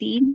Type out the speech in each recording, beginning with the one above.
3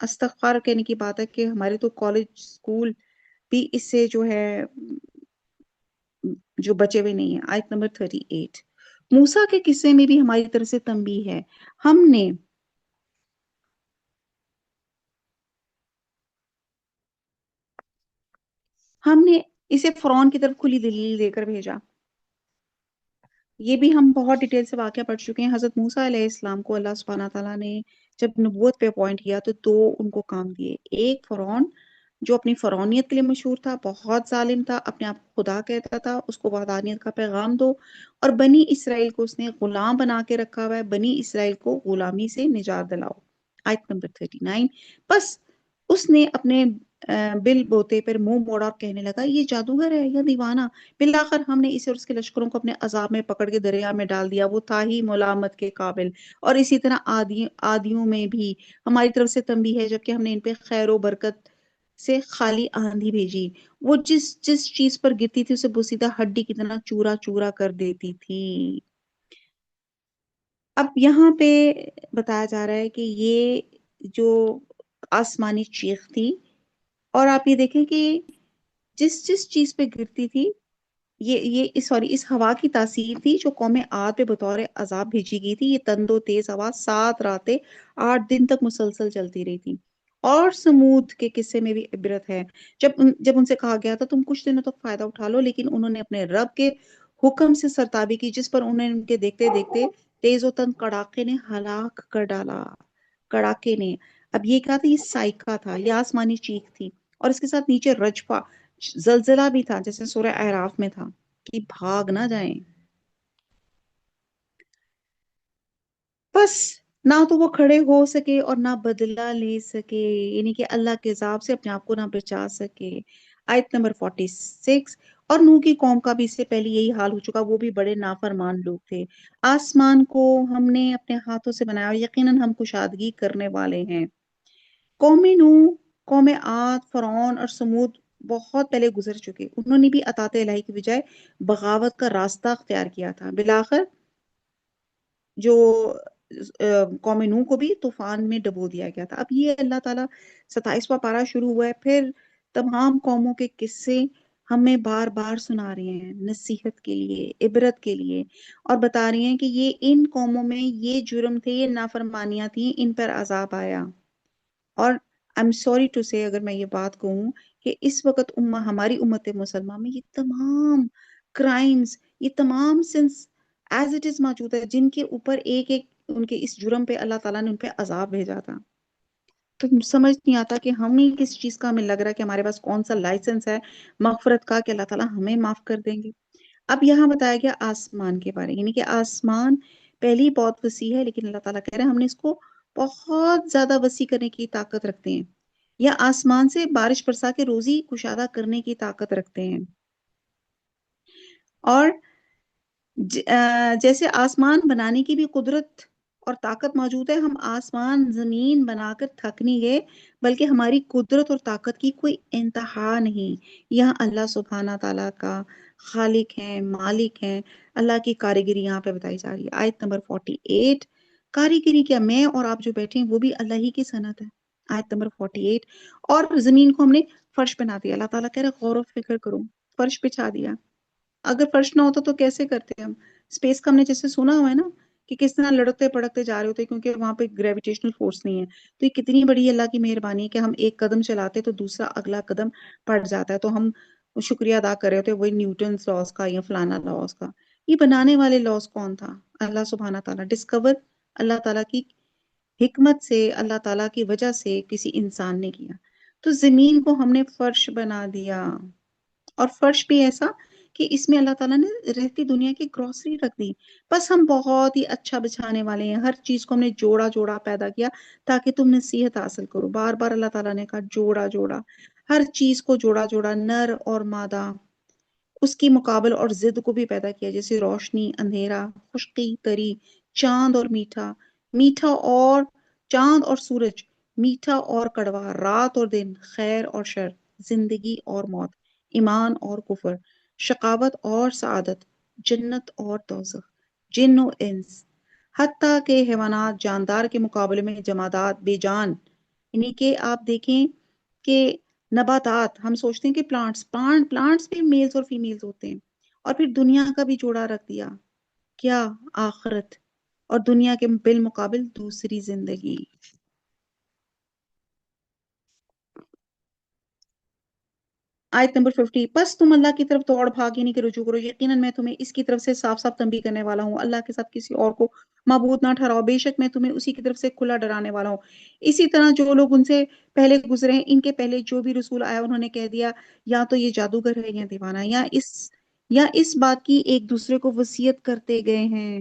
استغفار کہنے کی بات ہے کہ ہمارے تو کالج اسکول بھی اس سے جو ہے جو بچے ہوئے نہیں ہیں. آیت نمبر 38. موسیٰ کے قصے میں بھی ہماری طرف سے تنبیہ ہے. ہم نے ہم نے اسے فرعون کی طرف کھلی دلیل دے کر بھیجا. یہ بھی ہم بہت ڈیٹیل سے واقعہ پڑھ چکے ہیں. حضرت موسیٰ علیہ السلام کو اللہ سبحانہ تعالیٰ نے جب نبوت پہ اپوائنٹ کیا تو دو ان کو کام دیے. ایک فرعون جو اپنی فرعونیت کے لیے مشہور تھا، بہت ظالم تھا، اپنے آپ کو خدا کہتا تھا، اس کو وحدانیت کا پیغام دو. اور بنی اسرائیل کو اس نے غلام بنا کے رکھا ہوا ہے، بنی اسرائیل کو غلامی سے نجات دلاؤ. آیت نمبر 39. بس اس نے اپنے بل بوتے پر منہ موڑا اور کہنے لگا یہ جادوگر ہے یا دیوانہ. بالآخر ہم نے اسے اور اس کے لشکروں کو اپنے عذاب میں پکڑ کے دریا میں ڈال دیا. وہ تھا ہی ملامت کے قابل. اور اسی طرح آدیوں میں بھی ہماری طرف سے تنبیہ ہے، جبکہ ہم نے ان پہ خیر و برکت سے خالی آندھی بھیجی. وہ جس جس چیز پر گرتی تھی اسے بوسیدہ ہڈی کی طرح چورا چورا کر دیتی تھی. اب یہاں پہ بتایا جا رہا ہے کہ یہ جو آسمانی چیخ تھی، اور آپ یہ دیکھیں کہ جس جس چیز پہ گرتی تھی، یہ سوری اس ہوا کی تاثیر تھی جو قوم عاد پہ بطور عذاب بھیجی گئی تھی. یہ تند و تیز ہوا 7 راتیں 8 دن تک مسلسل چلتی رہی تھی. اور سمود کے قصے میں بھی عبرت ہے. جب ان سے کہا گیا تھا تم کچھ دنوں تک فائدہ اٹھا لو، لیکن انہوں نے اپنے رب کے حکم سے سرتابی کی، جس پر انہیں ان کے دیکھتے دیکھتے تیز و تند کڑاکے نے ہلاک کر ڈالا. کڑاکے نے، اب یہ کیا تھا؟ یہ سائکا تھا، یہ آسمانی چیخ تھی. اور اس کے ساتھ نیچے رجفہ، زلزلہ بھی تھا، جیسے سورہ اعراف میں تھا کہ بھاگ نہ جائیں. بس نہ تو وہ کھڑے ہو سکے اور نہ بدلہ لے سکے، یعنی کہ اللہ کے عذاب سے اپنے آپ کو نہ بچا سکے. آیت نمبر 46. اور نوح کی قوم کا بھی اس سے پہلے یہی حال ہو چکا، وہ بھی بڑے نافرمان لوگ تھے. آسمان کو ہم نے اپنے ہاتھوں سے بنایا اور یقیناً ہم کشادگی کرنے والے ہیں. قوم نوح، قوم عاد، فرعون اور سمود بہت پہلے گزر چکے. انہوں نے بھی اطاعت الہی کی بجائے بغاوت کا راستہ اختیار کیا تھا. بالآخر جو قوم نوح کو بھی طوفان میں ڈبو دیا گیا تھا. اب یہ اللہ تعالیٰ 27واں پارہ شروع ہوا ہے، پھر تمام قوموں کے قصے ہمیں بار بار سنا رہے ہیں، نصیحت کے لیے، عبرت کے لیے، اور بتا رہی ہیں کہ یہ ان قوموں میں یہ جرم تھے، یہ نافرمانیاں تھیں، ان پر عذاب آیا. اور I'm sorry to say، اگر میں یہ بات کہوں کہ اس وقت ہماری امت مسلمہ میں یہ تمام کرائمز، یہ تمام سنس ایز اٹ از موجود ہے، جن کے اوپر ایک ایک ان کے اس جرم پہ اللہ تعالیٰ نے ان پہ عذاب بھیجا تھا. تو سمجھ نہیں آتا کہ ہمیں کس چیز کا، ہمیں لگ رہا ہے کہ ہمارے پاس کون سا لائسنس ہے مغفرت کا کہ اللہ تعالیٰ ہمیں معاف کر دیں گے. اب یہاں بتایا گیا آسمان کے بارے، یعنی کہ آسمان پہلی بہت وسیع ہے، لیکن اللہ تعالیٰ کہہ رہے ہیں ہم نے اس کو بہت زیادہ وسیع کرنے کی طاقت رکھتے ہیں، یا آسمان سے بارش برسا کے روزی کشادہ کرنے کی طاقت رکھتے ہیں. اور جیسے آسمان بنانے کی بھی قدرت اور طاقت موجود ہے، ہم آسمان زمین بنا کر تھک نہیں گئے، بلکہ ہماری قدرت اور طاقت کی کوئی انتہا نہیں. یہاں اللہ سبحانہ تعالیٰ کا خالق ہے، مالک ہے، اللہ کی کاریگری یہاں پہ بتائی جا رہی ہے. آیت نمبر 48. کاریگری کیا؟ میں اور آپ جو بیٹھے ہیں وہ بھی اللہ ہی کی صنعت ہے. آیت نمبر 48. اور زمین کو ہم نے فرش بنا دیا. اللہ تعالیٰ کہہ رہے غور و فکر کرو، فرش بچھا دیا. اگر فرش نہ ہوتا تو کیسے کرتے ہم؟ اسپیس کا ہم نے جیسے سنا ہوا ہے نا کہ کس طرح لڑکتے پڑکتے جا رہے ہوتے، کیونکہ وہاں پہ گریویٹیشنل فورس نہیں ہے. تو یہ کتنی بڑی اللہ کی مہربانی ہے کہ ہم ایک قدم چلاتے تو دوسرا اگلا قدم پڑ جاتا ہے. تو ہم شکریہ ادا کر رہے ہوتے وہی نیوٹنس لاز کا یا فلانا لاز کا. یہ بنانے والے لاز کون تھا؟ اللہ سبحانہ تعالیٰ. ڈسکور اللہ تعالیٰ کی حکمت سے، اللہ تعالیٰ کی وجہ سے کسی انسان نے کیا. تو زمین کو ہم نے فرش بنا دیا، اور فرش بھی ایسا کہ اس میں اللہ تعالیٰ نے رہتی دنیا کی گروسری رکھ دی. بس ہم بہت ہی اچھا بچھانے والے ہیں. ہر چیز کو ہم نے جوڑا جوڑا پیدا کیا تاکہ تم نصیحت حاصل کرو. بار بار اللہ تعالیٰ نے کہا جوڑا جوڑا، ہر چیز کو جوڑا جوڑا، نر اور مادہ، اس کی مقابل اور ضد کو بھی پیدا کیا، جیسے روشنی، اندھیرا، خشکی، تری، چاند اور میٹھا، میٹھا اور چاند اور سورج، میٹھا اور کڑوا، رات اور دن، خیر اور شر، زندگی اور موت، ایمان اور کفر، شقاوت اور سعادت، جنت اور دوزخ، جن و انس، حتیٰ کہ حیوانات جاندار کے مقابلے میں جمادات بے جان یعنی کہ آپ دیکھیں کہ نباتات، ہم سوچتے ہیں کہ پلانٹس بھی میلز اور فیمیلز ہوتے ہیں، اور پھر دنیا کا بھی جوڑا رکھ دیا، کیا؟ آخرت اور دنیا کے بالمقابل دوسری زندگی۔ آیت نمبر 50، بس تم اللہ کی طرف دوڑ بھاگ نہیں کہ رجوع کرو، یقیناً میں تمہیں اس کی طرف سے صاف صاف تنبیہ کرنے والا ہوں، اللہ کے ساتھ کسی اور کو معبود نہ ٹھہراؤ، بے شک میں تمہیں اسی کی طرف سے کھلا ڈرانے والا ہوں۔ اسی طرح جو لوگ ان سے پہلے گزرے ہیں، ان کے پہلے جو بھی رسول آیا انہوں نے کہہ دیا یا تو یہ جادوگر ہے یا دیوانہ، یا اس بات کی ایک دوسرے کو وصیت کرتے گئے ہیں۔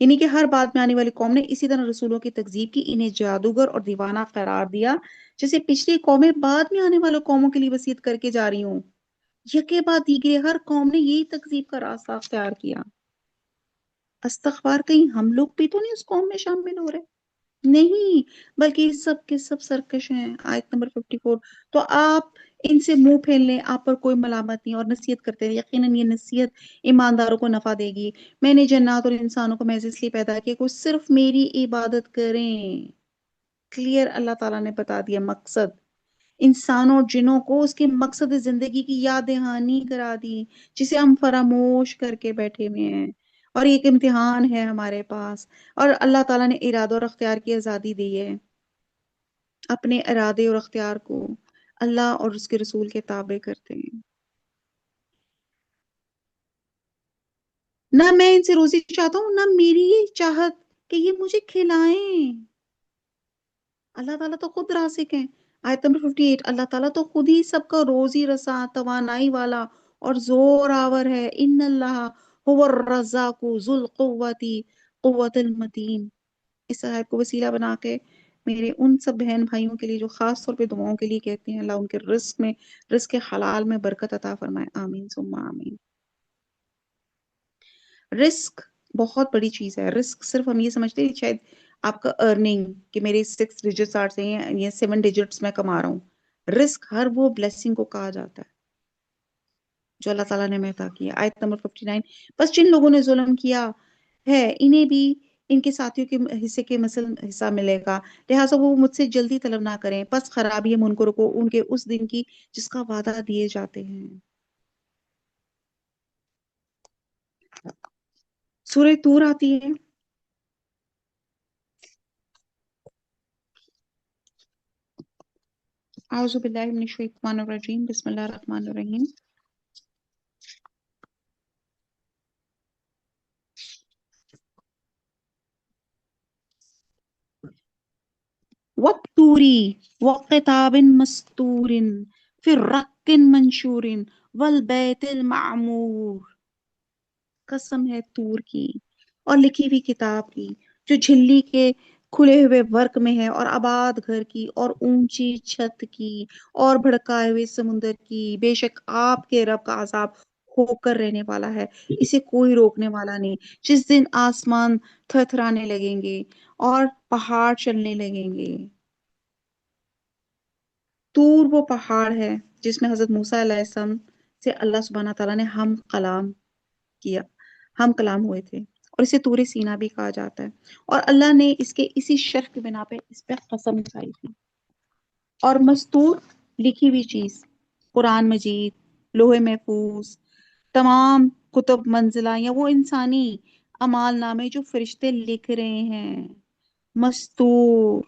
یعنی کہ ہر بات میں آنے والی قوم نے اسی طرح رسولوں کی تکذیب کی، انہیں جادوگر اور دیوانہ قرار دیا، جیسے پچھلی قومیں بعد میں آنے والے قوموں کے لیے وصیت کر کے جا رہی ہوں۔ یکے بعد دیگرے ہر قوم نے یہی تکذیب کا راستہ اختیار کیا۔ استغفار، کہیں ہم لوگ بھی تو نہیں اس قوم میں شامل ہو رہے؟ نہیں، بلکہ یہ سب کے سب سرکش ہیں۔ آیت نمبر 54، تو آپ ان سے منہ پھیر لیں، آپ پر کوئی ملامت نہیں، اور نصیحت کرتے رہیں، یقیناً یہ نصیحت ایمانداروں کو نفع دے گی۔ میں نے جنات اور انسانوں کو محض اس لیے پیدا کیا کہ وہ صرف میری عبادت کریں۔ کلیئر اللہ تعالیٰ نے بتا دیا مقصد، انسانوں اور جنوں کو اس کے مقصد زندگی کی یاد دہانی کرا دی، جسے ہم فراموش کر کے بیٹھے ہوئے ہیں، اور یہ ایک امتحان ہے ہمارے پاس، اور اللہ تعالیٰ نے ارادہ اور اختیار کی آزادی دی ہے۔ اپنے ارادے اور اختیار کو اللہ اور اس کے رسول کے تابع کرتے ہیں۔ نہ میں ان سے روزی چاہتا ہوں، نہ میری یہ چاہت کہ یہ مجھے کھلائیں۔ اللہ تعالیٰ تو خود رازق ہیں۔ آیت نمبر 58، اللہ تعالیٰ تو خود ہی سب کا روزی رساں، توانائی والا اور زور آور ہے۔ ان اللہ هو الرزاق ذو القوت قوت المتین۔ اس آیت کو وسیلہ بنا کے میرے ان سب بہن بھائیوں کے لیے جو خاص طور پہ دعاؤں کے لیے کہتے ہیں، اللہ ان کے رزق حلال میں برکت عطا فرمائے، آمین ثم آمین۔ رزق بہت بڑی چیز ہے۔ رزق صرف ہم یہ سمجھتے ہیں شاید آپ کا ارننگ کہ میرے 6 ڈیجٹس آ رہے ہیں یا 7 ڈیجٹس میں کما رہا ہوں۔ رزق ہر وہ بلیسنگ کو کہا جاتا ہے جو اللہ تعالیٰ نے عطا کیا۔ آیت نمبر 59، بس جن لوگوں نے ظلم کیا ہے انہیں بھی ان کے ساتھیوں کے حصے کے مثل حصہ ملے گا، لہٰذا وہ مجھ سے جلدی طلب نہ کریں، پس خرابی ہے منکروں کو ان کے اس دن کی جس کا وعدہ دیے جاتے ہیں۔ سورہ طور آتی ہے۔ اعوذ باللہ من الشیطان الرجیم، بسم اللہ الرحمن الرحیم۔ وَالطُّورِ وَكِتَابٍ مَّسْطُورٍ فِي رَقٍّ مَّنشُورٍ وَالْبَيْتِ الْمَعْمُورِ۔ قسم ہے طور کی اور لکھی ہوئی کتاب کی جو جھلی کے کھلے ہوئے ورق میں ہے، اور آباد گھر کی اور اونچی چھت کی اور بھڑکائے ہوئے سمندر کی، بے شک آپ کے رب کا عذاب ہو کر رہنے والا ہے، اسے کوئی روکنے والا نہیں۔ جس دن آسمان تھرتھرانے لگیں گے اور پہاڑ چلنے لگیں گے۔ طور وہ پہاڑ ہے جس میں حضرت موسیٰ علیہ السلام سے اللہ سبحانہ تعالیٰ نے کیا ہم کلام ہوئے تھے، اور اسے طور سینا بھی کہا جاتا ہے، اور اللہ نے اس کے اسی شرف کی بنا پہ اس پہ قسم کھائی تھی۔ اور مستور لکھی ہوئی چیز، قرآن مجید، لوح محفوظ، تمام کتب منزلہ یا وہ انسانی اعمال نامے جو فرشتے لکھ رہے ہیں۔ مستور،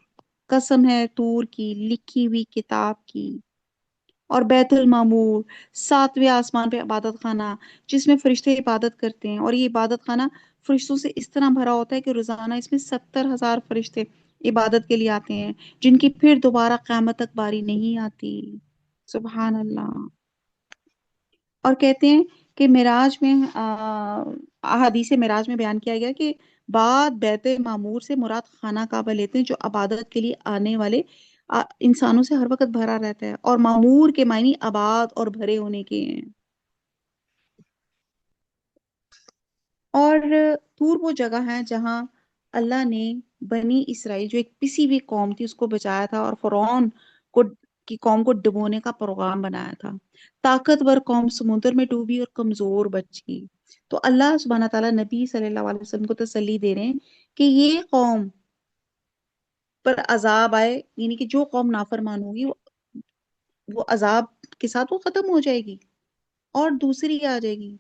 قسم ہے طور کی لکھی ہوئی کتاب کی۔ اور بیت المعمور، 7ویں آسمان پہ عبادت خانہ جس میں فرشتے عبادت کرتے ہیں، اور یہ عبادت خانہ فرشتوں سے اس طرح بھرا ہوتا ہے کہ روزانہ اس میں 70,000 فرشتے عبادت کے لیے آتے ہیں، جن کی پھر دوبارہ قیامت تک باری نہیں آتی۔ سبحان اللہ۔ اور کہتے ہیں کہ معراج میں احادیث معراج میں بیان کیا گیا کہ بعد بیت معمور سے مراد خانہ کعبہ لیتے ہیں جو عبادت کے لیے آنے والے انسانوں سے ہر وقت بھرا رہتا ہے، اور معمور کے معنی آباد اور بھرے ہونے کے ہیں۔ اور طور وہ جگہ ہے جہاں اللہ نے بنی اسرائیل جو ایک پسی ہوئی قوم تھی اس کو بچایا تھا، اور فرعون کو کی قوم کو ڈبونے کا پروگرام بنایا تھا۔ طاقتور قوم سمندر میں ڈوبی اور کمزور بچی، تو اللہ سبحانہ تعالیٰ نبی صلی اللہ علیہ وسلم کو تسلی دے رہے ہیں کہ یہ قوم پر عذاب آئے، یعنی کہ جو قوم نافرمان ہوگی وہ عذاب کے ساتھ وہ ختم ہو جائے گی اور دوسری آ جائے گی۔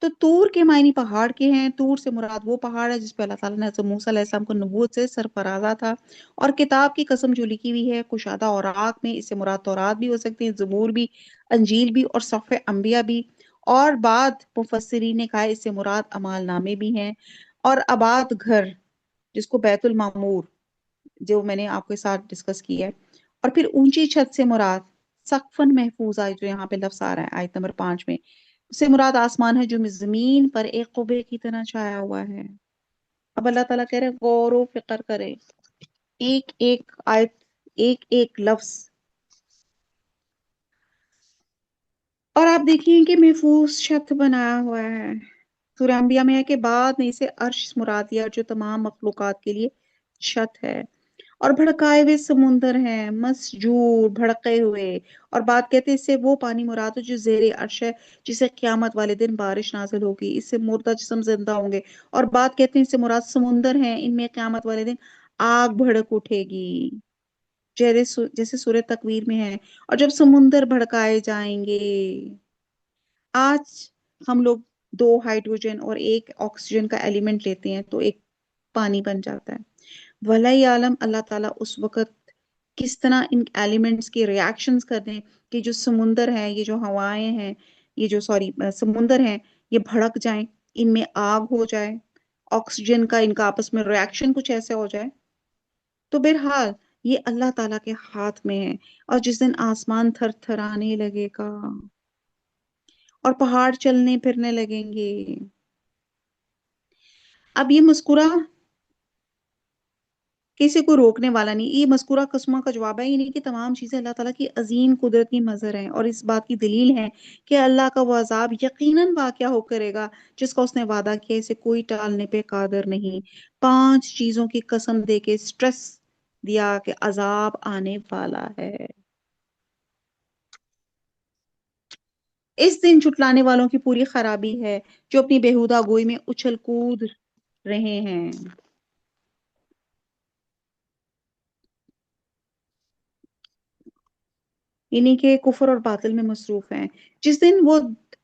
تو طور کے معنی پہاڑ کے ہیں، طور سے مراد وہ پہاڑ ہے جس پہ اللہ تعالیٰ نے حضرت موسیٰ علیہ السلام کو نبوت سے سرفرازہ تھا، اور کتاب کی قسم جو لکھی ہوئی ہے کشادہ اوراق میں، اس سے مراد تورات بھی ہو سکتی ہے، زبور بھی، انجیل بھی، اور صحف انبیاء بھی، اور بعد مفسرین نے کہا ہے اس سے مراد اعمال نامے بھی ہیں، اور آباد گھر جس کو بیت المعمور جو میں نے آپ کے ساتھ ڈسکس کی ہے، اور پھر اونچی چھت سے مراد سقفن محفوظہ جو یہاں پہ لفظ آ رہا ہے آیت نمبر 5 میں، اس سے مراد آسمان ہے جو زمین پر ایک قبے کی طرح چھایا ہوا ہے۔ اب اللہ تعالیٰ کہہ رہے ہیں غور و فکر کرے، ایک ایک آیت، ایک ایک لفظ، اور آپ دیکھیں کہ محفوظ چھت بنایا ہوا ہے۔ سورہ انبیاء میں ہے کہ بعد میں اسے عرش مراد دیا جو تمام مخلوقات کے لیے چھت ہے، اور بھڑکائے ہوئے سمندر ہیں مسجور بھڑکے ہوئے، اور بات کہتے ہیں اس سے وہ پانی مراد ہے جو زیر عرش ہے جسے قیامت والے دن بارش نازل ہوگی، اس سے مردہ جسم زندہ ہوں گے، اور بات کہتے ہیں اس سے مراد سمندر ہیں، ان میں قیامت والے دن آگ بھڑک اٹھے گی جیسے سورہ تکویر میں ہے، اور جب سمندر بھڑکائے جائیں گے۔ آج ہم لوگ 2 ہائیڈروجن اور 1 آکسیجن کا ایلیمنٹ لیتے ہیں تو ایک پانی بن جاتا ہے۔ ولی عالم اللہ تعالیٰ اس وقت کس طرح ان ایلیمنٹس کی ریاکشنز کر دیں کہ جو سمندر ہے، یہ جو ہوائیں ہیں، یہ جو سمندر ہیں، یہ بھڑک جائیں، ان میں آگ ہو جائے، آکسیجن کا ان کا آپس میں ریاکشن کچھ ایسے ہو جائے۔ تو بہرحال یہ اللہ تعالیٰ کے ہاتھ میں ہے، اور جس دن آسمان تھر تھرانے لگے گا اور پہاڑ چلنے پھرنے لگیں گے۔ اب یہ مذکورہ کسی کو روکنے والا نہیں، یہ مذکورہ قسمہ کا جواب ہے، یعنی کہ تمام چیزیں اللہ تعالیٰ کی عظیم قدرت کی مظہر ہیں، اور اس بات کی دلیل ہے کہ اللہ کا وہ عذاب یقیناً واقعہ ہو کرے گا جس کا اس نے وعدہ کیا، اسے کوئی ٹالنے پہ قادر نہیں۔ 5 چیزوں کی قسم دے کے سٹریس دیا کہ عذاب آنے والا ہے۔ اس دن جھٹلانے والوں کی پوری خرابی ہے جو اپنی بےہودہ گوئی میں اچھل کود رہے ہیں۔ یعنی کہ کفر اور باطل میں مصروف ہیں، جس دن وہ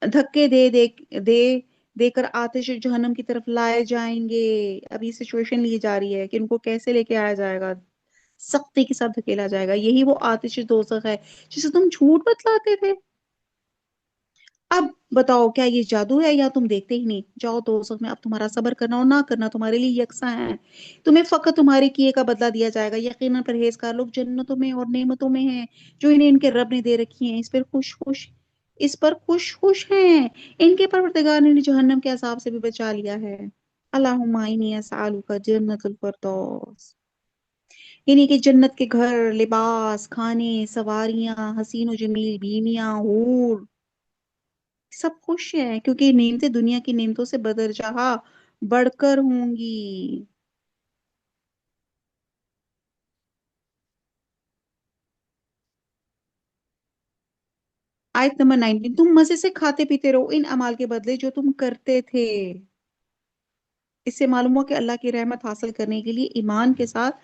دھکے دے دے دے دے کر آتش جہنم کی طرف لائے جائیں گے۔ ابھی سچویشن لی جا رہی ہے کہ ان کو کیسے لے کے آیا جائے گا، سختی کے ساتھ دھکیلا جائے گا، یہی وہ آتش دوزخ ہے جسے تم جھوٹ بتلاتے تھے۔ اب بتاؤ کیا یہ جادو ہے یا تم دیکھتے ہی نہیں؟ جاؤ دوزخ میں، اب تمہارا صبر کرنا اور نہ کرنا تمہارے لیے یکساں ہے، تمہیں فقط تمہارے کیے کا بدلہ دیا جائے گا۔ یقیناً پرہیزگار لوگ جنتوں میں اور نعمتوں میں ہیں جو انہیں ان کے رب نے دے رکھی ہیں، اس پر خوش خوش ہیں، ان کے پروردگار نے جہنم کے عذاب سے بھی بچا لیا ہے۔ اللہم انی اسألک جنت الفردوس، یعنی کہ جنت کے گھر، لباس، کھانے، سواریاں، حسین و جمیل بیویاں، حور، سب خوش ہیں کیونکہ یہ نعمتیں دنیا کی نعمتوں سے بدرجہ بڑھ کر ہوں گی۔ آیت نمبر 19، تم مزے سے کھاتے پیتے رہو ان اعمال کے بدلے جو تم کرتے تھے۔ اس سے معلوم ہوا کہ اللہ کی رحمت حاصل کرنے کے لیے ایمان کے ساتھ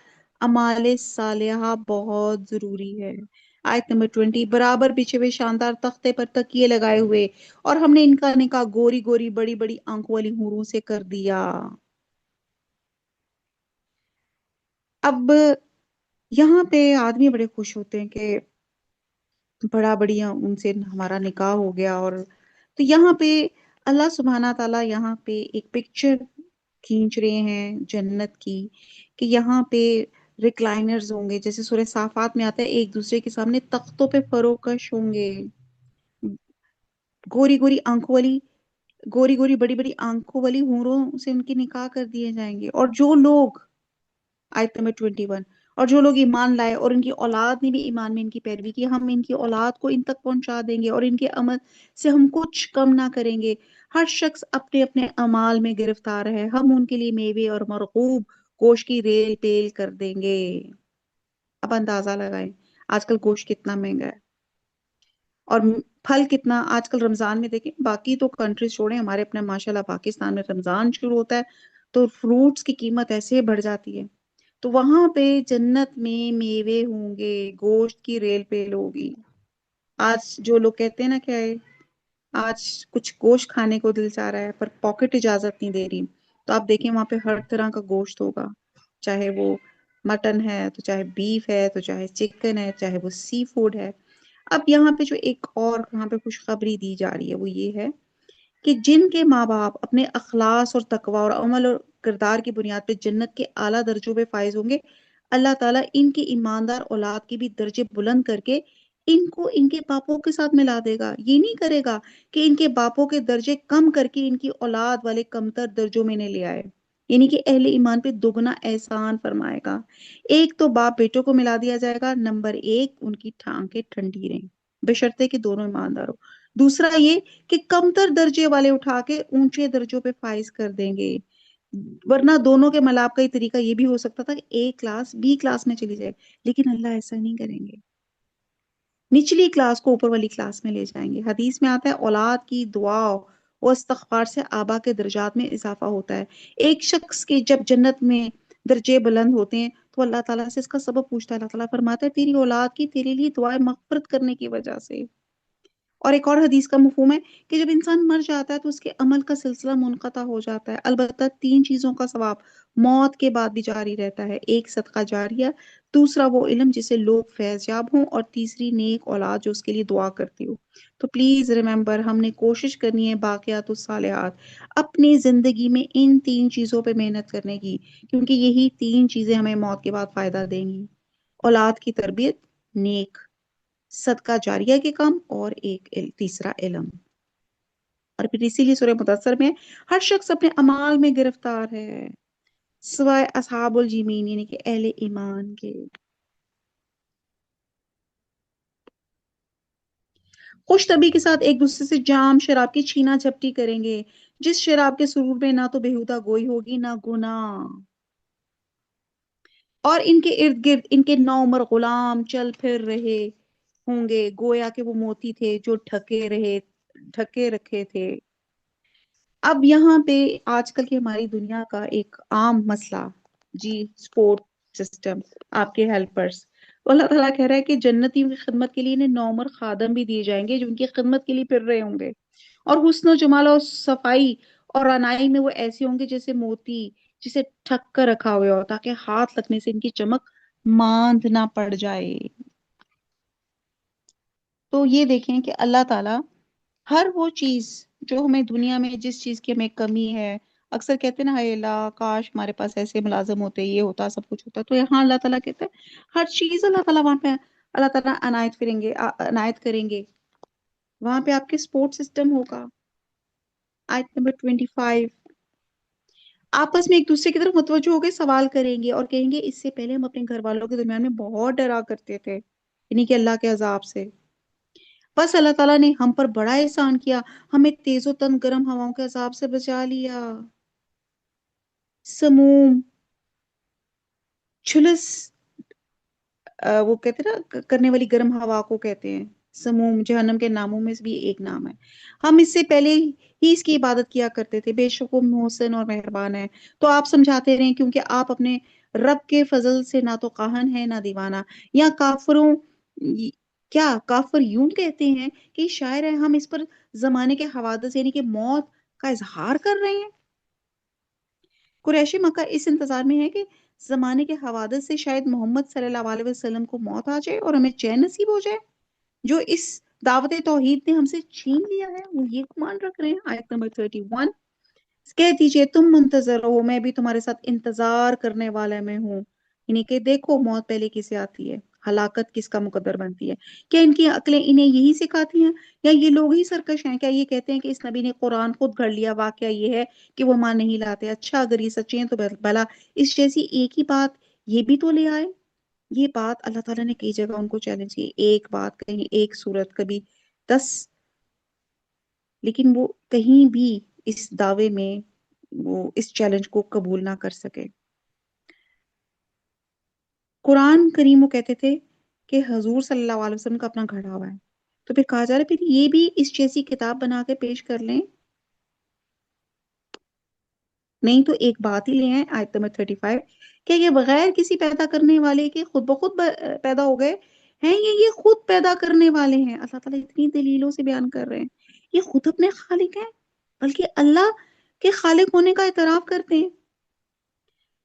اعمال صالحہ بہت ضروری ہے۔ آیت نمبر 20، برابر بچھے ہوئے شاندار تختے پر تکیے لگائے ہوئے، اور ہم نے ان کا نکاح گوری گوری بڑی بڑی آنکھوں والی حوروں سے کر دیا۔ اب یہاں پہ آدمی بڑے خوش ہوتے ہیں کہ بڑا بڑیا ان سے ہمارا نکاح ہو گیا، اور تو یہاں پہ اللہ سبحانہ تعالیٰ یہاں پہ ایک پکچر کھینچ رہے ہیں جنت کی، کہ یہاں پہ ریکلائنرز ہوں گے، جیسے سورہ صافات میں آتا ہے ایک دوسرے کے سامنے تختوں پہ فروکش ہوں گے، گوری گوری آنکھوں والی، گوری گوری بڑی بڑی آنکھوں والی حوروں سے ان کی نکاح کر دیے جائیں گے، اور جو لوگ آیت نمبر 21، اور جو لوگ ایمان لائے اور ان کی اولاد نے بھی ایمان میں ان کی پیروی کی، ہم ان کی اولاد کو ان تک پہنچا دیں گے اور ان کے عمل سے ہم کچھ کم نہ کریں گے۔ ہر شخص اپنے اپنے اعمال میں گرفتار ہے، ہم ان کے لیے میوے اور مرغوب گوشت کی ریل پیل کر دیں گے۔ اب اندازہ لگائیں آج کل گوشت کتنا مہنگا ہے، اور پھل کتنا آج کل رمضان میں دیکھیں، باقی تو کنٹریز چھوڑیں، ہمارے اپنے ماشاءاللہ پاکستان میں رمضان شروع ہوتا ہے تو فروٹس کی قیمت ایسے بڑھ جاتی ہے۔ تو وہاں پہ جنت میں میوے ہوں گے، گوشت کی ریل پیل ہوگی. آج جو لوگ کہتے ہیں نا کیا ہے، آج کچھ گوشت کھانے کو دل چاہ رہا ہے پر پاکٹ اجازت نہیں دے رہی، تو آپ دیکھیں وہاں پہ ہر طرح کا گوشت ہوگا، چاہے وہ مٹن ہے، تو چاہے بیف ہے، تو چاہے چکن ہے، چاہے وہ سی فوڈ ہے. اب یہاں پہ جو ایک اور یہاں پہ خوشخبری دی جا رہی ہے وہ یہ ہے کہ جن کے ماں باپ اپنے اخلاص اور تقوی اور عمل اور کردار کی بنیاد پہ جنت کے اعلیٰ درجوں پہ فائز ہوں گے، اللہ تعالیٰ ان کی ایماندار اولاد کی بھی درجے بلند کر کے ان کو ان کے باپوں کے ساتھ ملا دے گا. یہ نہیں کرے گا کہ ان کے باپوں کے درجے کم کر کے ان کی اولاد والے کمتر درجوں میں نے لے آئے. یعنی کہ اہل ایمان پہ دگنا احسان فرمائے گا. ایک تو باپ بیٹوں کو ملا دیا جائے گا، نمبر ایک ان کی ٹانکیں ٹھنڈی رہیں بشرطے کہ دونوں ایماندار ہو. دوسرا یہ کہ کمتر درجے والے اٹھا کے اونچے درجوں پہ فائز کر دیں گے. ورنہ دونوں کے ملاپ کا ہی طریقہ یہ بھی ہو سکتا تھا کہ اے کلاس بی کلاس میں چلی جائے، لیکن اللہ ایسا نہیں کریں گے. نچلی کلاس کو اوپر والی کلاس میں لے جائیں گے. حدیث میں آتا ہے اولاد کی دعا و استغفار سے آبا کے درجات میں اضافہ ہوتا ہے. ایک شخص کے جب جنت میں درجے بلند ہوتے ہیں تو اللہ تعالیٰ سے اس کا سبب پوچھتا ہے. اللہ تعالیٰ فرماتا ہے تیری اولاد کی تیرے لیے دعائیں مغفرت کرنے کی وجہ سے. اور ایک اور حدیث کا مفہوم ہے کہ جب انسان مر جاتا ہے تو اس کے عمل کا سلسلہ منقطع ہو جاتا ہے، البتہ تین چیزوں کا ثواب موت کے بعد بھی جاری رہتا ہے: ایک صدقہ جاریہ، دوسرا وہ علم جسے لوگ فیض یاب ہوں، اور تیسری نیک اولاد جو اس کے لیے دعا کرتی ہو. تو پلیز ریممبر، ہم نے کوشش کرنی ہے باقیات الصالحات اپنی زندگی میں ان تین چیزوں پہ محنت کرنے کی، کیونکہ یہی تین چیزیں ہمیں موت کے بعد فائدہ دیں گی: اولاد کی تربیت، نیک صدقہ جاریہ کے کام، اور ایک تیسرا علم. اور پھر اسی لیے سورہ مدثر میں ہر شخص اپنے اعمال میں گرفتار ہے سوائے اصحاب الجمین یعنی کہ اہل ایمان کے. خوش طبی کے ساتھ ایک دوسرے سے جام شراب کی چھینا جھپٹی کریں گے، جس شراب کے سرور میں نہ تو بےہودہ گوئی ہوگی نہ گناہ. اور ان کے ارد گرد ان کے نوعمر غلام چل پھر رہے ہوں گے گویا کہ وہ موتی تھے جو ڈھکے رکھے تھے. اب یہاں پہ آج کل کی ہماری دنیا کا ایک عام مسئلہ، جی سپورٹ سسٹم، آپ کے ہیلپرز. اللہ تعالیٰ کہہ رہا ہے کہ جنتیوں کی خدمت کے لیے انہیں نومر خادم بھی دیے جائیں گے جو ان کی خدمت کے لیے پھر رہے ہوں گے. اور حسن و جمال اور صفائی اور رعنائی میں وہ ایسے ہوں گے جیسے موتی جسے ٹھک کر رکھا ہوا ہو تاکہ ہاتھ لگنے سے ان کی چمک ماند نہ پڑ جائے. تو یہ دیکھیں کہ اللہ تعالیٰ ہر وہ چیز جو ہمیں دنیا میں جس چیز کی ہمیں کمی ہے، اکثر کہتے ہیں نا ہائے اللہ کاش ہمارے پاس ایسے ملازم ہوتے، یہ ہوتا، سب کچھ ہوتا. تو یہاں اللہ تعالیٰ کہتے ہیں ہر چیز اللہ تعالیٰ وہاں پہ اللہ تعالیٰ عنایت کریں گے. وہاں پہ آپ کے سپورٹ سسٹم ہوگا. آیت نمبر 25، آپس میں ایک دوسرے کی طرف متوجہ ہو کے سوال کریں گے اور کہیں گے اس سے پہلے ہم اپنے گھر والوں کے درمیان میں بہت ڈرا کرتے تھے، یعنی کہ اللہ کے عذاب سے. بس اللہ تعالیٰ نے ہم پر بڑا احسان کیا، ہمیں تیز و تند گرم ہواؤں کے عذاب سے بچا لیا. سموم، جھلس، وہ کہتے ہیں نا کرنے والی گرم ہوا کو کہتے ہیں سموم. جہنم کے ناموں میں سے بھی ایک نام ہے. ہم اس سے پہلے ہی اس کی عبادت کیا کرتے تھے، بے شک وہ محسن اور مہربان ہے. تو آپ سمجھاتے رہیں کیونکہ آپ اپنے رب کے فضل سے نہ تو کاہن ہے نہ دیوانہ. یا کافر یوں کہتے ہیں کہ شاعر ہے ہم اس پر زمانے کے حوادث یعنی کہ موت کا اظہار کر رہے ہیں. قریشی مکہ اس انتظار میں ہے کہ زمانے کے حوادث سے شاید محمد صلی اللہ علیہ وسلم کو موت آ جائے اور ہمیں چین نصیب ہو جائے جو اس دعوت توحید نے ہم سے چھین لیا ہے. وہ یہ گمان رکھ رہے ہیں. آیت نمبر 31، کہہ دیجئے تم منتظر رہو، میں بھی تمہارے ساتھ انتظار کرنے والا میں ہوں. یعنی کہ دیکھو موت پہلے کسے آتی ہے، ہلاکت کس کا مقدر بنتی ہے. کیا ان کی عقلیں انہیں یہی سکھاتی ہیں یا یہ لوگ ہی سرکش ہیں؟ کیا یہ کہتے ہیں کہ اس نبی نے قرآن خود گھڑ لیا؟ واقعہ یہ ہے کہ وہ مان نہیں لاتے. اچھا اگر یہ سچے ہیں تو بھلا اس جیسی ایک ہی بات یہ بھی تو لے آئے. یہ بات اللہ تعالیٰ نے کئی جگہ ان کو چیلنج کی، ایک بات کہیں ایک صورت کبھی 10، لیکن وہ کہیں بھی اس دعوے میں وہ اس چیلنج کو قبول نہ کر سکے. قرآن کریم وہ کہتے تھے کہ حضور صلی اللہ علیہ وسلم کا اپنا گھڑا ہوا ہے، تو پھر کہا جا رہا ہے پھر یہ بھی اس جیسی کتاب بنا کے پیش کر لیں. نہیں تو ایک بات ہی لے آئے آیت نمبر 35، کہ یہ بغیر کسی پیدا کرنے والے کے خود بخود پیدا ہو گئے ہیں، یہ خود پیدا کرنے والے ہیں۔ اللہ تعالیٰ اتنی دلیلوں سے بیان کر رہے ہیں، یہ خود اپنے خالق ہیں، بلکہ اللہ کے خالق ہونے کا اعتراف کرتے ہیں۔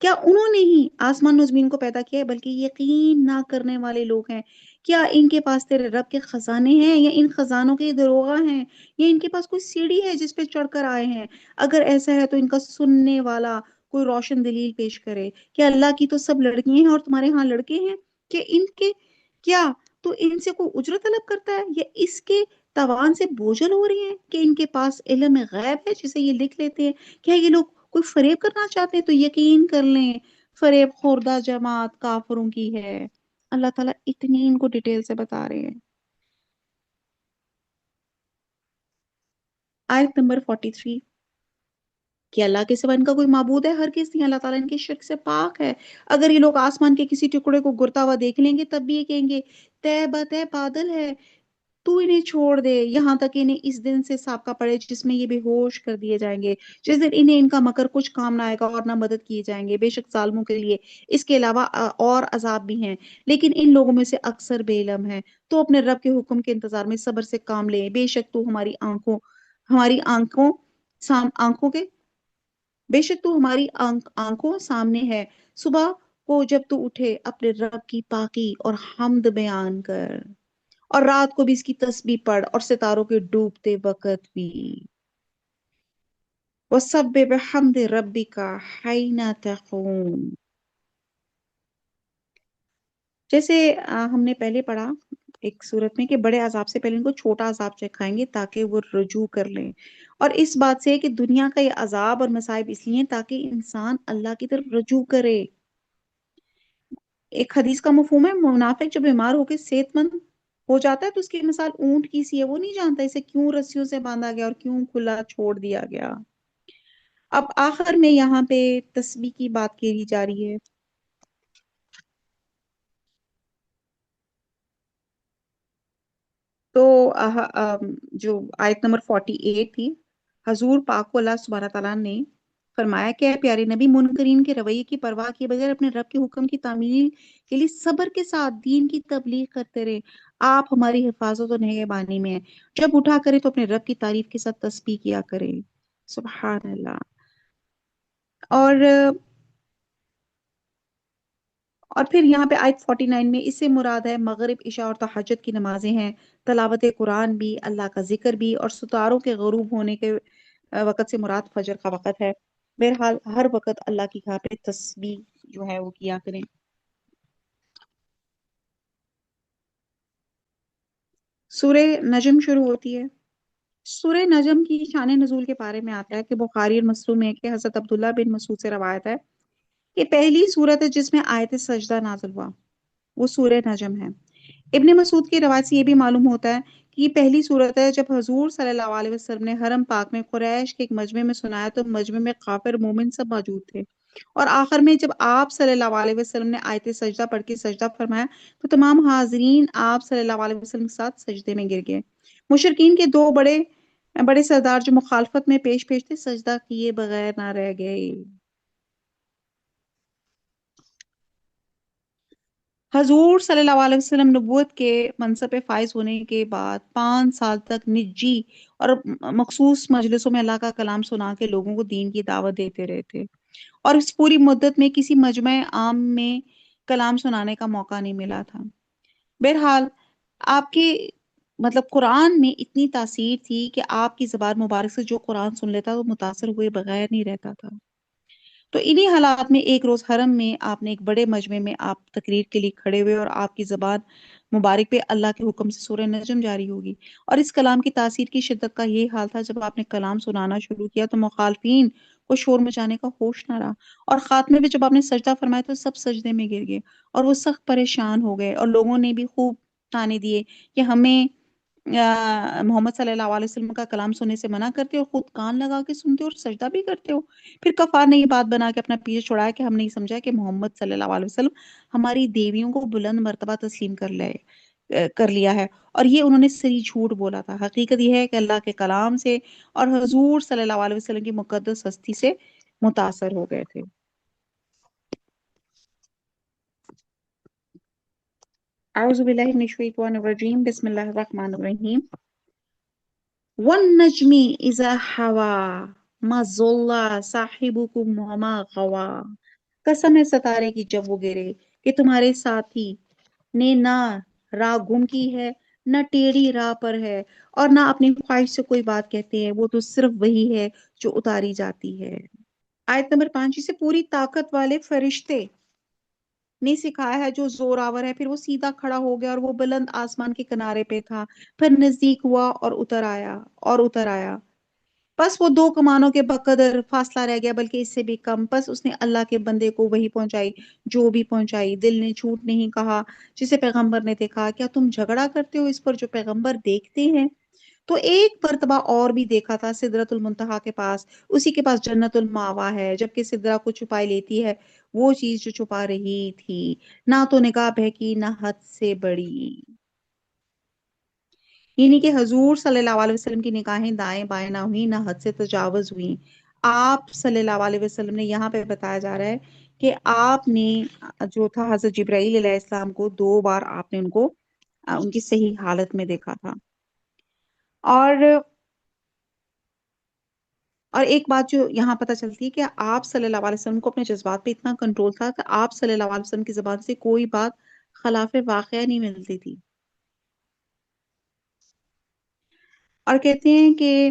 کیا انہوں نے ہی آسمان و زمین کو پیدا کیا ہے؟ بلکہ یقین نہ کرنے والے لوگ ہیں۔ کیا ان کے پاس تیرے رب کے خزانے ہیں، یا ان خزانوں کے دروغہ ہیں، یا ان کے پاس کوئی سیڑھی ہے جس پہ چڑھ کر آئے ہیں؟ اگر ایسا ہے تو ان کا سننے والا کوئی روشن دلیل پیش کرے۔ کیا اللہ کی تو سب لڑکیاں ہیں اور تمہارے ہاں لڑکے ہیں؟ کہ ان کے کیا تو ان سے کوئی اجرت طلب کرتا ہے، یا اس کے توان سے بوجھل ہو رہی ہیں کہ ان کے پاس علم غیب ہے جسے یہ لکھ لیتے ہیں؟ کیا یہ لوگ کوئی فریب کرنا چاہتے ہیں؟ تو یقین کر لیں فریب خوردہ جماعت کافروں کی ہے۔ اللہ تعالیٰ اتنی ان کو ڈیٹیل سے بتا رہے ہیں۔ آیت نمبر 43، کہ اللہ کے سوا ان کا کوئی معبود ہے؟ ہر کس نہیں، اللہ تعالیٰ ان کے شرک سے پاک ہے۔ اگر یہ لوگ آسمان کے کسی ٹکڑے کو گرتا ہوا دیکھ لیں گے تب بھی یہ کہیں گے طے بتے بادل ہے، تو انہیں چھوڑ دے یہاں تک انہیں اس دن سے سابقہ پڑے جس میں یہ بے ہوش کر دیے جائیں گے، جس دن انہیں ان کا مکر کچھ کام نہ آئے گا اور نہ مدد کیے جائیں گے۔ بے شک ظالموں کے لیے اس کے علاوہ اور عذاب بھی ہیں، لیکن ان لوگوں میں سے اکثر بے علم ہیں۔ تو اپنے رب کے حکم کے انتظار میں صبر سے کام لیں، بے شک تو ہماری آنکھوں کے بے شک تو ہماری آنکھوں سامنے ہے۔ صبح کو جب تو اٹھے اپنے رب کی پاکی اور حمد بیان کر، اور رات کو بھی اس کی تسبیح پڑھ، اور ستاروں کے ڈوبتے وقت بھی۔ وَسَبِّحْ بِحَمْدِ رَبِّكَ حِينَ تَقُومُ۔ جیسے ہم نے پہلے پڑھا ایک صورت میں کہ بڑے عذاب سے پہلے ان کو چھوٹا عذاب چکھائیں گے تاکہ وہ رجوع کر لیں، اور اس بات سے کہ دنیا کا یہ عذاب اور مصائب اس لیے تاکہ انسان اللہ کی طرف رجوع کرے۔ ایک حدیث کا مفہوم ہے، منافق جب بیمار ہو کے صحت مند ہو جاتا ہے تو اس کی مثال اونٹ کی سی ہے، وہ نہیں جانتا اسے کیوں رسیوں سے باندھا گیا اور کیوں کھلا چھوڑ دیا گیا۔ اب آخر میں یہاں پہ تسبیح کی بات کہی جا رہی ہے۔ تو جو آیت نمبر 48 تھی، حضور پاک کو اللہ سبحانہ تعالیٰ نے فرمایا کہ اے پیارے نبی، منکرین کے رویے کی پرواہ کیے بغیر اپنے رب کے حکم کی تعمیل کے لیے صبر کے ساتھ دین کی تبلیغ کرتے رہے۔ آپ ہماری حفاظت اور نگہبانی میں ہیں۔ جب اٹھا کرے تو اپنے رب کی تعریف کے ساتھ تسبیح کیا کرے۔ سبحان اللہ۔ اور اور پھر یہاں پہ آیت 49 میں اس سے مراد ہے مغرب، عشاء اور تہجد کی نمازیں ہیں، تلاوت قرآن بھی، اللہ کا ذکر بھی، اور ستاروں کے غروب ہونے کے وقت سے مراد فجر کا وقت ہے۔ بہرحال ہر وقت اللہ کی گھر پہ تسبیح جو ہے وہ کیا کریں۔ سورہ نجم شروع ہوتی ہے۔ سورہ نجم کی شان نزول کے بارے میں آتا ہے کہ بخاری اور مسلم میں کہ حضرت عبداللہ بن مسعود سے روایت ہے کہ پہلی سورت ہے جس میں آیت سجدہ نازل ہوا، وہ سورہ نجم ہے۔ ابن مسعود کی روایت سے یہ بھی معلوم ہوتا ہے کہ یہ پہلی صورت ہے جب حضور صلی اللہ علیہ وسلم نے حرم پاک میں قریش کے ایک مجمع میں سنایا تو مجمع میں کافر مومن سب موجود تھے، اور آخر میں جب آپ صلی اللہ علیہ وسلم نے آیت سجدہ پڑھ کے سجدہ فرمایا تو تمام حاضرین آپ صلی اللہ علیہ وسلم کے ساتھ سجدے میں گر گئے۔ مشرکین کے دو بڑے بڑے سردار جو مخالفت میں پیش پیش تھے سجدہ کیے بغیر نہ رہ گئے۔ حضور صلی اللہ علیہ وسلم نبوت کے منصب پہ فائز ہونے کے بعد 5 سال تک نجی اور مخصوص مجلسوں میں اللہ کا کلام سنا کے لوگوں کو دین کی دعوت دیتے رہے تھے، اور اس پوری مدت میں کسی مجمع عام میں کلام سنانے کا موقع نہیں ملا تھا۔ بہرحال آپ کی قرآن میں اتنی تاثیر تھی کہ آپ کی زبان مبارک سے جو قرآن سن لیتا وہ متاثر ہوئے بغیر نہیں رہتا تھا۔ تو انہی حالات میں ایک روز حرم میں آپ نے ایک بڑے مجمع میں آپ تقریر کے لیے کھڑے ہوئے، اور آپ کی زبان مبارک پہ اللہ کے حکم سے سورہ نجم جاری ہوگی، اور اس کلام کی تاثیر کی شدت کا یہ حال تھا جب آپ نے کلام سنانا شروع کیا تو مخالفین کو شور مچانے کا ہوش نہ رہا، اور خاتمے میں جب آپ نے سجدہ فرمایا تو سب سجدے میں گر گئے، اور وہ سخت پریشان ہو گئے، اور لوگوں نے بھی خوب تانے دیے کہ ہمیں محمد صلی اللہ علیہ وسلم کا کلام سننے سے منع کرتے ہو، خود کان لگا کے سنتے ہو اور سجدہ بھی کرتے ہو۔ پھر کفار نے یہ بات بنا کے اپنا پیچھے چھڑایا کہ ہم نے سمجھا کہ محمد صلی اللہ علیہ وسلم ہماری دیویوں کو بلند مرتبہ تسلیم کر لیا ہے، اور یہ انہوں نے صحیح جھوٹ بولا تھا۔ حقیقت یہ ہے کہ اللہ کے کلام سے اور حضور صلی اللہ علیہ وسلم کی مقدس ہستی سے متاثر ہو گئے تھے. اعوذ باللہ من الشیطان الرجیم بسم اللہ الرحمن الرحیم. والنجم اذا هوى ما ضل صاحبكم وما غوى. قسم ہے ستارے کی جب وہ گرے کہ تمہارے ساتھی نے نہ راہ گم کی ہے نہ ٹیڑھی راہ پر ہے اور نہ اپنی خواہش سے کوئی بات کہتے ہیں، وہ تو صرف وہی ہے جو اتاری جاتی ہے. آیت نمبر 5. اسے پوری طاقت والے فرشتے نے سکھایا ہے جو زوراور ہے. پھر وہ سیدھا کھڑا ہو گیا اور وہ بلند آسمان کے کنارے پہ تھا. پھر نزدیک ہوا اور اتر آیا اتر آیا. بس وہ 2 کمانوں کے بقدر فاصلہ رہ گیا، بلکہ اس سے بھی کم. بس اس نے اللہ کے بندے کو وہی پہنچائی جو بھی پہنچائی. دل نے جھوٹ نہیں کہا جسے پیغمبر نے دیکھا. کیا تم جھگڑا کرتے ہو اس پر جو پیغمبر دیکھتے ہیں؟ تو ایک مرتبہ اور بھی دیکھا تھا سدرۃ المنتہا کے پاس، اسی کے پاس جنت الماوا ہے، جبکہ سدرہ کو چھپائے لیتی ہے وہ چیز جو چھپا رہی تھی. نہ تو نگاہ بہکی نہ حد سے بڑی. یعنی کہ حضور صلی اللہ علیہ وسلم کی نگاہیں دائیں بائیں نہ ہوئی نہ حد سے تجاوز ہوئی. آپ صلی اللہ علیہ وسلم نے یہاں پہ بتایا جا رہا ہے کہ آپ نے جو تھا حضرت جبرائیل علیہ السلام کو 2 بار آپ نے ان کو ان کی صحیح حالت میں دیکھا تھا. اور اور ایک بات جو یہاں پتہ چلتی ہے کہ آپ صلی اللہ علیہ وسلم کو اپنے جذبات پہ اتنا کنٹرول تھا کہ آپ صلی اللہ علیہ وسلم کی زبان سے کوئی بات خلاف واقعہ نہیں ملتی تھی. اور کہتے ہیں کہ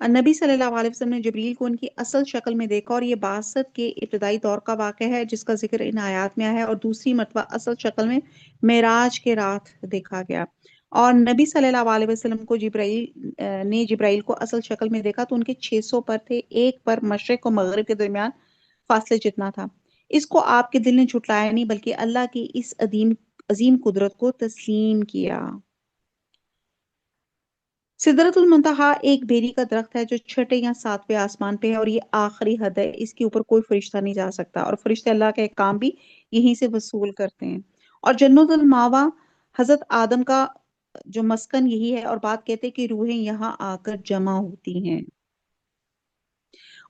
نبی صلی اللہ علیہ وسلم نے جبریل کو ان کی اصل شکل میں دیکھا، اور یہ بعثت کے ابتدائی دور کا واقعہ ہے جس کا ذکر ان آیات میں آیا ہے. اور دوسری مرتبہ اصل شکل میں معراج کے رات دیکھا گیا. اور نبی صلی اللہ علیہ وسلم کو جبرائیل کو اصل شکل میں دیکھا تو ان کے 600 پر تھے، ایک پر مشرق و مغرب کے درمیان فاصلے جتنا تھا. اس کو آپ کے دل نے جھٹلایا نہیں بلکہ اللہ کی اس عظیم قدرت کو تسلیم کیا. سدرۃ المنتہا ایک بیری کا درخت ہے جو 6 یا 7ویں آسمان پہ ہے، اور یہ آخری حد ہے. اس کے اوپر کوئی فرشتہ نہیں جا سکتا، اور فرشتے اللہ کا ایک کام بھی یہیں سے وصول کرتے ہیں. اور جنت الماوا حضرت آدم کا جو مسکن یہی ہے، اور بات کہتے ہیں کہ روحیں یہاں آ کر جمع ہوتی ہیں.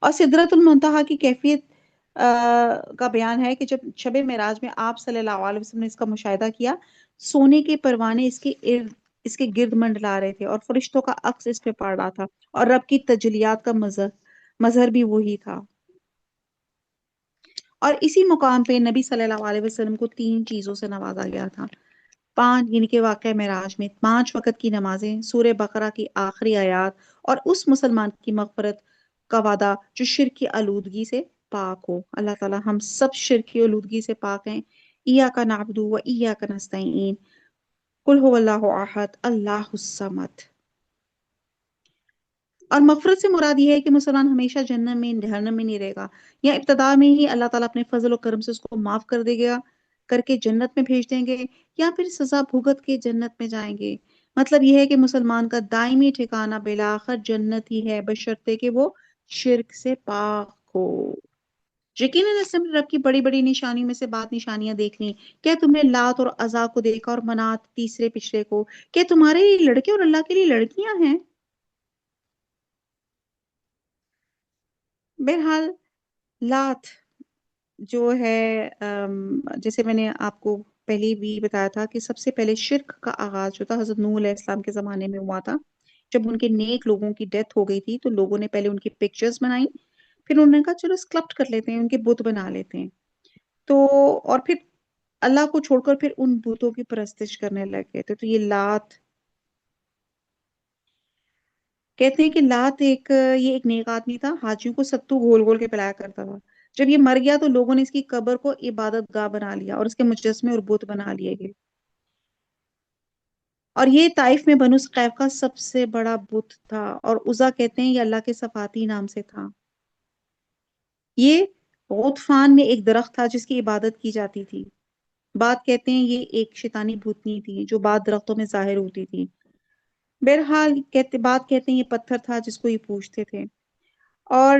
اور سدرۃ المنتہا کی کیفیت کا بیان ہے کہ جب شب معراج میں آپ صلی اللہ علیہ وسلم نے اس کا مشاہدہ کیا، سونے کے پروانے اس کے گرد منڈلا رہے تھے، اور فرشتوں کا عکس اس پہ پڑ رہا تھا، اور رب کی تجلیات کا مظہر بھی وہی تھا. اور اسی مقام پہ نبی صلی اللہ علیہ وسلم کو 3 چیزوں سے نوازا گیا تھا. 5 یعنی کہ واقعہ معراج میں 5 وقت کی نمازیں، سورہ بقرہ کی آخری آیات، اور اس مسلمان کی مغفرت کا وعدہ جو شرک کی آلودگی سے پاک ہو. اللہ تعالی ہم سب شرک کی آلودگی سے پاک ہیں. ایاک نعبد و ایاک نستعین. قل هو اللہ احد اللہ الصمد. اور مغفرت سے مراد یہ ہے کہ مسلمان ہمیشہ جہنم میں نہیں رہے گا، یا ابتدا میں ہی اللہ تعالیٰ اپنے فضل و کرم سے اس کو معاف کر دے گا، کر کے جنت میں بھیج دیں گے، یا پھر سزا بھگت کے جنت میں جائیں گے. مطلب یہ ہے کہ مسلمان کا دائمی ٹھکانہ بالآخر جنت ہی ہے، بشرطے کہ وہ شرک سے پاک ہو. یقیناً اس نے رب کی بڑی بڑی نشانی میں سے بات نشانیاں دیکھ لیں. کیا تم نے لات اور عزا کو دیکھا اور منات تیسرے پچھلے کو؟ کیا تمہارے لیے لڑکے اور اللہ کے لیے لڑکیاں ہیں؟ بہرحال لات جو ہے جیسے میں نے آپ کو پہلے بھی بتایا تھا کہ سب سے پہلے شرک کا آغاز جو تھا حضرت نوح علیہ السلام کے زمانے میں ہوا تھا. جب ان کے نیک لوگوں کی ڈیتھ ہو گئی تھی تو لوگوں نے پہلے ان کی پکچرز بنائی، پھر انہوں نے کہا چلو اسکلپٹ کر لیتے ہیں، ان کے بت بنا لیتے ہیں. تو اور پھر اللہ کو چھوڑ کر پھر ان بتوں کی پرستش کرنے لگے تھے. تو یہ لات کہتے ہیں کہ لات یہ ایک نیک آدمی تھا، حاجیوں کو ستو گھول گھول کے پلایا کرتا تھا. جب یہ مر گیا تو لوگوں نے اس کی قبر کو عبادت گاہ بنا لیا اور اس کے مجسمے اور بت بنا لیے گئے. اور یہ طائف میں بنو ثقیف کا سب سے بڑا بت تھا، اور عزا کہتے ہیں یہ اللہ کے صفاتی نام سے تھا. یہ غطفان میں ایک درخت تھا جس کی عبادت کی جاتی تھی. بات کہتے ہیں یہ ایک شیطانی بھوتنی تھی جو بعد درختوں میں ظاہر ہوتی تھی. بہرحال بات کہتے ہیں یہ پتھر تھا جس کو یہ پوجتے تھے. اور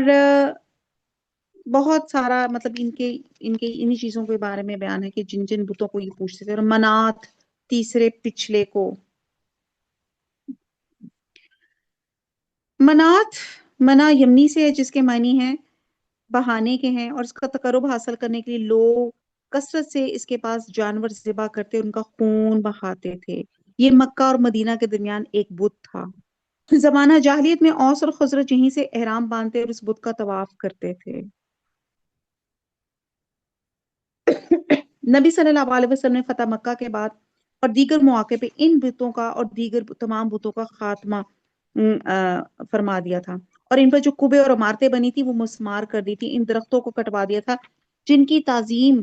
بہت سارا مطلب ان کے انہی چیزوں کے بارے میں بیان ہے کہ جن جن بتوں کو یہ پوجتے تھے. اور منات تیسرے پچھلے کو. منات منا یمنی سے ہے جس کے معنی ہے بہانے کے ہیں، اور اس کا تقرب حاصل کرنے کے لیے لوگ کثرت سے اس کے پاس جانور ذبح کرتے، ان کا خون بہاتے تھے۔ یہ مکہ اور مدینہ کے درمیان ایک بت تھا۔ زمانہ جاہلیت میں اوس اور خزرج یہیں سے احرام باندھتے اور اس بت کا طواف کرتے تھے۔ نبی صلی اللہ علیہ وسلم نے فتح مکہ کے بعد اور دیگر مواقع پہ ان بتوں کا اور دیگر تمام بتوں کا خاتمہ فرما دیا تھا، اور ان پر جو کبے اور عمارتیں بنی تھی وہ مسمار کر دی تھی، ان درختوں کو کٹوا دیا تھا جن کی تعظیم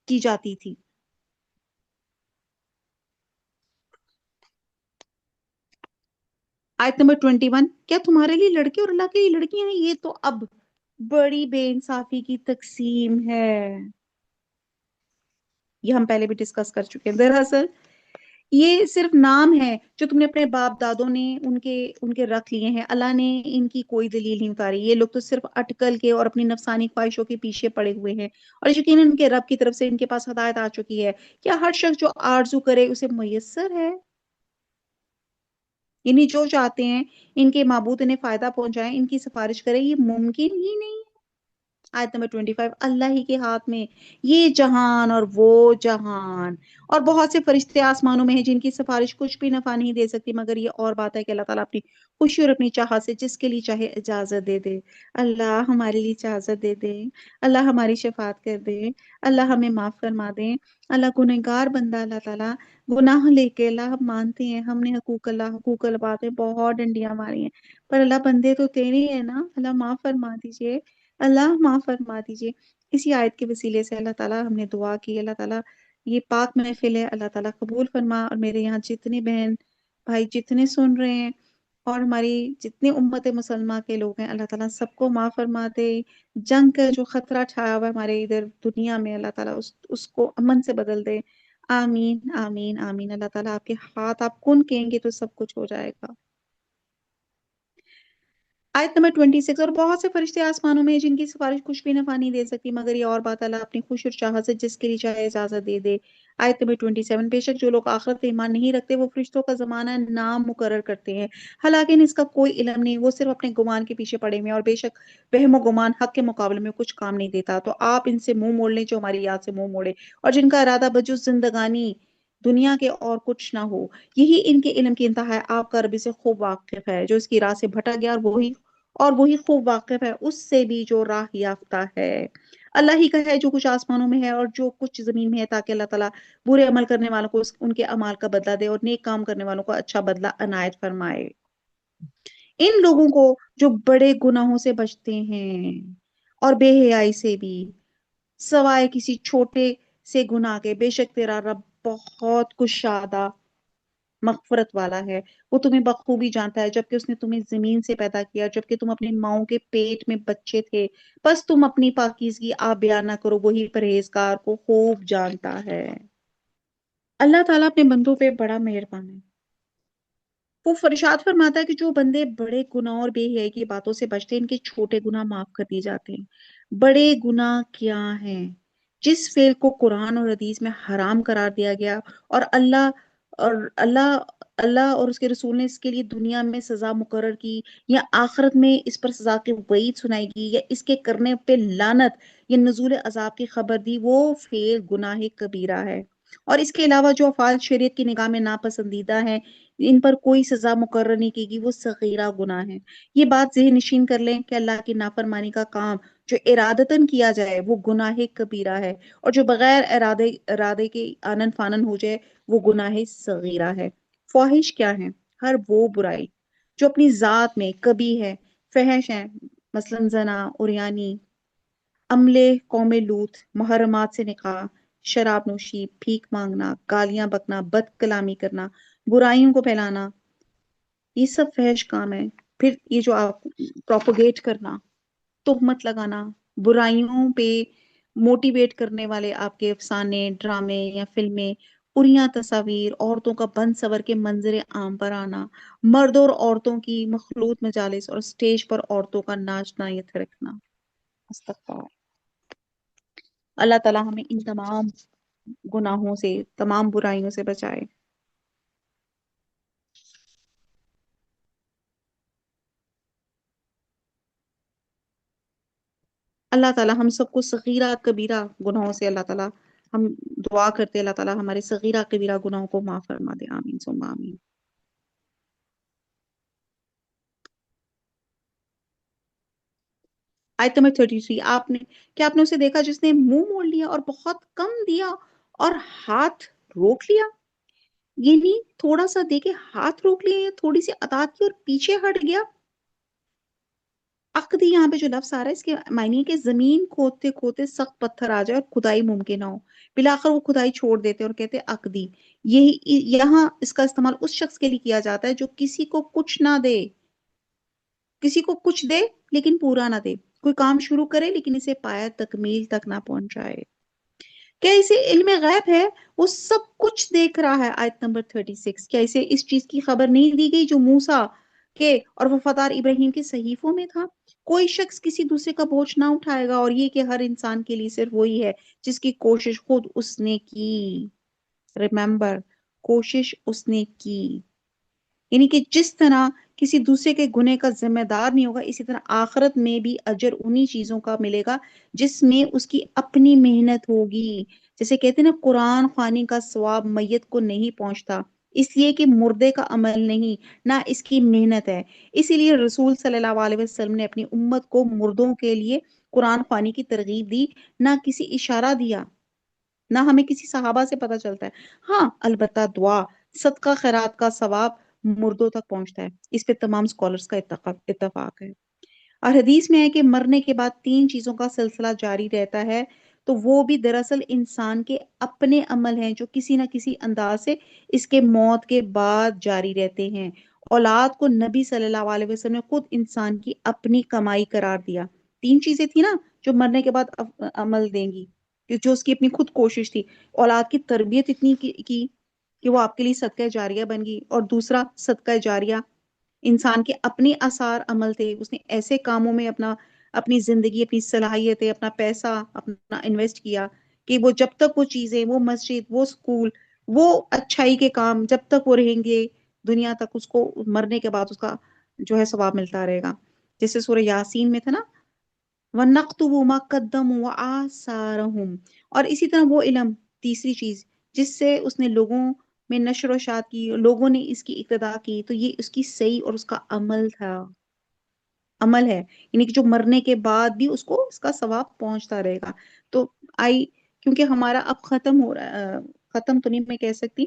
کی جاتی تھی۔ آیت نمبر 21، کیا تمہارے لیے لڑکے اور اللہ کے لیے لڑکیاں ہیں؟ یہ تو اب بڑی بے انصافی کی تقسیم ہے، یہ ہم پہلے بھی ڈسکس کر چکے ہیں۔ دراصل یہ صرف نام ہے جو تم نے اپنے باپ دادوں نے ان کے رکھ لیے ہیں، اللہ نے ان کی کوئی دلیل نہیں اتاری۔ یہ لوگ تو صرف اٹکل کے اور اپنی نفسانی خواہشوں کے پیچھے پڑے ہوئے ہیں، اور یقیناً ان کے رب کی طرف سے ان کے پاس ہدایت آ چکی ہے۔ کیا ہر شخص جو آرزو کرے اسے میسر ہے؟ یعنی جو چاہتے ہیں ان کے معبود انہیں فائدہ پہنچائیں، ان کی سفارش کرے، یہ ممکن ہی نہیں۔ آیت نمبر 25، اللہ ہی کے ہاتھ میں یہ جہان اور وہ جہان، اور بہت سے فرشتے آسمانوں میں ہیں جن کی سفارش کچھ بھی نفع نہیں دے سکتی، مگر یہ اور بات ہے کہ اللہ تعالیٰ اپنی خوشی اور اپنی چاہت سے جس کے لیے چاہے اجازت دے دے۔ اللہ ہمارے لیے اجازت دے دے، اللہ ہماری شفاعت کر دے، اللہ ہمیں معاف فرما دے۔ اللہ گنہگار بندہ، اللہ تعالیٰ گناہ لے کے، اللہ ہم مانتے ہیں ہم نے حقوق العباد میں بہت ڈنڈیاں ماری ہیں، پر اللہ بندے تو تیرے ہیں نا، اللہ معاف فرما دیجئے، اللہ معاف فرما دیجئے۔ اسی آیت کے وسیلے سے اللہ تعالیٰ ہم نے دعا کی، اللہ تعالیٰ یہ پاک محفل ہے، اللہ تعالیٰ قبول فرما، اور میرے یہاں جتنے بہن بھائی جتنے سن رہے ہیں اور ہماری جتنے امت مسلمہ کے لوگ ہیں، اللہ تعالیٰ سب کو معاف فرما دے۔ جنگ کا جو خطرہ چھایا ہوا ہے ہمارے ادھر دنیا میں، اللہ تعالیٰ اس کو امن سے بدل دے۔ آمین آمین آمین۔ اللہ تعالیٰ آپ کے ہاتھ آپ کن کہیں گے تو سب کچھ ہو جائے گا۔ آیت نمبر 26، اور بہت سے فرشتے آسمانوں میں ہیں جن کی سفارش کچھ بھی نفع نہیں دے سکتی، مگر یہ اور بات اللہ اپنی خوش اور چاہت سے جس کے لیے چاہے اجازت دے دے۔ آیت نمبر 27، بے شک جو لوگ آخرت پہ ایمان نہیں رکھتے وہ فرشتوں کا زمانہ نام مقرر کرتے ہیں، حالانکہ انہیں اس کا کوئی علم نہیں، وہ صرف اپنے گمان کے پیچھے پڑے ہوئے ہیں، اور بے شک وہم و گمان حق کے مقابلے میں کچھ کام نہیں دیتا۔ تو آپ ان سے منہ موڑ لیں جو ہماری یاد سے منہ موڑے، اور جن کا ارادہ بجز زندگانی دنیا کے اور کچھ نہ ہو، یہی ان کے علم کی انتہا ہے۔ آپ کا ربی سے خوب واقف ہے، جو اس کی راہ سے بھٹک گیا اور وہی خوب واقف ہے اس سے بھی جو راہ یافتہ ہے۔ اللہ ہی کا ہے جو کچھ آسمانوں میں ہے اور جو کچھ زمین میں ہے، تاکہ اللہ تعالیٰ برے عمل کرنے والوں کو ان کے اعمال کا بدلہ دے اور نیک کام کرنے والوں کو اچھا بدلہ عنایت فرمائے۔ ان لوگوں کو جو بڑے گناہوں سے بچتے ہیں اور بے حیائی سے بھی، سوائے کسی چھوٹے سے گناہ کے، بے شک تیرا رب بہت کشادہ مغفرت والا ہے، وہ تمہیں بخوبی جانتا ہے، جبکہ اس نے تمہیں زمین سے پیدا کیا، جبکہ تم اپنی ماؤں کے پیٹ میں بچے تھے، بس تم اپنی پاکیزگی آپ بیان نہ کرو، وہی پرہیزگار کو خوب جانتا ہے۔ اللہ تعالیٰ اپنے بندوں پہ بڑا مہربان ہے۔ وہ ارشاد فرماتا ہے کہ جو بندے بڑے گناہ اور بے حیائی کی باتوں سے بچتے ہیں، ان کے چھوٹے گناہ معاف کر دیے جاتے ہیں۔ بڑے گناہ کیا ہیں؟ جس فعل کو قرآن اور حدیث میں حرام قرار دیا گیا، اور اور اللہ اللہ اور اس کے رسول نے اس کے لیے دنیا میں سزا مقرر کی، یا آخرت میں اس پر سزا کی وعید سنائی گی، یا اس کے کرنے پہ لعنت یا نزول عذاب کی خبر دی، وہ فعل گناہ کبیرہ ہے۔ اور اس کے علاوہ جو افعال شریعت کی نگاہ میں ناپسندیدہ ہیں، ان پر کوئی سزا مقرر نہیں کی گئی، وہ صغیرہ گناہ ہے۔ یہ بات ذہن نشین کر لیں کہ اللہ کی نافرمانی کا کام جو ارادتاً کیا جائے وہ گناہ کبیرہ ہے، اور جو بغیر ارادے کے آنن فانن ہو جائے وہ گناہ صغیرہ ہے۔ فواہش کیا ہے؟ ہر وہ برائی جو اپنی ذات میں کبھی ہے، فحش ہے، مثلا زنا، عریانی، عملے قوم لوط، محرمات سے نکاح، شراب نوشی، بھیک مانگنا، گالیاں بکنا، بد کلامی کرنا، برائیوں کو پھیلانا، یہ سب فحش کام ہے۔ پھر یہ جو آپ پروپوگیٹ کرنا، تہمت لگانا، برائیوں پہ موٹیویٹ کرنے والے آپ کے افسانے، ڈرامے یا فلمیں، اریاں تصاویر، عورتوں کا بن سور کے منظر عام پر آنا، مرد اور عورتوں کی مخلوط مجالس اور سٹیج پر عورتوں کا ناچنا یا تھرکنا۔ استغفار اللہ۔ اللہ تعالیٰ ہمیں ان تمام گناہوں سے، تمام برائیوں سے بچائے۔ اللہ تعالیٰ ہم سب کو صغیرہ کبیرہ گناہوں سے اللہ تعالیٰ ہم دعا کرتے اللہ تعالیٰ ہمارے صغیرہ کبیرہ گناہوں کو معاف فرما دے، آمین ثم آمین۔ آیت نمبر 33، کیا آپ نے اسے دیکھا جس نے منہ موڑ لیا اور بہت کم دیا اور ہاتھ روک لیا؟ یعنی تھوڑا سا دے کے ہاتھ روک لیا یا تھوڑی سی عطا کی اور پیچھے ہٹ گیا؟ عقدی یہاں پہ جو لفظ آ رہا ہے اس کے معنی ہے کہ زمین کھودتے کھودتے سخت پتھر آ جائے اور کھدائی ممکن نہ ہو، بلاخر وہ کھدائی چھوڑ دیتے اور کہتے عقدی۔ یہی یہاں اس کا استعمال اس شخص کے لیے کیا جاتا ہے جو کسی کو کچھ نہ دے، کسی کو کچھ دے لیکن پورا نہ دے، کوئی کام شروع کرے لیکن اسے پایا تکمیل تک نہ پہنچائے۔ کیا اسے علم غیب ہے؟ وہ سب کچھ دیکھ رہا ہے۔ آیت نمبر 36، کیا اسے اس چیز کی خبر نہیں دی گئی جو موسیٰ کے اور وفادار ابراہیم کے صحیفوں میں تھا؟ کوئی شخص کسی دوسرے کا بوجھ نہ اٹھائے گا، اور یہ کہ ہر انسان کے لیے صرف وہی ہے جس کی کوشش خود اس نے کی۔ ریممبر، کوشش اس نے کی، یعنی کہ جس طرح کسی دوسرے کے گناہ کا ذمہ دار نہیں ہوگا، اسی طرح آخرت میں بھی اجر انہی چیزوں کا ملے گا جس میں اس کی اپنی محنت ہوگی۔ جیسے کہتے ہیں نا، قرآن خوانی کا ثواب میت کو نہیں پہنچتا، اس لیے کہ مردے کا عمل نہیں، نہ اس کی محنت ہے۔ اسی لیے رسول صلی اللہ علیہ وسلم نے اپنی امت کو مردوں کے لیے قرآن خوانی کی ترغیب دی، نہ کسی اشارہ دیا، نہ ہمیں کسی صحابہ سے پتہ چلتا ہے۔ ہاں البتہ دعا، صدقہ خیرات کا ثواب مردوں تک پہنچتا ہے، اس پہ تمام سکولرز کا اتفاق ہے۔ اور حدیث میں ہے کہ مرنے کے بعد تین چیزوں کا سلسلہ جاری رہتا ہے، تو وہ بھی دراصل انسان کے اپنے عمل ہیں جو کسی نہ کسی انداز سے اس کے موت کے بعد جاری رہتے ہیں۔ اولاد کو نبی صلی اللہ علیہ وسلم نے خود انسان کی اپنی کمائی قرار دیا۔ تین چیزیں تھی نا جو مرنے کے بعد عمل دیں گی، کہ جو اس کی اپنی خود کوشش تھی۔ اولاد کی تربیت اتنی کی کہ وہ آپ کے لیے صدقہ جاریہ بن گئی، اور دوسرا صدقہ جاریہ انسان کے اپنے آثار عمل تھے، اس نے ایسے کاموں میں اپنی زندگی، اپنی صلاحیتیں، اپنا پیسہ اپنا انویسٹ کیا کہ وہ جب تک وہ چیزیں، وہ مسجد، وہ سکول، وہ اچھائی کے کام جب تک وہ رہیں گے دنیا تک، اس کو مرنے کے بعد اس کا جو ہے ثواب ملتا رہے گا۔ جیسے سورہ یاسین میں تھا نا، وَنَكْتُبُ مَا قَدَّمُوا وَآثَارَهُمْ، اور اسی طرح وہ علم، تیسری چیز جس سے اس نے لوگوں میں نشر و اشاعت کی، لوگوں نے اس کی اقتداء کی، تو یہ اس کی صحیح اور اس کا عمل تھا، عمل ہے، یعنی کہ جو مرنے کے بعد بھی اس کو اس کا ثواب پہنچتا رہے گا۔ تو کیونکہ ہمارا اب ختم ہو رہا ہے، ختم تو نہیں میں کہہ سکتی،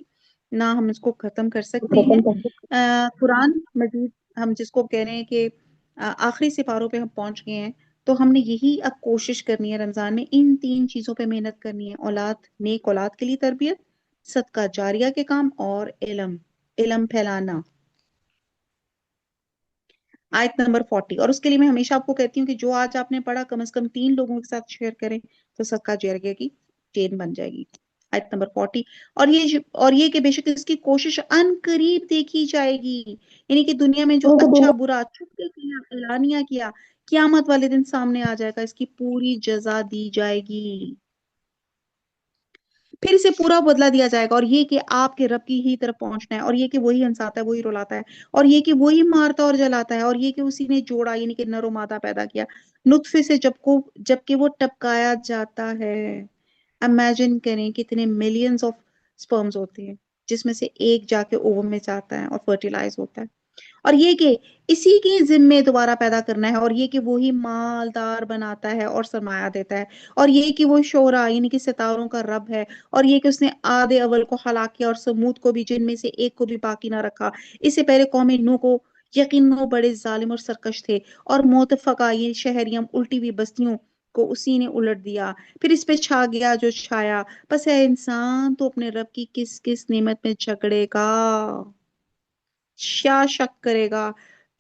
نہ ہم اس کو ختم کر سکتے ہیں۔ قرآن مجید ہم جس کو کہہ رہے ہیں کہ آخری سپاروں پہ ہم پہنچ گئے ہیں، تو ہم نے یہی اب کوشش کرنی ہے رمضان میں، ان تین چیزوں پہ محنت کرنی ہے: اولاد، نیک اولاد کے لیے تربیت، صدقہ جاریہ کے کام، اور علم پھیلانا۔ آیت نمبر 40، اور اس کے لیے میں ہمیشہ آپ کو کہتی ہوں کہ جو آج آپ نے پڑھا کم از کم 3 لوگوں کے ساتھ شیئر کریں تو صدقہ جاریہ کی چین بن جائے گی۔ آیت نمبر 40، اور یہ کہ بے شک اس کی کوشش ان قریب دیکھی جائے گی، یعنی کہ دنیا میں جو اچھا برا چھپکے کیا، اعلانیہ کیا، قیامت والے دن سامنے آ جائے گا، اس کی پوری جزا دی جائے گی، پھر اسے پورا بدلہ دیا جائے گا۔ اور یہ کہ آپ کے رب کی ہی طرف پہنچنا ہے، اور یہ کہ وہی ہنساتا ہے، وہی رلاتا ہے، اور یہ کہ وہی مارتا اور جلاتا ہے، اور یہ کہ اسی نے جوڑا، یعنی کہ نر و مادہ پیدا کیا نطفے سے، جب کہ وہ ٹپکایا جاتا ہے۔ امیجن کریں کتنے ملینز آف سپرمز ہوتے ہیں جس میں سے ایک جا کے اووم میں جاتا ہے اور فرٹیلائز ہوتا ہے، اور یہ کہ اسی کے ذمے دوبارہ پیدا کرنا ہے، اور یہ کہ وہی مالدار بناتا ہے اور سرمایہ دیتا ہے، اور یہ کہ وہ شعرا یعنی کہ ستاروں کا رب ہے، اور یہ کہ اس نے عاد اول کو ہلاک کیا اور سمود کو بھی، جن میں سے ایک کو بھی باقی نہ رکھا۔ اس سے پہلے قوم نوح کو یقیناً وہ بڑے ظالم اور سرکش تھے، اور متفقہ یہ شہریوں الٹی ہوئی بستیوں کو اسی نے الٹ دیا، پھر اس پہ چھا گیا جو چھایا۔ بس اے انسان تو اپنے رب کی کس کس نعمت میں جھگڑے گا، کیا شک کرے گا،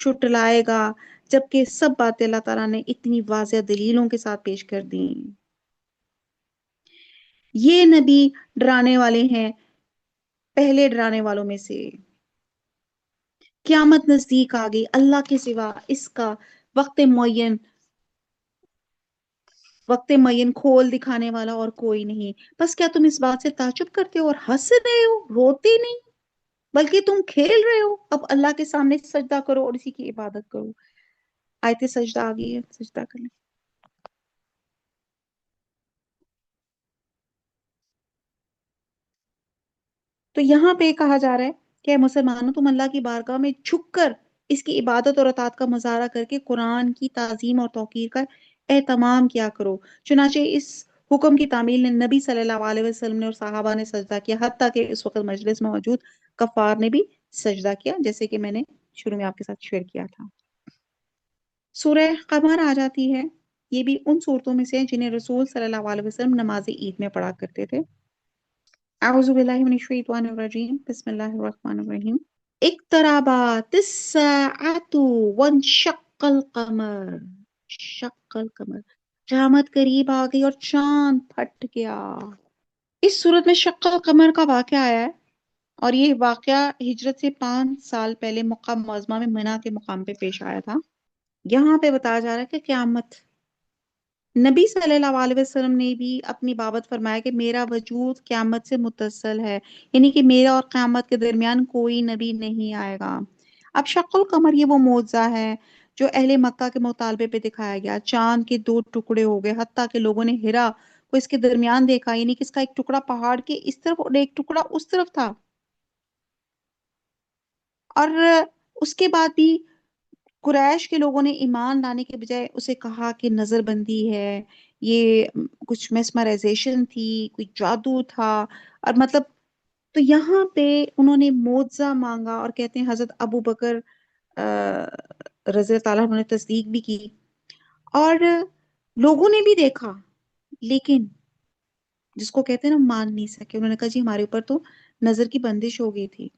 چھٹلائے گا، جبکہ سب باتیں اللہ تعالیٰ نے اتنی واضح دلیلوں کے ساتھ پیش کر دی۔ یہ نبی ڈرانے والے ہیں پہلے ڈرانے والوں میں سے۔ قیامت نزدیک آ گئی، اللہ کے سوا اس کا وقت معین کھول دکھانے والا اور کوئی نہیں۔ بس کیا تم اس بات سے تعجب کرتے ہو اور ہنس رہے ہو، روتے نہیں، بلکہ تم کھیل رہے ہو؟ اب اللہ کے سامنے سجدہ کرو اور اسی کی عبادت کرو۔ آیت سجدہ آ گئی ہے، سجدہ کر لیں۔ تو یہاں پہ کہا جا رہا ہے کہ اے مسلمانوں، تم اللہ کی بارگاہ میں جھک کر اس کی عبادت اور اطاعت کا مظاہرہ کر کے قرآن کی تعظیم اور توقیر کا اہتمام کیا کرو۔ چنانچہ اس حکم کی تعمیل نے نبی صلی اللہ علیہ وسلم نے اور صحابہ نے سجدہ کیا، حتیٰ کہ اس وقت مجلس میں موجود کفار نے بھی سجدہ کیا، جیسے کہ میں نے شروع میں آپ کے ساتھ شیئر کیا تھا۔ سورہ قمر آ جاتی ہے، یہ بھی ان صورتوں میں سے ہیں جنہیں رسول صلی اللہ علیہ وسلم نماز عید میں پڑھا کرتے تھے۔ اعوذ باللہ من الشیطان الرجیم، بسم اللہ الرحمن الرحیم۔ اقتربت الساعة وانشق القمر، شق القمر، قیامت قریب آ گئی اور چاند پھٹ گیا۔ اس صورت میں شق القمر کا واقعہ آیا ہے، اور یہ واقعہ ہجرت سے 5 سال پہلے مکہ معظمہ میں منی کے مقام پہ پیش آیا تھا۔ یہاں پہ بتایا جا رہا ہے کہ قیامت، نبی صلی اللہ علیہ وسلم نے بھی اپنی بابت فرمایا کہ میرا وجود قیامت سے متصل ہے، یعنی کہ میرا اور قیامت کے درمیان کوئی نبی نہیں آئے گا۔ اب شق القمر یہ وہ معجزہ ہے جو اہل مکہ کے مطالبے پہ دکھایا گیا۔ چاند کے 2 ٹکڑے ہو گئے، حتیٰ کہ لوگوں نے ہرا کو اس کے درمیان دیکھا، یعنی کہ اس کا ایک ٹکڑا پہاڑ کے اس طرف اور ایک ٹکڑا اس طرف تھا۔ اور اس کے بعد بھی قریش کے لوگوں نے ایمان لانے کے بجائے اسے کہا کہ نظر بندی ہے، یہ کچھ میسمرائزیشن تھی، کوئی جادو تھا، اور مطلب تو یہاں پہ انہوں نے معجزہ مانگا، اور کہتے ہیں حضرت ابو بکر رضی اللہ تعالیٰ عنہ نے تصدیق بھی کی، اور لوگوں نے بھی دیکھا، لیکن جس کو کہتے ہیں نا مان نہیں سکے، انہوں نے کہا جی ہمارے اوپر تو نظر کی بندش ہو گئی تھی۔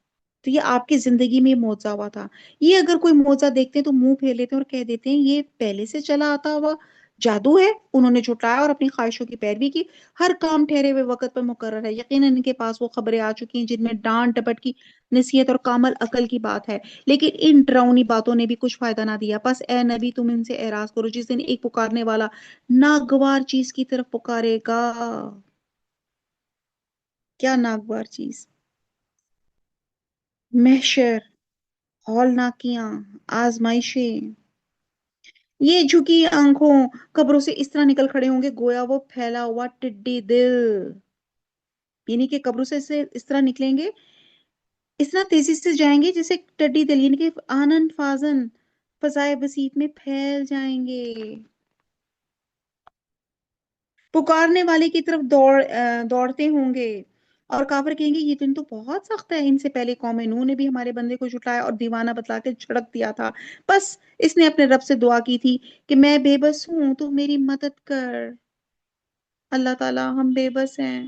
تو یہ آپ کی زندگی میں یہ معجزہ ہوا تھا۔ یہ اگر کوئی معجزہ دیکھتے ہیں تو منہ پھیر لیتے ہیں اور کہہ دیتے ہیں یہ پہلے سے چلا آتا ہوا جادو ہے۔ انہوں نے جھٹلایا اور اپنی خواہشوں کی پیروی کی۔ ہر کام ٹھہرے ہوئے وقت پر مقرر ہے، یقیناً ان کے پاس وہ خبریں آ چکی ہیں جن میں ڈانٹ ڈپٹ کی نصیحت اور کامل عقل کی بات ہے، لیکن ان ڈراؤنی باتوں نے بھی کچھ فائدہ نہ دیا۔ پس اے نبی تم ان سے اعراض کرو جس دن ایک پکارنے والا ناگوار چیز کی طرف پکارے گا۔ کیا ناگوار چیز؟ محشر، ہولناکیاں، آزمائشیں۔ یہ جھکی آنکھوں قبروں سے اس طرح نکل کھڑے ہوں گے گویا وہ پھیلا ہوا ٹڈی دل، یعنی کہ قبروں سے اس طرح نکلیں گے، اس طرح تیزی سے جائیں گے جیسے ٹڈی دل، یعنی کہ آنن فازن فضائے بسیط میں پھیل جائیں گے، پکارنے والے کی طرف دوڑتے ہوں گے، اور کافر کہیں گے یہ دن تو بہت سخت ہے، ان سے پہلے قوم نوح نے بھی ہمارے بندے کو جھٹلایا اور دیوانہ بتلا کے جھڑک دیا تھا، بس اس نے اپنے رب سے دعا کی تھی کہ میں بے بس ہوں تو میری مدد کر۔ اللہ تعالیٰ ہم بے بس ہیں،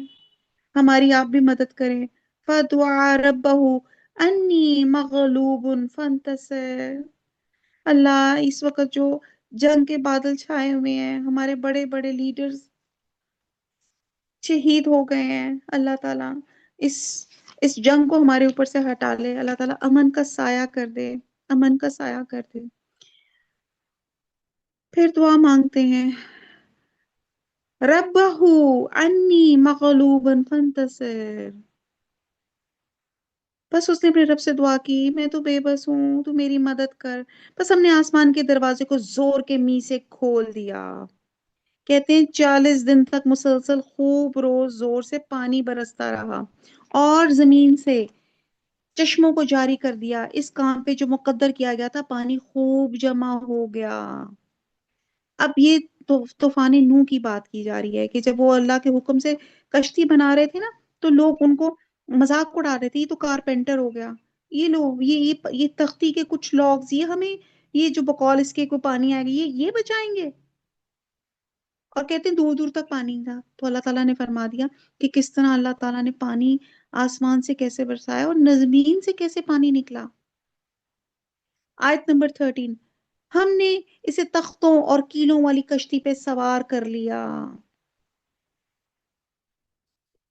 ہماری آپ بھی مدد کریں۔ فَدُعَا رَبَّهُ أَنِّي مَغْلُوبٌ فَانتَصِرْ۔ اللہ اس وقت جو جنگ کے بادل چھائے ہوئے ہیں، ہمارے بڑے بڑے لیڈرز شہید ہو گئے ہیں، اللہ تعالیٰ اس اس جنگ کو ہمارے اوپر سے ہٹا لے، اللہ تعالیٰ امن کا سایہ کر دے، امن کا سایہ کر دے۔ پھر دعا مانگتے ہیں، رَبَّهُ أَنِّي مَغْلُوبٌ فَانتَصِرْ۔ بس اس نے اپنے رب سے دعا کی میں تو بے بس ہوں تو میری مدد کر، بس ہم نے آسمان کے دروازے کو زور کے می سے کھول دیا۔ کہتے ہیں 40 دن تک مسلسل خوب روز زور سے پانی برستا رہا، اور زمین سے چشموں کو جاری کر دیا، اس کام پہ جو مقدر کیا گیا تھا پانی خوب جمع ہو گیا۔ اب یہ طوفان نوح کی بات کی جا رہی ہے کہ جب وہ اللہ کے حکم سے کشتی بنا رہے تھے نا، تو لوگ ان کو مذاق اڑا رہے تھے، یہ تو کارپینٹر ہو گیا، یہ لوگ یہ تختی کے کچھ لوگ یہ ہمیں یہ جو بقول اس کے کوئی پانی آئے گا یہ بچائیں گے، اور کہتے ہیں دور دور تک پانی تھا۔ تو اللہ تعالیٰ نے فرما دیا کہ کس طرح اللہ تعالیٰ نے پانی آسمان سے کیسے برسایا اور زمین سے کیسے پانی نکلا۔ آیت نمبر 13، ہم نے اسے تختوں اور کیلوں والی کشتی پہ سوار کر لیا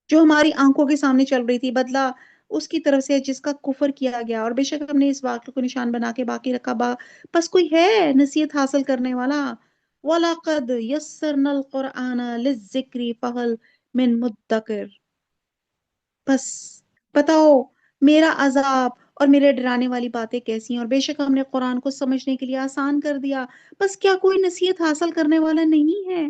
جو ہماری آنکھوں کے سامنے چل رہی تھی، بدلہ اس کی طرف سے جس کا کفر کیا گیا، اور بے شک ہم نے اس واقعے کو نشان بنا کے باقی رکھا، بس کوئی ہے نصیحت حاصل کرنے والا۔ وَلَقَدْ يَسَّرْنَا الْقُرْآنَ لِلذِّكْرِ فَهَلْ مِن مُدَّكِرٍ۔ بس بتاؤ میرا عذاب اور میرے ڈرانے والی باتیں کیسی ہیں، اور بے شک ہم نے قرآن کو سمجھنے کے لیے آسان کر دیا، بس کیا کوئی نصیحت حاصل کرنے والا نہیں ہے؟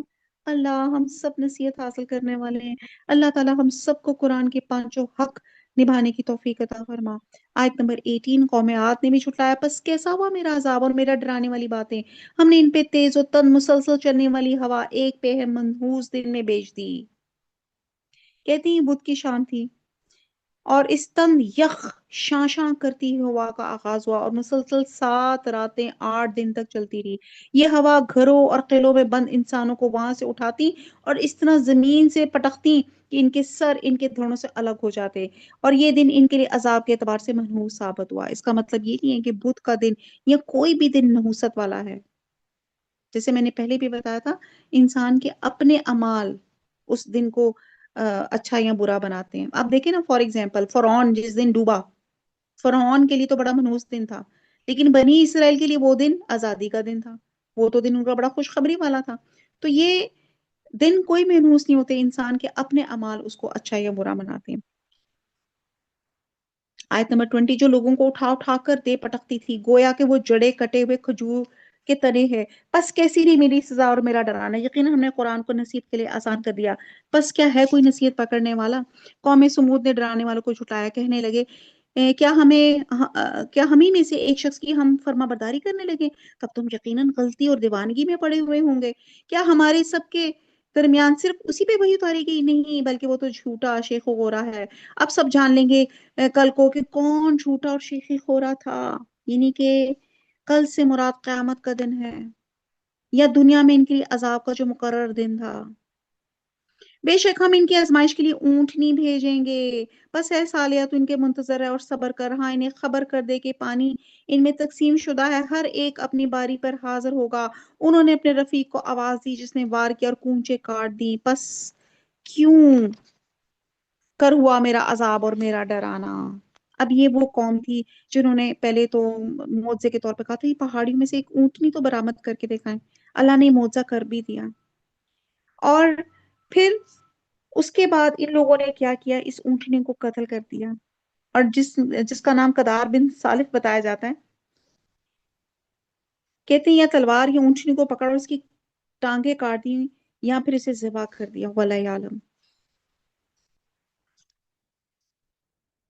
اللہ ہم سب نصیحت حاصل کرنے والے ہیں، اللہ تعالیٰ ہم سب کو قرآن کے 5 حق نبھانے کی توفیق عطا فرما۔ آیت نمبر 18، قوم عاد نے بھی جھٹلایا، پس کیسا ہوا میرا عذاب اور میرا ڈرانے والی باتیں، ہم نے ان پہ تیز و تند مسلسل چلنے والی ہوا ایک پہ منحوس دن میں بیچ دی۔ کہتی ہیں بدھ کی شان تھی، اور اس تند یخ شاں شاں کرتی ہوا کا آغاز ہوا اور مسلسل 7 راتیں 8 دن تک چلتی رہی۔ یہ ہوا گھروں اور قلعوں میں بند انسانوں کو وہاں سے اٹھاتی اور اس طرح زمین سے پٹکتی کہ ان کے سر ان کے دھڑوں سے الگ ہو جاتے، اور یہ دن ان کے لیے عذاب کے اعتبار سے منحوس ثابت ہوا۔ اس کا مطلب یہ نہیں ہے کہ بدھ کا دن یا کوئی بھی دن نحوست والا ہے۔ جیسے میں نے پہلے بھی بتایا تھا، انسان کے اپنے اعمال اس دن کو اچھا یا برا بناتے ہیں۔ اب دیکھیں نا، فار ایگزامپل فرعون جس دن ڈوبا، فرعون کے لیے تو بڑا منحوس دن تھا، لیکن بنی اسرائیل کے لیے وہ دن آزادی کا دن تھا، وہ تو دن ان کا بڑا خوشخبری والا تھا۔ تو یہ دن کوئی منحوس نہیں ہوتے، انسان کے اپنے اعمال اس کو اچھا یا برا بناتے ہیں۔ آیت نمبر 20، جو لوگوں کو اٹھا اٹھا کر دے پٹکتی تھی، گویا کہ وہ جڑے کٹے ہوئے کھجور کے تنے ہے، پس کیسی رہی میری سزا اور میرا ڈرانا۔ یقینا ہم نے قرآن کو نصیحت کے لیے آسان کر دیا، پس کیا ہے کوئی نصیحت پکڑنے والا؟ قوم سمود نے ڈرانے والوں کو جھٹلایا، کہنے لگے کیا ہم ہی میں سے ایک شخص کی ہم فرما برداری کرنے لگے؟ تب تم یقیناً غلطی اور دیوانگی میں پڑے ہوئے ہوں گے۔ کیا ہمارے سب کے درمیان صرف اسی پہ وحی اتاری گئی؟ نہیں، بلکہ وہ تو جھوٹا شیخ و گورا ہے۔ اب سب جان لیں گے کل کو کہ کون جھوٹا اور شیخی خورا تھا، یعنی کہ کل سے مراد قیامت کا دن ہے یا دنیا میں ان کے لیے عذاب کا جو مقرر دن تھا۔ بے شک ہم ان کی آزمائش کے لیے اونٹنی بھیجیں گے، بس ہے سالیہ تو ان کے منتظر ہے اور صبر کر، ہاں انہیں خبر کر دے کہ پانی ان میں تقسیم شدہ ہے، ہر ایک اپنی باری پر حاضر ہوگا۔ انہوں نے اپنے رفیق کو آواز دی جس نے وار کیا اور کونچے کاٹ دی، پس کیوں کر ہوا میرا عذاب اور میرا ڈرانا۔ اب یہ وہ قوم تھی جنہوں نے پہلے تو معجزے کے طور پہ کہا تھا یہ پہاڑی میں سے ایک اونٹنی تو برآمد کر کے دکھائیں، اللہ نے معجزہ کر بھی دیا، اور پھر اس کے بعد ان لوگوں نے کیا کیا، اس اونٹنی کو قتل کر دیا، اور جس کا نام قدار بن سالف بتایا جاتا ہے، کہتے ہیں یا تلوار یا اونٹنی کو پکڑ اور اس کی ٹانگیں کاٹ دی یا پھر اسے ذبح کر دیا، واللہ عالم۔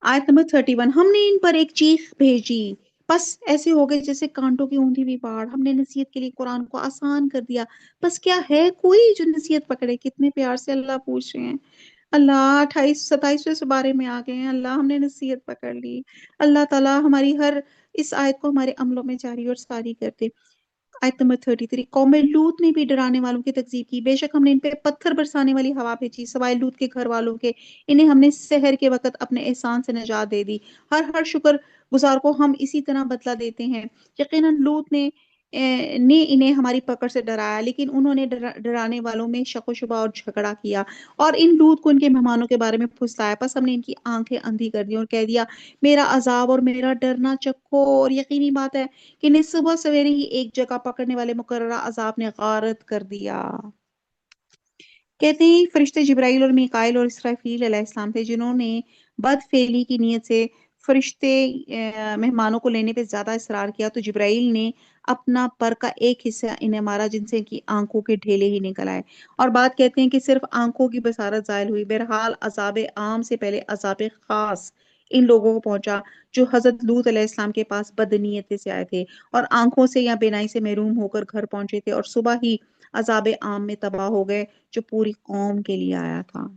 آیت نمبر 31، ہم نے ان پر ایک چیخ بھیجی، بس ایسے ہو گئے جیسے کانٹوں کی اوندھی ہوئی پہاڑ، ہم نے نصیحت کے لیے قرآن کو آسان کر دیا، بس کیا ہے کوئی جو نصیحت پکڑے؟ کتنے پیار سے اللہ پوچھ رہے ہیں۔ اللہ 28 27 بارے میں آ گئے ہیں، اللہ ہم نے نصیحت پکڑ لی، اللہ تعالیٰ ہماری ہر اس آیت کو ہمارے عملوں میں جاری اور ساری کر دے۔ آیت نمبر 33، قوم لوط نے بھی ڈرانے والوں کی تکذیب کی، بے شک ہم نے ان پہ پتھر برسانے والی ہوا بھیجی، سوائے لوط کے گھر والوں کے، انہیں ہم نے سحر کے وقت اپنے احسان سے نجات دے دی، ہر شکر گزار کو ہم اسی طرح بدلہ دیتے ہیں۔ یقیناً لوط نے انہیں ہماری پکڑ سے ڈرایا، لیکن انہوں نے ڈرانے والوں میں شک و شبہ اور جھگڑا کیا، اور ان لوط کو ان کے مہمانوں کے بارے میں پھسلایا، پس ہم نے ان کی آنکھیں اندھی کر دی اور کہہ دیا میرا عذاب اور میرا ڈرنا چکھو، اور یقینی بات ہے کہ انہیں صبح سویرے ہی ایک جگہ پکڑنے والے مقررہ عذاب نے غارت کر دیا۔ کہتے ہیں فرشتے جبرائیل اور میکائیل اور اسرافیل علیہ السلام تھے جنہوں نے بد فعلی کی نیت سے فرشتے مہمانوں کو لینے پہ زیادہ اصرار کیا، تو جبرائیل نے اپنا پر کا ایک حصہ انہیں مارا جن سے کی آنکھوں کے ڈھیلے ہی نکل آئے، اور بات کہتے ہیں کہ صرف آنکھوں کی بصارت زائل ہوئی۔ بہرحال عذاب عام سے پہلے عذاب خاص ان لوگوں کو پہنچا جو حضرت لوط علیہ السلام کے پاس بدنیتی سے آئے تھے اور آنکھوں سے یا بینائی سے محروم ہو کر گھر پہنچے تھے، اور صبح ہی عذاب عام میں تباہ ہو گئے جو پوری قوم کے لیے آیا تھا۔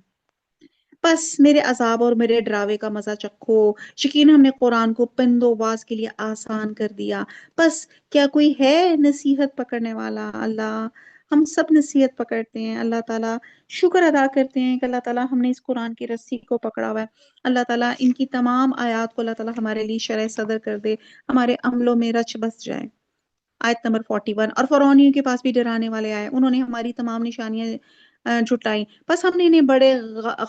بس میرے عذاب اور میرے ڈراوے کا مزہ چکھو، یقین ہم نے قرآن کو پند و باز کے لیے آسان کر دیا، بس کیا کوئی ہے نصیحت پکڑنے والا؟ اللہ ہم سب نصیحت پکڑتے ہیں، اللہ تعالیٰ شکر ادا کرتے ہیں کہ اللہ تعالیٰ ہم نے اس قرآن کی رسی کو پکڑا ہوا ہے، اللہ تعالیٰ ان کی تمام آیات کو اللہ تعالیٰ ہمارے لیے شرح صدر کر دے، ہمارے عملوں میں رچ بس جائے۔ آیت نمبر 41، اور فرعونیوں کے پاس بھی ڈرانے والے آئے، انہوں نے ہماری تمام نشانیاں جھٹلائیں، بس ہم نے انہیں بڑے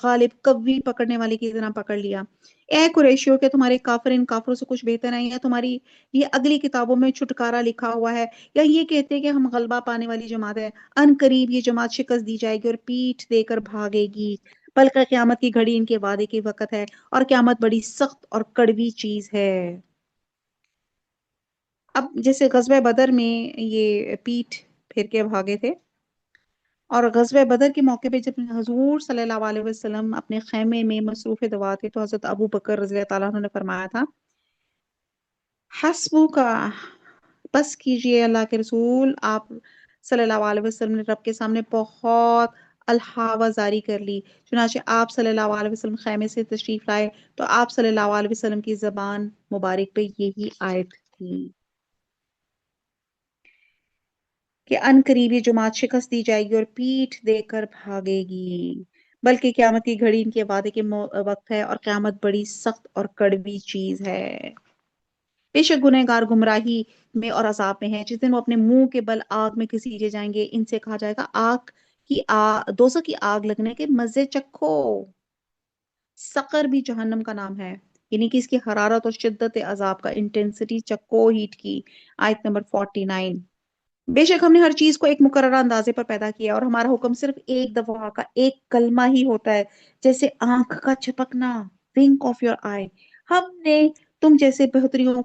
غالب قوی پکڑنے والے کی طرح پکڑ لیا۔ اے قریشیوں کے تمہارے کافر ان کافروں سے کچھ بہتر ہیں، یا تمہاری یہ اگلی کتابوں میں چھٹکارا لکھا ہوا ہے، یا یہ کہتے ہیں کہ ہم غلبہ پانے والی جماعت ہے؟ ان قریب یہ جماعت شکست دی جائے گی اور پیٹھ دے کر بھاگے گی، بلکہ قیامت کی گھڑی ان کے وعدے کے وقت ہے، اور قیامت بڑی سخت اور کڑوی چیز ہے۔ اب جیسے غزوہ بدر میں یہ پیٹھ پھیر کے بھاگے تھے، اور غزوہ بدر کے موقع پہ جب حضور صلی اللہ علیہ وسلم اپنے خیمے میں مصروف دعا تھے، تو حضرت ابو بکر رضی اللہ تعالیٰ عنہ نے فرمایا تھا، حسبو کا، بس کیجئے اللہ کے رسول، آپ صلی اللہ علیہ وسلم نے رب کے سامنے بہت الحاوہ زاری کر لی۔ چنانچہ آپ صلی اللہ علیہ وسلم خیمے سے تشریف لائے تو آپ صلی اللہ علیہ وسلم کی زبان مبارک پہ یہی آیت تھی کہ ان قریب یہ جماعت شکست دی جائے گی اور پیٹھ دے کر بھاگے گی، بلکہ قیامت کی گھڑی ان کے وعدے کے وقت ہے، اور قیامت بڑی سخت اور کڑوی چیز ہے۔ بے شک گنہگار گمراہی میں اور عذاب میں ہے، جس دن وہ اپنے منہ کے بل آگ میں گھسیٹے جائیں گے، ان سے کہا جائے گا دوزخ کی آگ لگنے کے مزے چکھو۔ سقر بھی جہنم کا نام ہے، یعنی کہ اس کی حرارت اور شدت عذاب کا، انٹینسٹی چکو ہیٹ کی۔ آیت نمبر 49۔ بے شک ہم نے ہر چیز کو ایک مقررہ اندازے پر پیدا کیا، اور ہمارا حکم صرف ایک دفعہ کا ایک کلمہ ہی ہوتا ہے، جیسے آنکھ کا چھپکنا، wink of your eye۔ ہم نے تم جیسے بہتیروں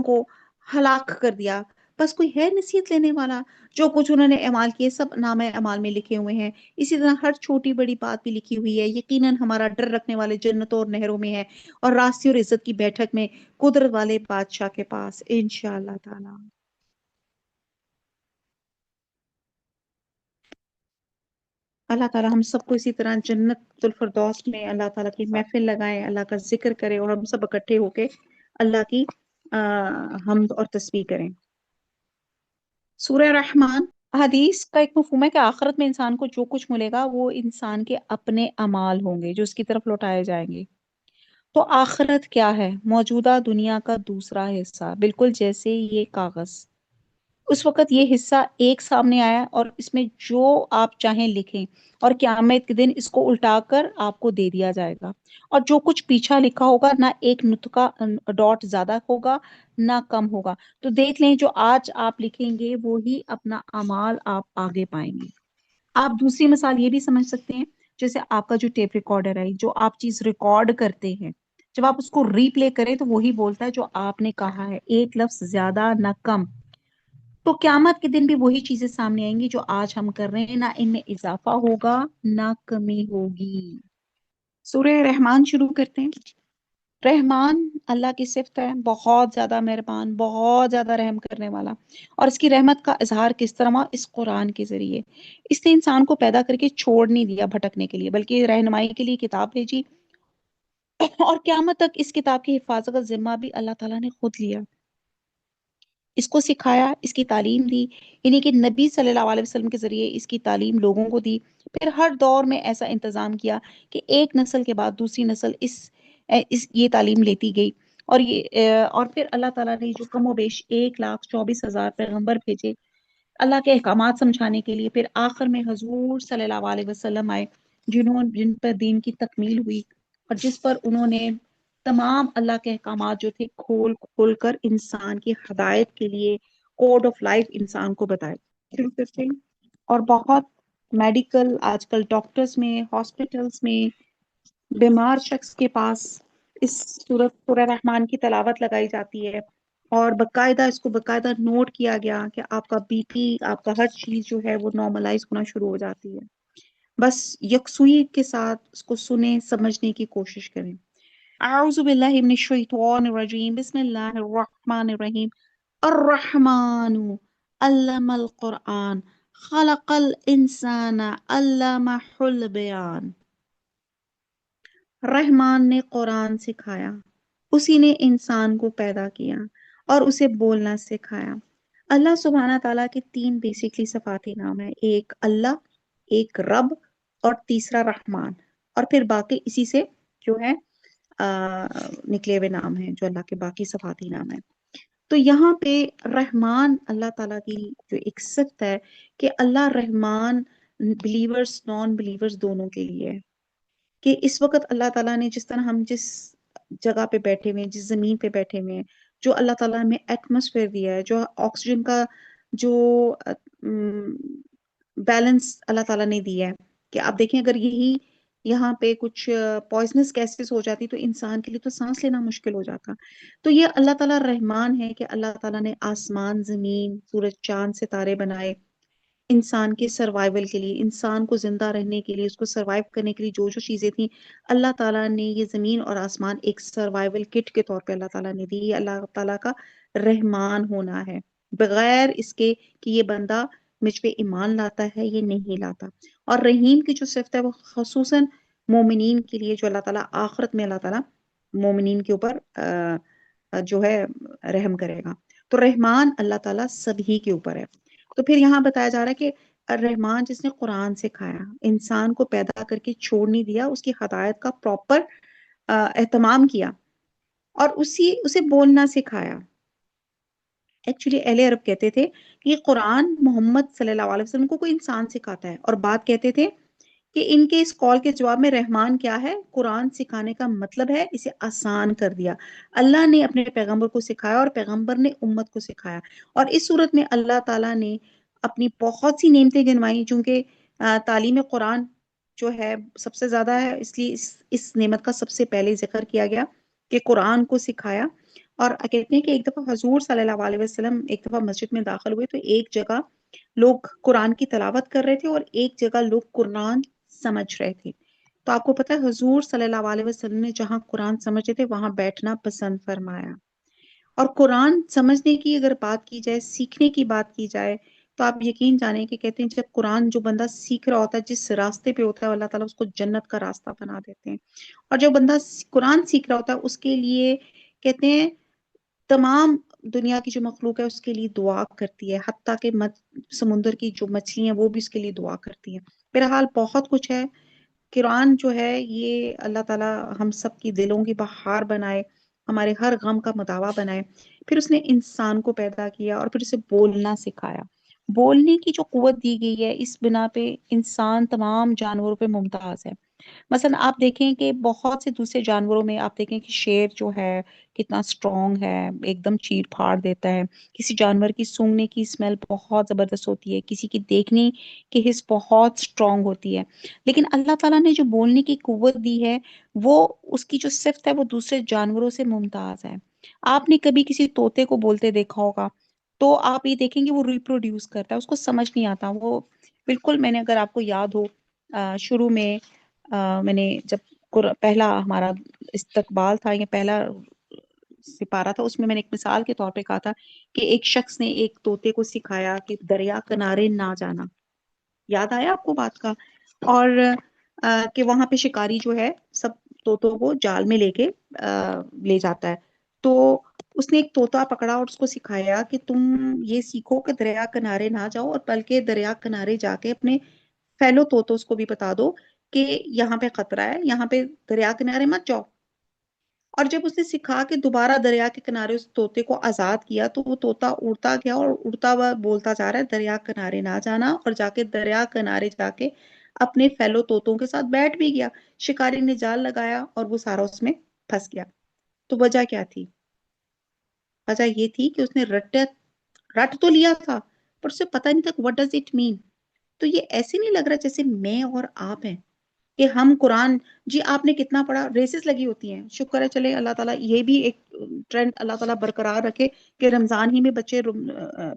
کو ہلاک کر دیا، بس کوئی ہے نصیحت لینے والا؟ جو کچھ انہوں نے اعمال کیے سب نامہ اعمال میں لکھے ہوئے ہیں، اسی طرح ہر چھوٹی بڑی بات بھی لکھی ہوئی ہے۔ یقیناً ہمارا ڈر رکھنے والے جنتوں اور نہروں میں ہے، اور راستی اور عزت کی بیٹھک میں قدرت والے بادشاہ کے پاس، انشاءاللہ تعالی۔ اللہ تعالیٰ ہم سب کو اسی طرح جنت الفردوس میں اللہ تعالیٰ کی محفل لگائیں، اللہ کا ذکر کرے، اور ہم سب اکٹھے ہو کے اللہ کی حمد اور تسبیح کریں۔ سورہ رحمان۔ حدیث کا ایک مفہوم ہے کہ آخرت میں انسان کو جو کچھ ملے گا وہ انسان کے اپنے اعمال ہوں گے جو اس کی طرف لوٹائے جائیں گے۔ تو آخرت کیا ہے؟ موجودہ دنیا کا دوسرا حصہ، بالکل جیسے یہ کاغذ۔ اس وقت یہ حصہ ایک سامنے آیا اور اس میں جو آپ چاہیں لکھیں، اور قیامت کے دن اس کو الٹا کر آپ کو دے دیا جائے گا، اور جو کچھ پیچھا لکھا ہوگا نہ ایک نقطہ ڈاٹ زیادہ ہوگا نہ کم ہوگا۔ تو دیکھ لیں جو آج آپ لکھیں گے وہی اپنا اعمال آپ آگے پائیں گے۔ آپ دوسری مثال یہ بھی سمجھ سکتے ہیں، جیسے آپ کا جو ٹیپ ریکارڈر ہے، جو آپ چیز ریکارڈ کرتے ہیں، جب آپ اس کو ری پلے کریں تو وہی بولتا ہے جو آپ نے کہا ہے، ایک لفظ زیادہ نہ کم۔ تو قیامت کے دن بھی وہی چیزیں سامنے آئیں گی جو آج ہم کر رہے ہیں، نہ ان میں اضافہ ہوگا نہ کمی ہوگی۔ سورہ رحمان شروع کرتے ہیں۔ رحمان اللہ کی صفت ہے، بہت زیادہ مہربان، بہت زیادہ رحم کرنے والا۔ اور اس کی رحمت کا اظہار کس طرح ہوا؟ اس قرآن کے ذریعے۔ اس نے انسان کو پیدا کر کے چھوڑ نہیں دیا بھٹکنے کے لیے، بلکہ رہنمائی کے لیے کتاب بھیجی، اور قیامت تک اس کتاب کی حفاظت کا ذمہ بھی اللہ تعالیٰ نے خود لیا۔ اس کو سکھایا، اس کی تعلیم دی، یعنی کہ نبی صلی اللہ علیہ وسلم کے ذریعے اس کی تعلیم لوگوں کو دی۔ پھر ہر دور میں ایسا انتظام کیا کہ ایک نسل کے بعد دوسری نسل یہ تعلیم لیتی گئی، اور پھر اللہ تعالیٰ نے جو کم و بیش 1,24,000 پیغمبر بھیجے اللہ کے احکامات سمجھانے کے لیے، پھر آخر میں حضور صلی اللہ علیہ وسلم آئے، جن پر دین کی تکمیل ہوئی، اور جس پر انہوں نے تمام اللہ کے احکامات جو تھے کھول کھول کر انسان کی ہدایت کے لیے کوڈ آف لائف انسان کو بتائے۔ شروع کرتے ہیں۔ اور بہت میڈیکل آج کل ڈاکٹرز میں، ہاسپٹلز میں بیمار شخص کے پاس اس سورہ رحمان کی تلاوت لگائی جاتی ہے، اور باقاعدہ اس کو باقاعدہ نوٹ کیا گیا کہ آپ کا بی پی، آپ کا ہر چیز جو ہے وہ نارملائز ہونا شروع ہو جاتی ہے۔ بس یکسوئی کے ساتھ اس کو سنیں، سمجھنے کی کوشش کریں۔ اعوذ باللہ من الشیطان الرجیم، بسم اللہ الرحمن الرحیم۔ الرحمن علم القرآن، خلق الانسان علمہ البیان۔ رحمان نے قرآن سکھایا، اسی نے انسان کو پیدا کیا اور اسے بولنا سکھایا۔ اللہ سبحانہ تعالیٰ کے 3 بیسکلی صفاتی نام ہیں، ایک اللہ، ایک رب، اور تیسرا رحمان، اور پھر باقی اسی سے جو ہے نکلے ہوئے نام ہیں جو اللہ کے باقی صفاتی نام ہیں۔ تو یہاں پہ رحمان اللہ تعالیٰ کی جو ایک صفت ہے کہ اللہ رحمان بلیورز نان بلیورز دونوں کے لیے ہے، کہ اس وقت اللہ تعالیٰ نے جس طرح ہم جس جگہ پہ بیٹھے ہوئے ہیں، جس زمین پہ بیٹھے ہوئے ہیں، جو اللہ تعالیٰ نے ایٹماسفیئر دیا ہے، جو آکسیجن کا جو بیلنس اللہ تعالیٰ نے دیا ہے، کہ آپ دیکھیں اگر یہی یہاں پہ کچھ پوائزنس گیسز ہو جاتی تو انسان کے لیے تو سانس لینا مشکل ہو جاتا۔ تو یہ اللہ تعالیٰ رحمان ہے کہ اللہ تعالیٰ نے آسمان، زمین، سورج، چاند، ستارے بنائے، انسان کے سروائیول کے لیے، انسان کو زندہ رہنے کے لیے، اس کو سروائیو کرنے کے لیے جو جو چیزیں تھیں، اللہ تعالیٰ نے یہ زمین اور آسمان ایک سروائیول کٹ کے طور پہ اللہ تعالیٰ نے دی. یہ اللہ تعالیٰ کا رحمان ہونا ہے، بغیر اس کے کہ یہ بندہ مجھ پہ ایمان لاتا ہے یہ نہیں لاتا. اور رحیم کی جو صفت ہے وہ خصوصاً مومنین کے لیے، جو اللہ تعالیٰ آخرت میں اللہ تعالیٰ مومنین کے اوپر جو ہے رحم کرے گا. تو رحمان اللہ تعالیٰ سبھی کے اوپر ہے. تو پھر یہاں بتایا جا رہا ہے کہ الرحمان جس نے قرآن سکھایا، انسان کو پیدا کر کے چھوڑ نہیں دیا، اس کی ہدایت کا پراپر اہتمام کیا اور اسے بولنا سکھایا. ایکچولی اہل عرب کہتے تھے کہ یہ قرآن محمد صلی اللہ علیہ وسلم کو کوئی انسان سکھاتا ہے، اور بات کہتے تھے کہ ان کے اس کال کے جواب میں رحمان کیا ہے، قرآن سکھانے کا مطلب ہے اسے آسان کر دیا. اللہ نے اپنے پیغمبر کو سکھایا اور پیغمبر نے امت کو سکھایا. اور اس صورت میں اللہ تعالیٰ نے اپنی بہت سی نعمتیں گنوائی، چونکہ تعلیم قرآن جو ہے سب سے زیادہ ہے، اس لیے اس نعمت کا سب سے پہلے ذکر کیا گیا کہ قرآن کو سکھایا. اور کہتے ہیں کہ ایک دفعہ حضور صلی اللہ علیہ وسلم ایک دفعہ مسجد میں داخل ہوئے تو ایک جگہ لوگ قرآن کی تلاوت کر رہے تھے اور ایک جگہ لوگ قرآن سمجھ رہے تھے. تو آپ کو پتا ہے حضور صلی اللہ علیہ وسلم نے جہاں قرآن سمجھے تھے وہاں بیٹھنا پسند فرمایا. اور قرآن سمجھنے کی اگر بات کی جائے، سیکھنے کی بات کی جائے، تو آپ یقین جانیں کہ کہتے ہیں جب قرآن جو بندہ سیکھ رہا ہوتا ہے، جس راستے پہ ہوتا ہے، اللہ تعالیٰ اس کو جنت کا راستہ بنا دیتے ہیں. اور جو بندہ قرآن سیکھ رہا ہوتا ہے اس کے لیے کہتے ہیں تمام دنیا کی جو مخلوق ہے اس کے لیے دعا کرتی ہے، حتیٰ کہ سمندر کی جو مچھلی ہیں وہ بھی اس کے لیے دعا کرتی ہیں. بہرحال بہت کچھ ہے. قرآن جو ہے یہ اللہ تعالیٰ ہم سب کی دلوں کی بہار بنائے، ہمارے ہر غم کا مداوا بنائے. پھر اس نے انسان کو پیدا کیا اور پھر اسے بولنا سکھایا. بولنے کی جو قوت دی گئی ہے اس بنا پہ انسان تمام جانوروں پہ ممتاز ہے. مثلا آپ دیکھیں کہ بہت سے دوسرے جانوروں میں آپ دیکھیں کہ شیر جو ہے کتنا سٹرونگ ہے، ایک دم چیر پھاڑ دیتا ہے. کسی جانور کی سونگنے کی اسمیل بہت زبردست ہوتی ہے، کسی کی دیکھنے کی حس بہت سٹرونگ ہوتی ہے. لیکن اللہ تعالیٰ نے جو بولنے کی قوت دی ہے، وہ اس کی جو صفت ہے وہ دوسرے جانوروں سے ممتاز ہے. آپ نے کبھی کسی طوطے کو بولتے دیکھا ہوگا تو آپ یہ دیکھیں گے وہ ریپروڈیوس کرتا ہے، اس کو سمجھ نہیں آتا. وہ بالکل، میں نے اگر آپ کو یاد ہو شروع میں میں نے جب پہلا ہمارا استقبال تھا یا پہلا سپارہ تھا، اس میں نے ایک مثال کے طور پہ کہا تھا کہ ایک شخص نے ایک طوطے کو سکھایا کہ دریا کنارے نہ جانا. یاد آیا آپ کو بات کا؟ اور کہ وہاں پہ شکاری جو ہے سب طوطوں کو جال میں لے کے لے جاتا ہے. تو اس نے ایک طوطا پکڑا اور اس کو سکھایا کہ تم یہ سیکھو کہ دریا کنارے نہ جاؤ، اور بلکہ دریا کنارے جا کے اپنے فیلو طوطوں کو بھی بتا دو کہ یہاں پہ خطرہ ہے، یہاں پہ دریا کنارے مت جاؤ. اور جب اس نے سکھا کہ دوبارہ دریا کے کنارے اس طوطے کو آزاد کیا تو وہ طوطا اڑتا گیا اور اڑتا ہوا بولتا جا رہا ہے دریا کنارے نہ جانا، اور جا کے دریا کنارے جا کے اپنے فیلو طوطوں کے ساتھ بیٹھ بھی گیا. شکاری نے جال لگایا اور وہ سارا اس میں پھنس گیا. تو وجہ کیا تھی؟ وجہ یہ تھی کہ اس نے رٹ تو لیا تھا پر اسے پتہ نہیں تھا what does it mean. تو یہ ایسے نہیں لگ رہا جیسے میں اور آپ ہیں کہ ہم قرآن جی آپ نے کتنا پڑھا، ریسز لگی ہوتی ہیں. شکر ہے چلے اللہ تعالیٰ یہ بھی ایک ٹرینڈ اللہ تعالیٰ برقرار رکھے کہ رمضان ہی میں بچے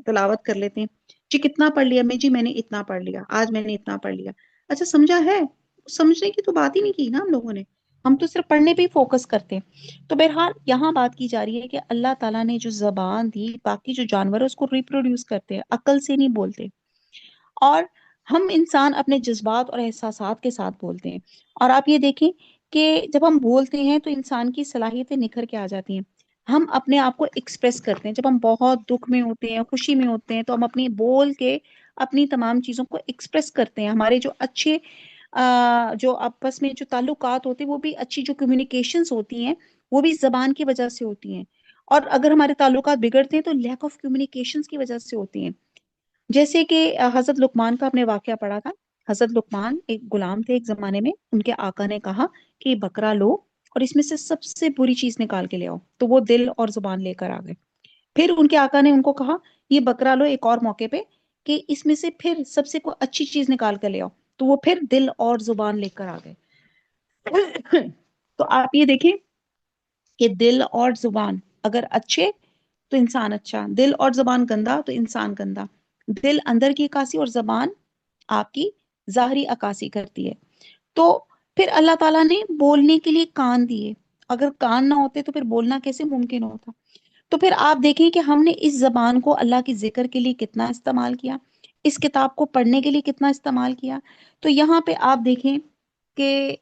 تلاوت کر لیتے ہیں. جی کتنا پڑھ لیا میں؟ جی میں نے اتنا پڑھ لیا، آج میں نے اتنا پڑھ لیا. اچھا سمجھا ہے؟ سمجھنے کی تو بات ہی نہیں کی نا ہم لوگوں نے، ہم تو صرف پڑھنے پہ ہی فوکس کرتے ہیں. تو بہرحال یہاں بات کی جا رہی ہے کہ اللہ تعالیٰ نے جو زبان دی، باقی جو جانور ہے اس کو ریپروڈیوس کرتے ہیں، عقل سے نہیں بولتے. اور ہم انسان اپنے جذبات اور احساسات کے ساتھ بولتے ہیں. اور آپ یہ دیکھیں کہ جب ہم بولتے ہیں تو انسان کی صلاحیتیں نکھر کے آ جاتی ہیں. ہم اپنے آپ کو ایکسپریس کرتے ہیں. جب ہم بہت دکھ میں ہوتے ہیں، خوشی میں ہوتے ہیں، تو ہم اپنی بول کے اپنی تمام چیزوں کو ایکسپریس کرتے ہیں. ہمارے جو اچھے جو آپس میں جو تعلقات ہوتے ہیں، وہ بھی اچھی جو کمیونیکیشنز ہوتی ہیں وہ بھی زبان کی وجہ سے ہوتی ہیں. اور اگر ہمارے تعلقات بگڑتے ہیں تو لیک آف کمیونیکیشنز کی وجہ سے ہوتی ہیں. جیسے کہ حضرت لقمان کا ہم نے واقعہ پڑھا تھا. حضرت لقمان ایک غلام تھے ایک زمانے میں. ان کے آقا نے کہا کہ یہ بکرا لو اور اس میں سے سب سے بری چیز نکال کے لے آؤ. تو وہ دل اور زبان لے کر آ گئے. پھر ان کے آقا نے ان کو کہا یہ بکرا لو ایک اور موقع پہ کہ اس میں سے پھر سب سے کوئی اچھی چیز نکال کر لے آؤ. تو وہ پھر دل اور زبان لے کر آ گئے. تو آپ یہ دیکھیں کہ دل اور زبان اگر اچھے تو انسان اچھا، دل اور زبان گندا تو انسان گندا. دل اندر کی عکاسی اور زبان آپ کی ظاہری عکاسی کرتی ہے. تو پھر اللہ تعالیٰ نے بولنے کے لیے کان دیے. اگر کان نہ ہوتے تو پھر بولنا کیسے ممکن ہوتا؟ تو پھر آپ دیکھیں کہ ہم نے اس زبان کو اللہ کی ذکر کے لیے کتنا استعمال کیا، اس کتاب کو پڑھنے کے لیے کتنا استعمال کیا. تو یہاں پہ آپ دیکھیں کہ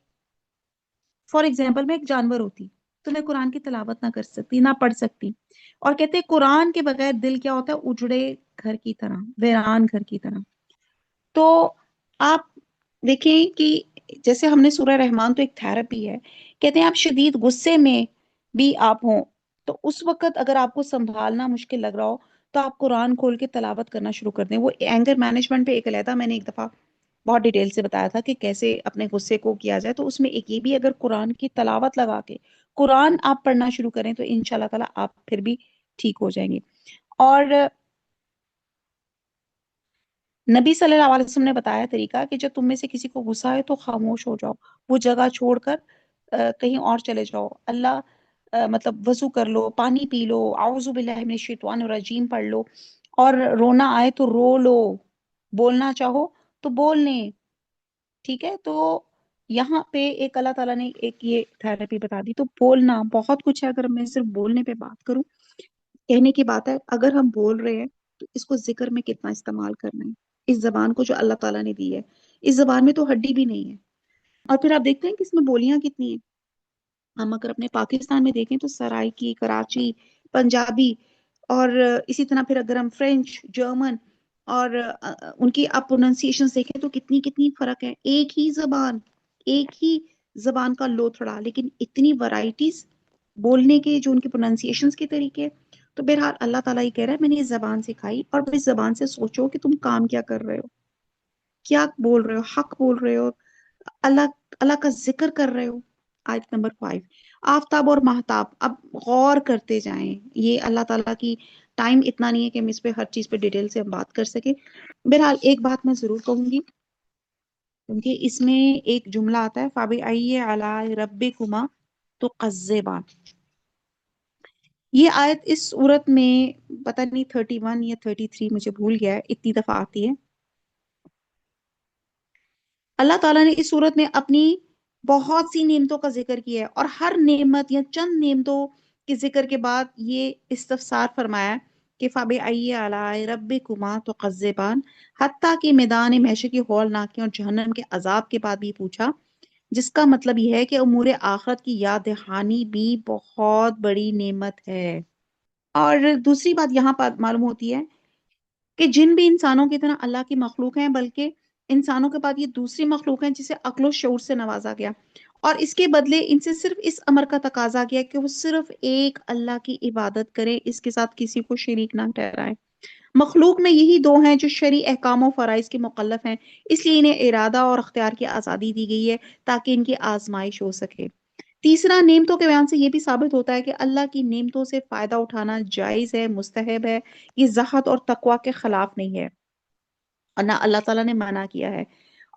فار ایگزامپل میں ایک جانور ہوتی تو میں قرآن کی تلاوت نہ کر سکتی، نہ پڑھ سکتی. اور کہتے ہیں قرآن کے بغیر دل کیا ہوتا ہے؟ اجڑے گھر کی طرح، ویران گھر کی طرح. تو آپ دیکھیں کہ جیسے ہم نے سورہ رحمان تو ایک تھراپی ہے، کہتے ہیں آپ شدید غصے میں بھی آپ ہوں تو اس وقت اگر آپ کو سنبھالنا مشکل لگ رہا ہو تو آپ قرآن کھول کے تلاوت کرنا شروع کر دیں. وہ اینگر مینجمنٹ پہ ایک علیحدہ میں نے ایک دفعہ بہت ڈیٹیل سے بتایا تھا کہ کیسے اپنے غصے کو کیا جائے. تو اس میں ایک یہ بھی، اگر قرآن کی تلاوت لگا کے قرآن آپ پڑھنا شروع کریں تو انشاءاللہ تعالیٰ آپ پھر بھی ٹھیک ہو جائیں گے. اور نبی صلی اللہ علیہ وسلم نے بتایا طریقہ کہ جب تم میں سے کسی کو غصہ ہے تو خاموش ہو جاؤ، وہ جگہ چھوڑ کر کہیں اور چلے جاؤ. اللہ مطلب وضو کر لو، پانی پی لو، اعوذ باللہ من الشیطان الرجیم پڑھ لو، اور رونا آئے تو رو لو، بولنا چاہو تو بول لیں. ٹھیک ہے؟ تو یہاں پہ ایک اللہ تعالیٰ نے ایک یہ تھراپی بتا دی. تو بولنا بہت کچھ ہے. اگر میں صرف بولنے پہ بات کروں، کہنے کی بات ہے، اگر ہم بول رہے ہیں تو اس کو ذکر میں کتنا استعمال کرنا ہے، اس زبان کو جو اللہ تعالیٰ نے دی ہے. اس زبان میں تو ہڈی بھی نہیں ہے. اور پھر آپ دیکھتے ہیں کہ اس میں بولیاں کتنی ہیں. ہم اگر اپنے پاکستان میں دیکھیں تو سرائکی، کراچی، پنجابی، اور اسی طرح پھر اگر ہم فرینچ، جرمن اور ان کی آپ پروننسیشن دیکھیں تو کتنی کتنی فرق ہے. ایک ہی زبان کا لوتھڑا، لیکن اتنی ورائٹیز بولنے کے، جو ان کی پروننسیشنز کے طریقے. تو بہرحال اللہ تعالیٰ یہ کہہ رہا ہے میں نے یہ زبان سکھائی، اور اس زبان سے سوچو کہ تم کام کیا کر رہے ہو، کیا بول رہے ہو، حق بول رہے ہو، اللہ اللہ کا ذکر کر رہے ہو. آیت نمبر 5، آفتاب اور مہتاب. اب غور کرتے جائیں. یہ اللہ تعالیٰ کی ٹائم اتنا نہیں ہے کہ ہم اس پہ ہر چیز پہ ڈیٹیل سے ہم بات کر سکیں. بہرحال ایک بات میں ضرور کہوں گی، کیونکہ اس میں ایک جملہ آتا ہے فَبِأَيِّ آلَاءِ رَبِّكُمَا تُكَذِّبَانِ. یہ آیت اس صورت میں پتہ نہیں 31 یا 33 مجھے بھول گیا ہے، اتنی دفعہ آتی ہے. اللہ تعالیٰ نے اس صورت میں اپنی بہت سی نعمتوں کا ذکر کیا ہے، اور ہر نعمت یا چند نعمتوں کے ذکر کے بعد یہ استفسار فرمایا کہ فَبِأَيِّ آلَاءِ رَبِّكُمَا تُكَذِّبَانِ، حتیٰ کہ میدان محشر کی ہولناکی اور جہنم کے عذاب کے بعد بھی پوچھا، جس کا مطلب یہ ہے کہ امور آخرت کی یاد دہانی بھی بہت بڑی نعمت ہے. اور دوسری بات یہاں پر معلوم ہوتی ہے کہ جن بھی انسانوں کی طرح اللہ کی مخلوق ہیں، بلکہ انسانوں کے بعد یہ دوسری مخلوق ہیں جسے عقل و شعور سے نوازا گیا، اور اس کے بدلے ان سے صرف اس امر کا تقاضا گیا کہ وہ صرف ایک اللہ کی عبادت کریں، اس کے ساتھ کسی کو شریک نہ ٹھہرائیں. مخلوق میں یہی دو ہیں جو شرعی احکام و فرائض کے مکلف ہیں، اس لیے انہیں ارادہ اور اختیار کی آزادی دی گئی ہے تاکہ ان کی آزمائش ہو سکے. تیسرا، نعمتوں کے بیان سے یہ بھی ثابت ہوتا ہے کہ اللہ کی نعمتوں سے فائدہ اٹھانا جائز ہے، مستحب ہے. یہ زہد اور تقوی کے خلاف نہیں ہے، اور نہ اللہ تعالیٰ نے منع کیا ہے.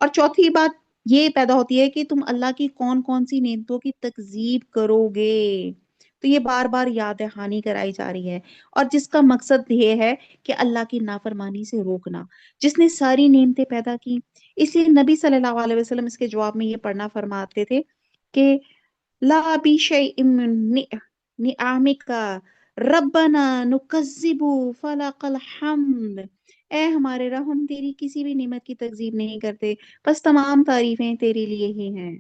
اور چوتھی بات یہ پیدا ہوتی ہے کہ تم اللہ کی کون کون سی نعمتوں کی تکذیب کرو گے. تو یہ بار بار یاد دہانی کرائی جا رہی ہے، اور جس کا مقصد یہ ہے کہ اللہ کی نافرمانی سے روکنا، جس نے ساری نعمتیں پیدا کی. اس لیے نبی صلی اللہ علیہ وسلم اس کے جواب میں یہ پڑھنا فرماتے تھے کہ لا بشیء من نعمک ربنا نکذب فلق الحمد. اے ہمارے رب، ہم تیری کسی بھی نعمت کی تکذیب نہیں کرتے، بس تمام تعریفیں تیرے لیے ہی ہیں.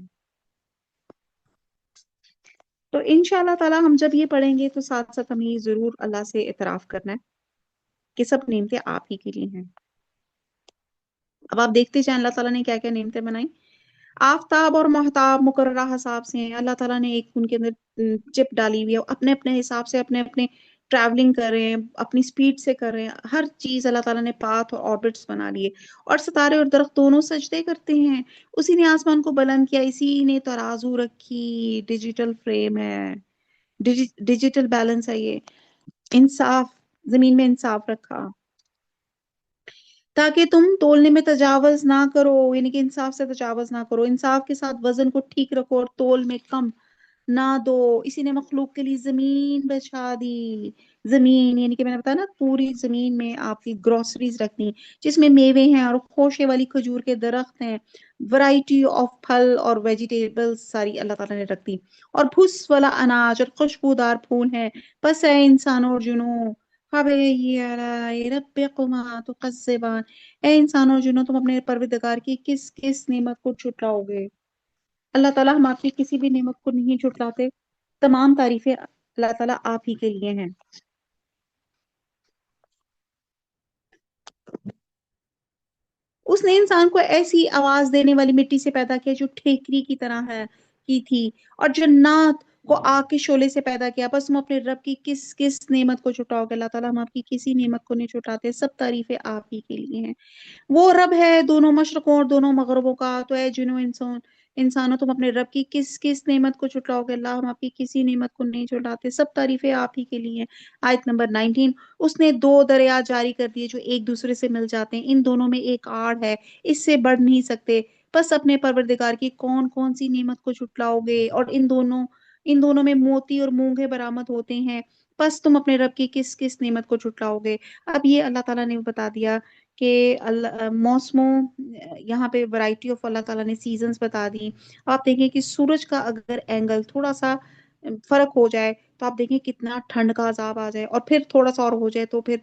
تو انشاءاللہ تعالی ہم جب یہ پڑھیں گے تو ساتھ ساتھ ہمیں یہ ضرور اللہ سے اعتراف کرنا ہے کہ سب نعمتیں آپ ہی کے لیے ہیں. اب آپ دیکھتے جائیں اللہ تعالیٰ نے کیا کیا نعمتیں بنائی. آفتاب اور مہتاب مقررہ حساب سے ہیں. اللہ تعالیٰ نے ایک ان کے اندر چپ ڈالی ہوئی ہے، اپنے اپنے حساب سے اپنے اپنے ٹریولنگ کر رہے ہیں، اپنی سپیڈ سے کر رہے ہیں. ہر چیز اللہ تعالیٰ نے پاتھ اور آربٹس بنا لیے، اور ستارے اور درخت دونوں سجدے کرتے ہیں. اسی نے آسمان کو بلند کیا، اسی نے ترازو رکھی، ڈیجیٹل فریم ہے، ڈیجیٹل بیلنس ہے. یہ انصاف، زمین میں انصاف رکھا تاکہ تم تولنے میں تجاوز نہ کرو، یعنی کہ انصاف سے تجاوز نہ کرو. انصاف کے ساتھ وزن کو ٹھیک رکھو اور تول میں کم. نہ دو، اسی نے مخلوق کے لیے زمین بچھا دی۔ زمین یعنی کہ میں نے بتایا نا، پوری زمین میں آپ کی گروسریز رکھنی، جس میں میوے ہیں اور خوشے والی کھجور کے درخت ہیں، ورائٹی آف پھل اور ویجیٹیبل ساری اللہ تعالیٰ نے رکھ دی، اور بھس والا اناج اور خوشبودار پھول ہے۔ بس اے انسانوں اور جنوں، فَبِأَيِّ آلَاءِ رَبِّكُمَا تُكَذِّبَانِ، اے انسانوں اور جنوں، تم اپنے پروردگار کی کس کس نعمت کو چھٹلاؤ گے؟ اللہ تعالیٰ ہم آپ کی کسی بھی نعمت کو نہیں جھٹلاتے، تمام تعریفیں اللہ تعالیٰ آپ ہی کے لیے ہیں۔ اس نے انسان کو ایسی آواز دینے والی مٹی سے پیدا کیا جو ٹھیکری کی طرح ہے کی تھی، اور جنات کو آگ کے شعلے سے پیدا کیا۔ بس تم اپنے رب کی کس کس نعمت کو چھٹاؤ گے؟ اللہ تعالیٰ ہم آپ کی کسی نعمت کو نہیں چھٹاتے، سب تعریفیں آپ ہی کے لیے ہیں۔ وہ رب ہے دونوں مشرقوں اور دونوں مغربوں کا، تو اے جنوں انسانوں، تم اپنے رب کی کس کس نعمت کو چھٹلاؤ گے؟ اللہ ہم آپ کی کسی نعمت کو نہیں چھٹاتے، سب تعریفیں آپ ہی کے لیے ہیں۔ آیت نمبر 19، اس نے دو دریا جاری کر دیے جو ایک دوسرے سے مل جاتے ہیں، ان دونوں میں ایک آڑ ہے، اس سے بڑھ نہیں سکتے۔ بس اپنے پروردگار کی کون کون سی نعمت کو چھٹلاؤ گے؟ اور ان دونوں میں موتی اور مونگے برآمد ہوتے ہیں، بس تم اپنے رب کی کس کس نعمت کو چھٹلاؤ گے؟ اب یہ اللہ تعالیٰ نے بتا دیا کہ موسموں، یہاں پہ ورائٹی آف اللہ تعالیٰ نے سیزنز بتا دی۔ آپ دیکھیں کہ سورج کا اگر اینگل تھوڑا سا فرق ہو جائے تو آپ دیکھیں کتنا ٹھنڈ کا عذاب آ جائے، اور پھر تھوڑا سا اور ہو جائے تو پھر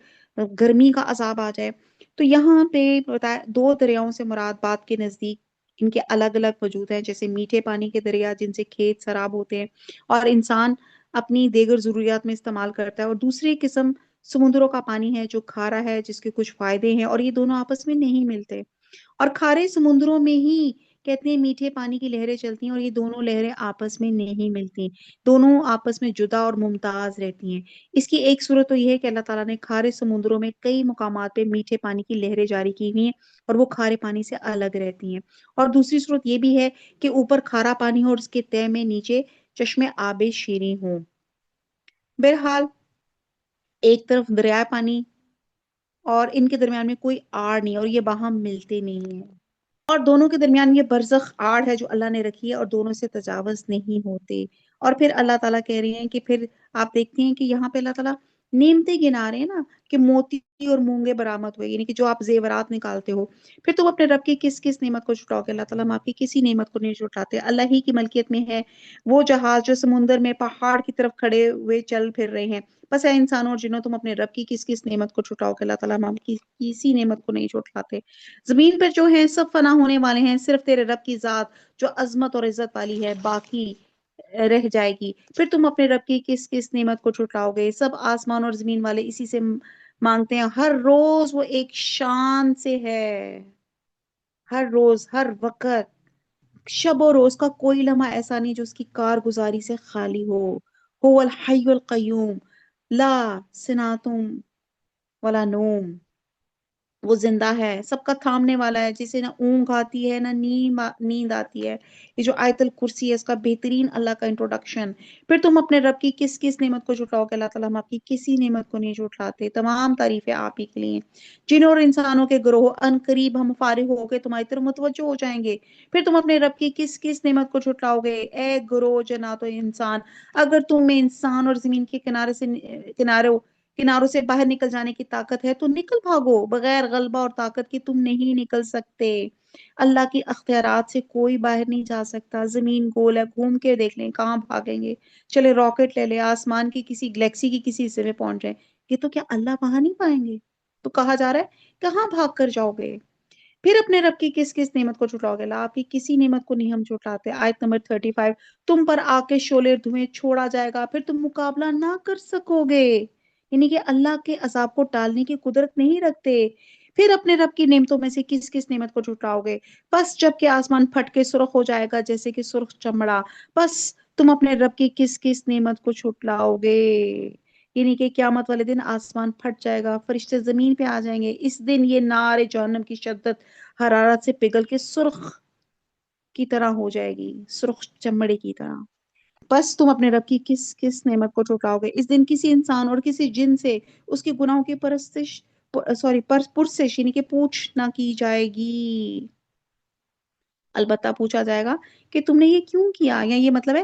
گرمی کا عذاب آ جائے۔ تو یہاں پہ بتایا دو دریاؤں سے مراد بات کے نزدیک ان کے الگ الگ وجود ہیں، جیسے میٹھے پانی کے دریا جن سے کھیت سراب ہوتے ہیں اور انسان اپنی دیگر ضروریات میں استعمال کرتا ہے، اور دوسری قسم سمندروں کا پانی ہے جو کھارا ہے، جس کے کچھ فائدے ہیں، اور یہ دونوں آپس میں نہیں ملتے۔ اور کھارے سمندروں میں ہی کہتے ہیں میٹھے پانی کی لہریں چلتی ہیں، اور یہ دونوں لہریں آپس میں نہیں ملتی، دونوں آپس میں جدا اور ممتاز رہتی ہیں۔ اس کی ایک صورت تو یہ ہے کہ اللہ تعالیٰ نے کھارے سمندروں میں کئی مقامات پہ میٹھے پانی کی لہریں جاری کی ہوئی ہیں، اور وہ کھارے پانی سے الگ رہتی ہیں۔ اور دوسری صورت یہ بھی ہے کہ اوپر کھارا پانی ہو اور اس کے تہ میں نیچے چشمے آب شیریں ہوں۔ بہرحال ایک طرف دریائے پانی اور ان کے درمیان میں کوئی آڑ نہیں، اور یہ باہم ملتے نہیں ہیں، اور دونوں کے درمیان یہ برزخ آڑ ہے جو اللہ نے رکھی ہے، اور دونوں سے تجاوز نہیں ہوتے۔ اور پھر اللہ تعالیٰ کہہ رہے ہیں کہ پھر آپ دیکھتے ہیں کہ یہاں پہ اللہ تعالیٰ نعمتیں گنا رہے ہیں نا، کہ موتی اور مونگے برآمد ہوئے، یعنی کہ جو آپ زیورات نکالتے ہو، پھر تم اپنے رب کی کس کس نعمت کو چھٹاؤ گے؟ اللہ تعالیٰ ہم آپ کی کسی نعمت کو نہیں چھٹاتے، اللہ ہی کی ملکیت میں ہے وہ جہاز جو سمندر میں پہاڑ کی طرف کھڑے ہوئے چل پھر رہے ہیں۔ بس اے انسانوں اور جنوں، تم اپنے رب کی کس کس نعمت کو چھٹاؤ گے؟ اللہ تعالیٰ ہم آپ کی کسی نعمت کو نہیں چھٹاتے۔ زمین پر جو ہیں سب فنا ہونے والے ہیں، صرف تیرے رب کی ذات جو عظمت اور عزت والی ہے باقی رہ جائے گی۔ پھر تم اپنے رب کی کس کس نعمت کو چھٹلاؤ گے؟ سب آسمان اور زمین والے اسی سے مانگتے ہیں، ہر روز وہ ایک شان سے ہے، ہر روز ہر وقت، شب و روز کا کوئی لمحہ ایسا نہیں جو اس کی کارگزاری سے خالی ہو۔ هو الحی القیوم لا سناتم ولا نوم، وہ زندہ ہے، سب کا تھامنے والا ہے، جسے نہ اونگ آتی ہے نہ نیند آتی ہے۔ یہ جو آیت الکرسی ہے اس کا بہترین اللہ کا انٹروڈکشن۔ پھر تم اپنے رب کی کس کس نعمت کو جھٹلاؤ گے؟ اللہ تعالیٰ ہم آپ کی کسی نعمت کو نہیں جھٹلاتے، تمام تعریفیں آپ ہی کے لیے ہیں۔ جنوں اور انسانوں کے گروہ ان قریب ہم فارغ ہو کے تمہاری طرف متوجہ ہو جائیں گے، پھر تم اپنے رب کی کس کس نعمت کو جھٹلاؤ گے؟ اے گروہ جنات و انسان، اگر تم میں انسان اور زمین کے کناروں سے باہر نکل جانے کی طاقت ہے تو نکل بھاگو، بغیر غلبہ اور طاقت کے تم نہیں نکل سکتے۔ اللہ کی اختیارات سے کوئی باہر نہیں جا سکتا، زمین گول ہے، گھوم کے دیکھ لیں کہاں بھاگیں گے، چلے راکٹ لے لیں، آسمان کی کسی گلیکسی کی کسی حصے میں پہنچ جائیں گے تو کیا اللہ وہاں نہیں پائیں گے؟ تو کہا جا رہا ہے کہاں بھاگ کر جاؤ گے؟ پھر اپنے رب کی کس کس نعمت کو چھٹاؤ گے؟ اللہ آپ کی کسی نعمت کو نہیں ہم چھٹاتے۔ آیت نمبر 35، تم پر آگ کے شعلے دھوئیں چھوڑا جائے گا، پھر تم مقابلہ نہ کر سکو گے، یعنی کہ اللہ کے عذاب کو ٹالنے کی قدرت نہیں رکھتے۔ پھر اپنے رب کی نعمتوں میں سے کس کس نعمت کو چھٹاؤ گے؟ بس جب کہ آسمان پھٹ کے سرخ ہو جائے گا جیسے کہ سرخ چمڑا، بس تم اپنے رب کی کس کس نعمت کو چھٹلاؤ گے؟ یعنی کہ قیامت والے دن آسمان پھٹ جائے گا، فرشتے زمین پہ آ جائیں گے، اس دن یہ نار جہنم کی شدت حرارت سے پگھل کے سرخ کی طرح ہو جائے گی، سرخ چمڑے کی طرح۔ بس تم اپنے رب کی کس کس نعمت کو چھٹاؤ گے؟ اس دن کسی انسان اور کسی جن سے اس کے گناہوں کی پرسش یعنی کہ پوچھ نہ کی جائے گی، البتہ پوچھا جائے گا کہ تم نے یہ کیوں کیا، یا یہ مطلب ہے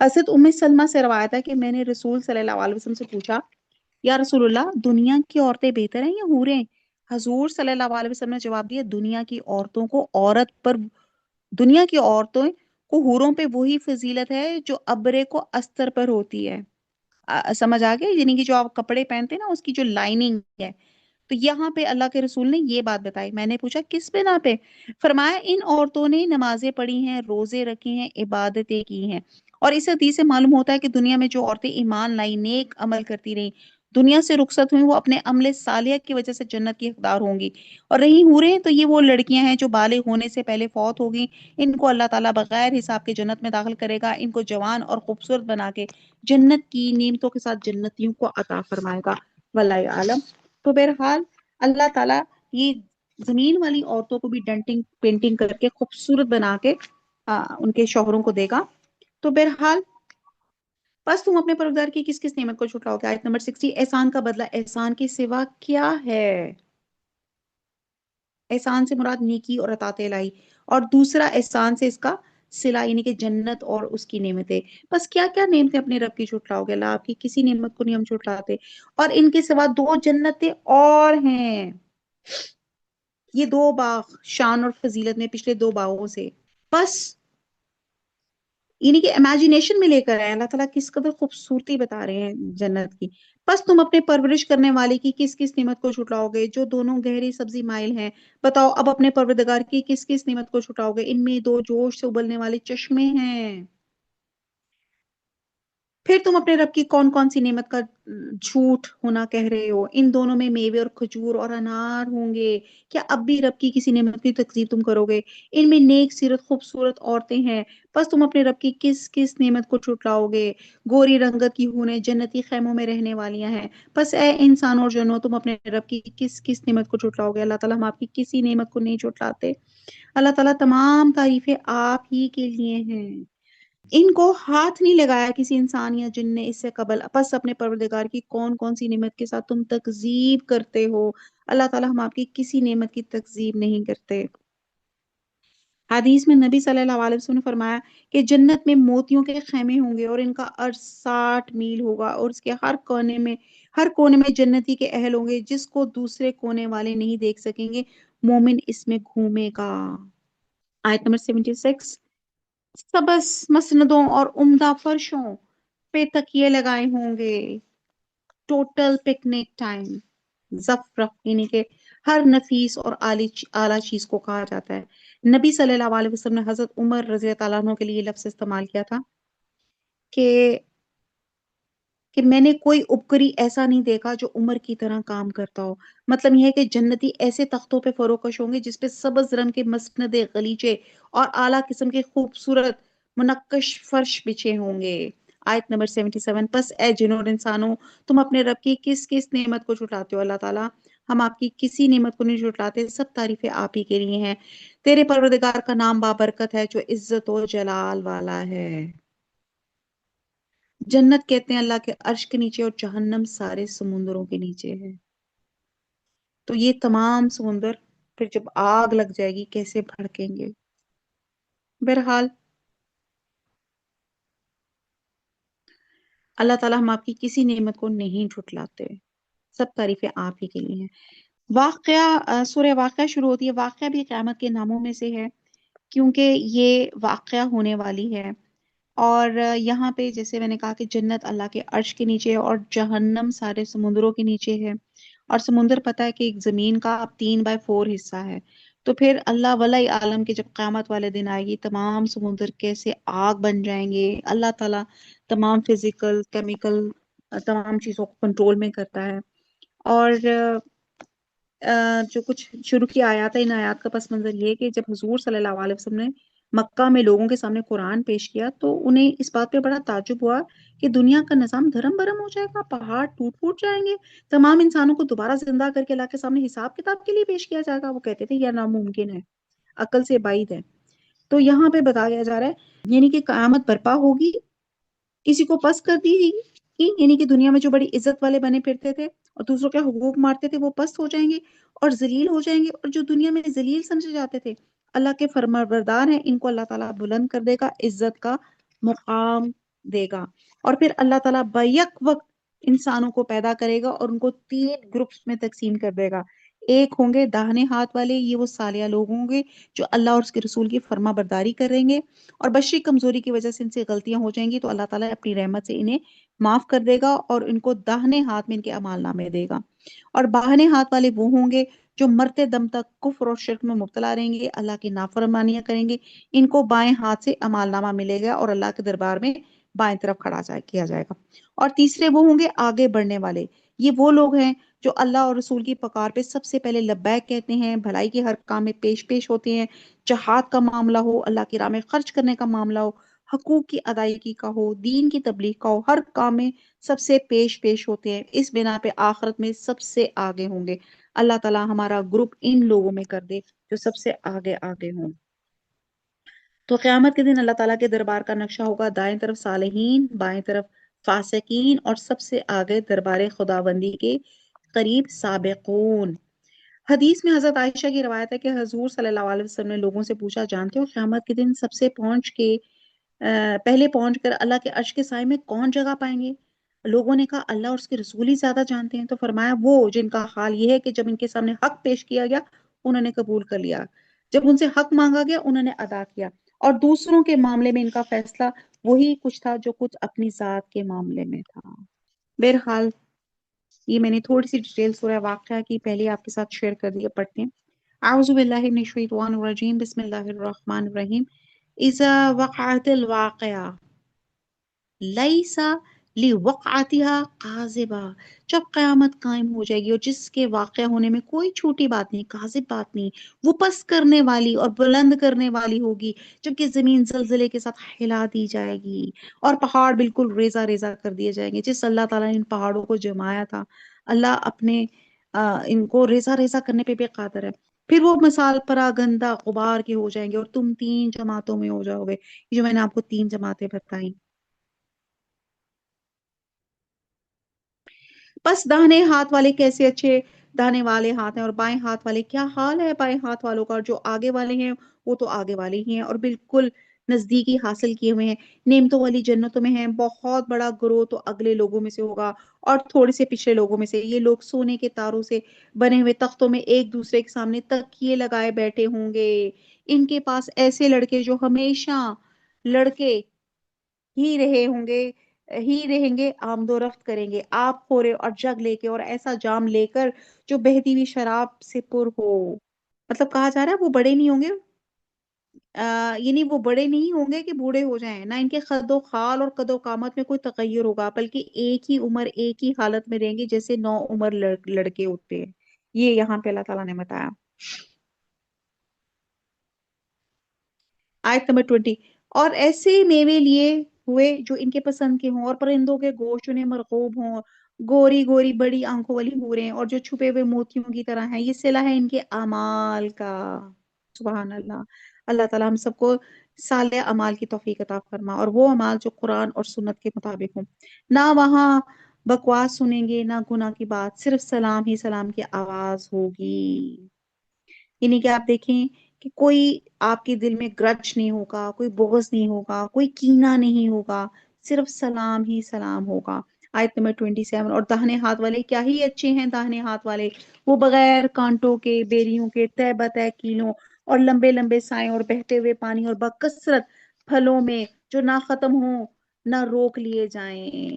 حضرت ام سلمہ سے روایت ہے کہ میں نے رسول صلی اللہ علیہ وسلم سے پوچھا، یا رسول اللہ، دنیا کی عورتیں بہتر ہیں یا حوریں؟ حضور صلی اللہ علیہ وسلم نے جواب دیا، دنیا کی عورتوں کو حوروں پہ وہی فضیلت ہے جو ابرے کو استر پر ہوتی ہے۔ سمجھ آ گیا؟ یعنی کہ جو آپ کپڑے پہنتے ہیں نا، اس کی جو لائننگ ہے۔ تو یہاں پہ اللہ کے رسول نے یہ بات بتائی۔ میں نے پوچھا کس بنا پہ؟ فرمایا ان عورتوں نے نمازیں پڑھی ہیں، روزے رکھے ہیں، عبادتیں کی ہیں۔ اور اس حدیث سے معلوم ہوتا ہے کہ دنیا میں جو عورتیں ایمان لائی، نیک عمل کرتی رہیں، دنیا سے رخصت ہوئیں، وہ اپنے عمل صالحہ کی وجہ سے جنت کی حقدار ہوں گی۔ اور رہی حوریں، تو یہ وہ لڑکیاں ہیں جو بالغ ہونے سے پہلے فوت ہوگی۔ ان کو اللہ تعالیٰ بغیر حساب کے جنت میں داخل کرے گا، ان کو جوان اور خوبصورت بنا کے جنت کی نعمتوں کے ساتھ جنتیوں کو عطا فرمائے گا۔ واللہ عالم۔ تو بہرحال اللہ تعالیٰ یہ زمین والی عورتوں کو بھی ڈنٹنگ پینٹنگ کر کے خوبصورت بنا کے ان کے شوہروں کو دے گا۔ تو بہرحال بس تم اپنے پروردگار کی کس کس نعمت کو چھٹلاؤ گے؟ آیت نمبر 60، احسان کا بدلہ احسان کے سوا کیا ہے؟ احسان سے مراد نیکی اور اطاعت الہی، اور دوسرا احسان سے اس کا صلہ، یعنی کہ جنت اور اس کی نعمتیں۔ بس کیا کیا نعمتیں اپنے رب کی چھٹلاؤ گے؟ اللہ آپ کی کسی نعمت کو نہیں ہم چھٹلاتے۔ اور ان کے سوا دو جنتیں اور ہیں، یہ دو باغ شان اور فضیلت میں پچھلے دو باغوں سے۔ بس یعنی کہ امیجینیشن میں لے کر آئے اللہ تعالیٰ کس قدر خوبصورتی بتا رہے ہیں جنت کی۔ بس تم اپنے پرورش کرنے والے کی کس کس نعمت کو چھٹلاؤ گے جو دونوں گہری سبزی مائل ہیں؟ بتاؤ اب اپنے پروردگار کی کس کس نعمت کو چھٹاؤ گے؟ ان میں دو جوش سے ابلنے والے چشمے ہیں۔ پھر تم اپنے رب کی کون کون سی نعمت کا جھوٹ ہونا کہہ رہے ہو؟ ان دونوں میں میوے اور کھجور اور انار ہوں گے۔ کیا اب بھی رب کی کسی نعمت کی تکذیب تم کرو گے؟ ان میں نیک سیرت خوبصورت عورتیں ہیں۔ بس تم اپنے رب کی کس کس نعمت کو چھٹلاؤ گے؟ گوری رنگت کی ہوریں جنتی خیموں میں رہنے والیاں ہیں۔ بس اے انسان اور جنوں، تم اپنے رب کی کس کس نعمت کو چھٹلاؤ گے؟ اللہ تعالیٰ ہم آپ کی کسی نعمت کو نہیں چھٹلاتے۔ اللہ تعالیٰ تمام تعریفیں آپ ہی کے لیے ہیں۔ ان کو ہاتھ نہیں لگایا کسی انسان یا جن نے اس سے قبل، پس اپنے پروردگار کی کون کون سی نعمت کے ساتھ تم تکذیب کرتے ہو؟ اللہ تعالیٰ ہم آپ کی کسی نعمت کی تکذیب نہیں کرتے۔ حدیث میں نبی صلی اللہ علیہ وسلم نے فرمایا کہ جنت میں موتیوں کے خیمے ہوں گے اور ان کا عرض 60 میل ہوگا، اور اس کے ہر کونے میں جنتی کے اہل ہوں گے جس کو دوسرے کونے والے نہیں دیکھ سکیں گے۔ مومن اس میں گھومے گا۔ آیت نمبر 76، سبز مسندوں اور عمدہ فرشوں پہ تکیے لگائے ہوں گے۔ Total picnic time. زفرف یعنی کہ ہر نفیس اور اعلیٰ چیز کو کہا جاتا ہے۔ نبی صلی اللہ علیہ وسلم نے حضرت عمر رضی اللہ عنہ کے لیے یہ لفظ استعمال کیا تھا کہ میں نے کوئی عبقری ایسا نہیں دیکھا جو عمر کی طرح کام کرتا ہو۔ مطلب یہ ہے کہ جنتی ایسے تختوں پہ فروکش ہوں گے جس پہ سبز رنگ کے مسند غلیچے اور اعلیٰ قسم کے خوبصورت منقش فرش بچھے ہوں گے۔ آیت نمبر 77، پس اے جنوں اور انسانوں، تم اپنے رب کی کس کس نعمت کو جھٹلاتے ہو؟ اللہ تعالیٰ ہم آپ کی کسی نعمت کو نہیں جھٹلاتے، سب تعریفیں آپ ہی کے لیے ہیں۔ تیرے پروردگار کا نام بابرکت ہے جو عزت و جلال والا ہے۔ جنت کہتے ہیں اللہ کے عرش کے نیچے، اور جہنم سارے سمندروں کے نیچے ہے۔ تو یہ تمام سمندر پھر جب آگ لگ جائے گی کیسے بھڑکیں گے؟ بہرحال اللہ تعالیٰ ہم آپ کی کسی نعمت کو نہیں جھٹلاتے، سب تعریفیں آپ ہی کے لیے ہیں۔ سورہ واقعہ شروع ہوتی ہے۔ واقعہ بھی قیامت کے ناموں میں سے ہے کیونکہ یہ واقعہ ہونے والی ہے۔ اور یہاں پہ جیسے میں نے کہا کہ جنت اللہ کے عرش کے نیچے ہے اور جہنم سارے سمندروں کے نیچے ہے، اور سمندر پتہ ہے کہ ایک زمین کا اب 3/4 حصہ ہے۔ تو پھر اللہ ولی عالم کے جب قیامت والے دن آئے گی، تمام سمندر کیسے آگ بن جائیں گے۔ اللہ تعالیٰ تمام فزیکل کیمیکل تمام چیزوں کو کنٹرول میں کرتا ہے۔ اور جو کچھ شروع کی آیات ہے، ان آیات کا پس منظر یہ ہے کہ جب حضور صلی اللہ علیہ وسلم نے مکہ میں لوگوں کے سامنے قرآن پیش کیا تو انہیں اس بات پہ بڑا تعجب ہوا کہ دنیا کا نظام دھرم برم ہو جائے گا، پہاڑ ٹوٹ پھوٹ جائیں گے، تمام انسانوں کو دوبارہ زندہ کر کے اللہ کے سامنے حساب کتاب کے لیے پیش کیا جائے گا۔ وہ کہتے تھے یہ ناممکن ہے، عقل سے بعید ہے۔ تو یہاں پہ بتایا جا رہا ہے یعنی کہ قیامت برپا ہوگی، کسی کو پس کر دی گی، یعنی کہ دنیا میں جو بڑی عزت والے بنے پھرتے تھے اور دوسروں کے حقوق مارتے تھے وہ پست ہو جائیں گے اور ذلیل ہو جائیں گے، اور جو دنیا میں ذلیل سمجھے جاتے تھے اللہ کے فرمانبردار ہیں، ان کو اللہ تعالیٰ بلند کر دے گا، عزت کا مقام دے گا۔ اور پھر اللہ تعالیٰ بیک وقت انسانوں کو پیدا کرے گا اور ان کو 3 گروپس میں تقسیم کر دے گا۔ ایک ہوں گے داہنے ہاتھ والے، یہ وہ صالح لوگ ہوں گے جو اللہ اور اس کے رسول کی فرما برداری کریں گے، اور بشری کمزوری کی وجہ سے ان سے غلطیاں ہو جائیں گی تو اللہ تعالیٰ اپنی رحمت سے انہیں معاف کر دے گا اور ان کو داہنے ہاتھ میں ان کے اعمال نامے دے گا۔ اور بائیں ہاتھ والے وہ ہوں گے جو مرتے دم تک کفر اور شرک میں مبتلا رہیں گے، اللہ کی نافرمانیاں کریں گے، ان کو بائیں ہاتھ سے اعمال نامہ ملے گا اور اللہ کے دربار میں بائیں طرف کیا جائے گا۔ اور تیسرے وہ ہوں گے آگے بڑھنے والے، یہ وہ لوگ ہیں جو اللہ اور رسول کی پکار پہ سب سے پہلے لبیک کہتے ہیں، بھلائی کے ہر کام میں پیش ہوتے ہیں، جہاد کا معاملہ ہو، اللہ کی راہ میں خرچ کرنے کا معاملہ ہو، حقوق کی ادائیگی کا ہو، دین کی تبلیغ کا ہو، ہر کام میں سب سے پیش ہوتے ہیں، اس بنا پہ آخرت میں سب سے آگے ہوں گے۔ اللہ تعالی ہمارا گروپ ان لوگوں میں کر دے جو سب سے آگے آگے ہوں۔ تو قیامت کے دن اللہ تعالیٰ کے دربار کا نقشہ ہوگا، دائیں طرف صالحین، بائیں طرف فاسقین، اور سب سے آگے دربار خداوندی کے قریب سابقون۔ حدیث میں حضرت عائشہ کی روایت ہے کہ حضور صلی اللہ علیہ وسلم نے لوگوں سے پوچھا، جانتے ہو قیامت کے دن سب سے پہلے پہنچ کر اللہ کے عرش کے سائے میں کون جگہ پائیں گے؟ لوگوں نے کہا اللہ اور اس کے رسول ہی زیادہ جانتے ہیں۔ تو فرمایا وہ جن کا حال یہ ہے کہ جب ان کے سامنے حق پیش کیا گیا انہوں نے قبول کر لیا، جب ان سے حق مانگا گیا انہوں نے ادا کیا، اور دوسروں کے معاملے میں ان کا فیصلہ وہی کچھ تھا جو کچھ اپنی ذات کے معاملے میں تھا۔ بہرحال یہ میں نے تھوڑی سی ڈیٹیل سورہ واقعہ کی پہلے آپ کے ساتھ شیئر کر دیا، پڑھتے ہیں۔ اعوذ باللہ من الشیطان الرجیم، بسم اللہ الرحمن الرحیم۔ اذا وقعت الواقعہ لیسا لوقعتها قاذبہ، جب قیامت قائم ہو جائے گی اور جس کے واقع ہونے میں کوئی چھوٹی بات نہیں، کاذب بات نہیں، وہ پس کرنے والی اور بلند کرنے والی ہوگی، جبکہ زمین زلزلے کے ساتھ ہلا دی جائے گی اور پہاڑ بالکل ریزہ ریزہ کر دیے جائیں گے۔ جس اللہ تعالیٰ نے ان پہاڑوں کو جمایا تھا، اللہ اپنے ان کو ریزہ ریزہ کرنے پہ بھی قادر ہے۔ پھر وہ مثال پرا گندہ غبار کے ہو جائیں گے اور تم 3 جماعتوں میں ہو جاؤ گے، یہ جو میں نے آپ کو 3 جماعتیں بتائیں۔ بس داہنے ہاتھ والے کیسے اچھے داہنے والے ہاتھ ہیں، اور بائیں ہاتھ والے کیا حال ہے بائیں ہاتھ والوں کا؟ اور جو آگے والے ہیں وہ تو آگے والے ہی ہیں اور بالکل نزدیکی حاصل کیے ہوئے ہیں، نعمتوں والی جنتوں میں ہیں۔ بہت بڑا گروہ تو اگلے لوگوں میں سے ہوگا اور تھوڑے سے پچھلے لوگوں میں سے۔ یہ لوگ سونے کے تاروں سے بنے ہوئے تختوں میں ایک دوسرے کے سامنے تکیے لگائے بیٹھے ہوں گے۔ ان کے پاس ایسے لڑکے جو ہمیشہ لڑکے ہی رہیں گے، آمد و رفت کریں گے، آپ خورے اور جگ لے کے اور ایسا جام لے کر جو بہتی ہوئی شراب سے پر ہو۔ مطلب کہا جا رہا ہے وہ بڑے نہیں ہوں گے، یعنی وہ بڑے نہیں ہوں گے کہ بوڑھے ہو جائیں، نہ ان کے قد و خال اور قد و قامت میں کوئی تغیر ہوگا، بلکہ ایک ہی عمر ایک ہی حالت میں رہیں گے جیسے نو عمر لڑکے ہوتے ہیں۔ یہ یہاں پہ اللہ تعالیٰ نے بتایا۔ آیت نمبر 20، اور ایسے میوے لیے ہوئے جو ان کے پسند کے ہوں، اور پرندوں کے گوشت انہیں مرغوب ہوں، گوری گوری بڑی آنکھوں والی حوریں اور جو چھپے ہوئے موتیوں کی طرح ہیں، یہ صلہ ہے ان کے اعمال کا۔ سبحان اللہ، اللہ تعالیٰ ہم سب کو صالح اعمال کی توفیق عطا فرما، اور وہ اعمال جو قرآن اور سنت کے مطابق ہوں۔ نہ وہاں بکواس سنیں گے، نہ گناہ کی بات، صرف سلام ہی سلام کی آواز ہوگی۔ یعنی کہ آپ دیکھیں کہ کوئی آپ کے دل میں گرج نہیں ہوگا، کوئی بغض نہیں ہوگا، کوئی کینہ نہیں ہوگا، صرف سلام ہی سلام ہوگا۔ آیت نمبر 27، اور داہنے ہاتھ والے کیا ہی اچھے ہیں داہنے ہاتھ والے، وہ بغیر کانٹوں کے، بیریوں کے، تہ بتہ کیلوں اور لمبے لمبے سائیں اور بہتے ہوئے پانی اور بکثرت پھلوں میں جو نہ ختم ہوں نہ روک لیے جائیں۔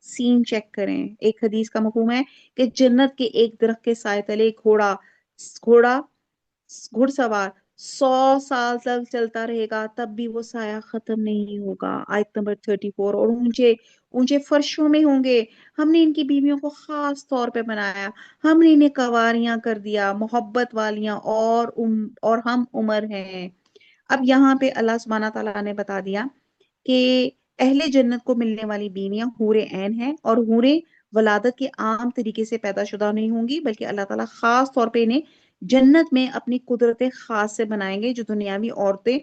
سین چیک کریں۔ ایک حدیث کا مفہوم ہے کہ جنت کے ایک درخت کے سائے تلے ایک گھوڑا گھڑ سوار 100 سال تک چلتا رہے گا، تب بھی وہ سایہ ختم نہیں ہوگا۔ آیت نمبر 34، اور اونچے اونچے فرشوں میں ہوں گے، ہم نے ان کی بیویوں کو خاص طور پہ بنایا، ہم نے انہیں کنواریاں کر دیا، محبت والیاں اور ہم عمر ہیں۔ اب یہاں پہ اللہ سبحانہ تعالیٰ نے بتا دیا کہ اہل جنت کو ملنے والی بیویاں حور عین ہیں، اور حوریں ولادت کے عام طریقے سے پیدا شدہ نہیں ہوں گی، بلکہ اللہ تعالیٰ خاص طور پہ انہیں جنت میں اپنی قدرت خاص سے بنائیں گے۔ جو دنیاوی عورتیں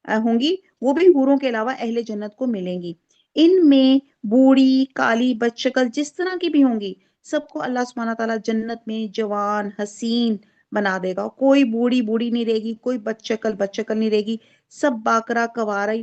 ہوں گی وہ بھی حوروں کے علاوہ اہل جنت کو ملیں گی۔ ان میں بوڑھی کالی بد شکل جس طرح کی بھی ہوں گی، سب کو اللہ سبحانہ تعالیٰ جنت میں جوان حسین بنا دے گا۔ کوئی بوڑھی بوڑھی نہیں رہے گی، کوئی بد شکل نہیں رہے گی، سب باکرا کواری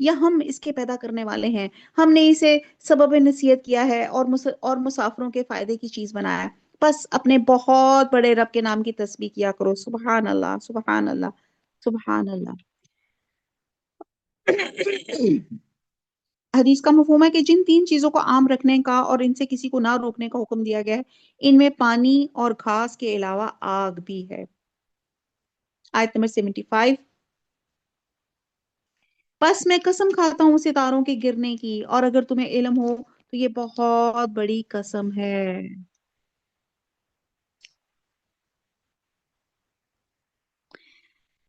یا ہم اس کے پیدا کرنے والے ہیں؟ ہم نے اسے سبب نصیحت کیا ہے اور اور مسافروں کے فائدے کی چیز بنایا ہے۔ بس اپنے بہت بڑے رب کے نام کی تسبیح کیا کرو، سبحان اللہ، سبحان اللہ، سبحان اللہ۔ حدیث کا مفہوم ہے کہ جن تین چیزوں کو عام رکھنے کا اور ان سے کسی کو نہ روکنے کا حکم دیا گیا ہے، ان میں پانی اور گھاس کے علاوہ آگ بھی ہے۔ آیت نمبر 75۔ بس میں قسم کھاتا ہوں ستاروں کے گرنے کی، اور اگر تمہیں علم ہو تو یہ بہت بڑی قسم ہے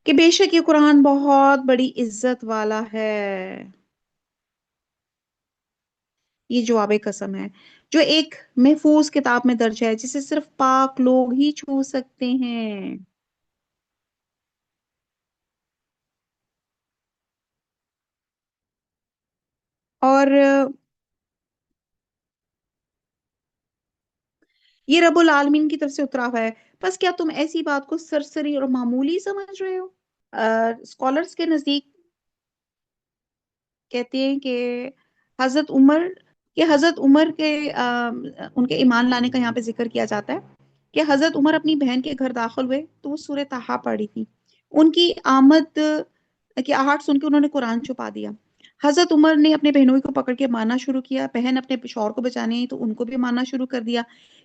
کہ بے شک یہ قرآن بہت بڑی عزت والا ہے۔ یہ جواب قسم ہے جو ایک محفوظ کتاب میں درج ہے، جسے صرف پاک لوگ ہی چھو سکتے ہیں۔ اور یہ رب العالمین کی طرف سے اترا ہوا ہے۔ بس کیا تم ایسی بات کو سرسری اور معمولی سمجھ رہے ہو؟ اسکالرس کے نزدیک کہتے ہیں کہ حضرت عمر حضرت عمر کے ان کے ایمان لانے کا یہاں پہ ذکر کیا جاتا ہے کہ حضرت عمر اپنی بہن کے گھر داخل ہوئے تو وہ سورہ طٰہٰ پڑھ رہی تھی۔ ان کی آمد کی آہٹ سن کے انہوں نے قرآن چھپا دیا۔ حضرت عمر نے اپنے بہنوئی کو پکڑ کے مارنا شروع کیا، بہن اپنے شوہر کو بچانے آئی تو ان کو بھی مارنا شروع کر دیا،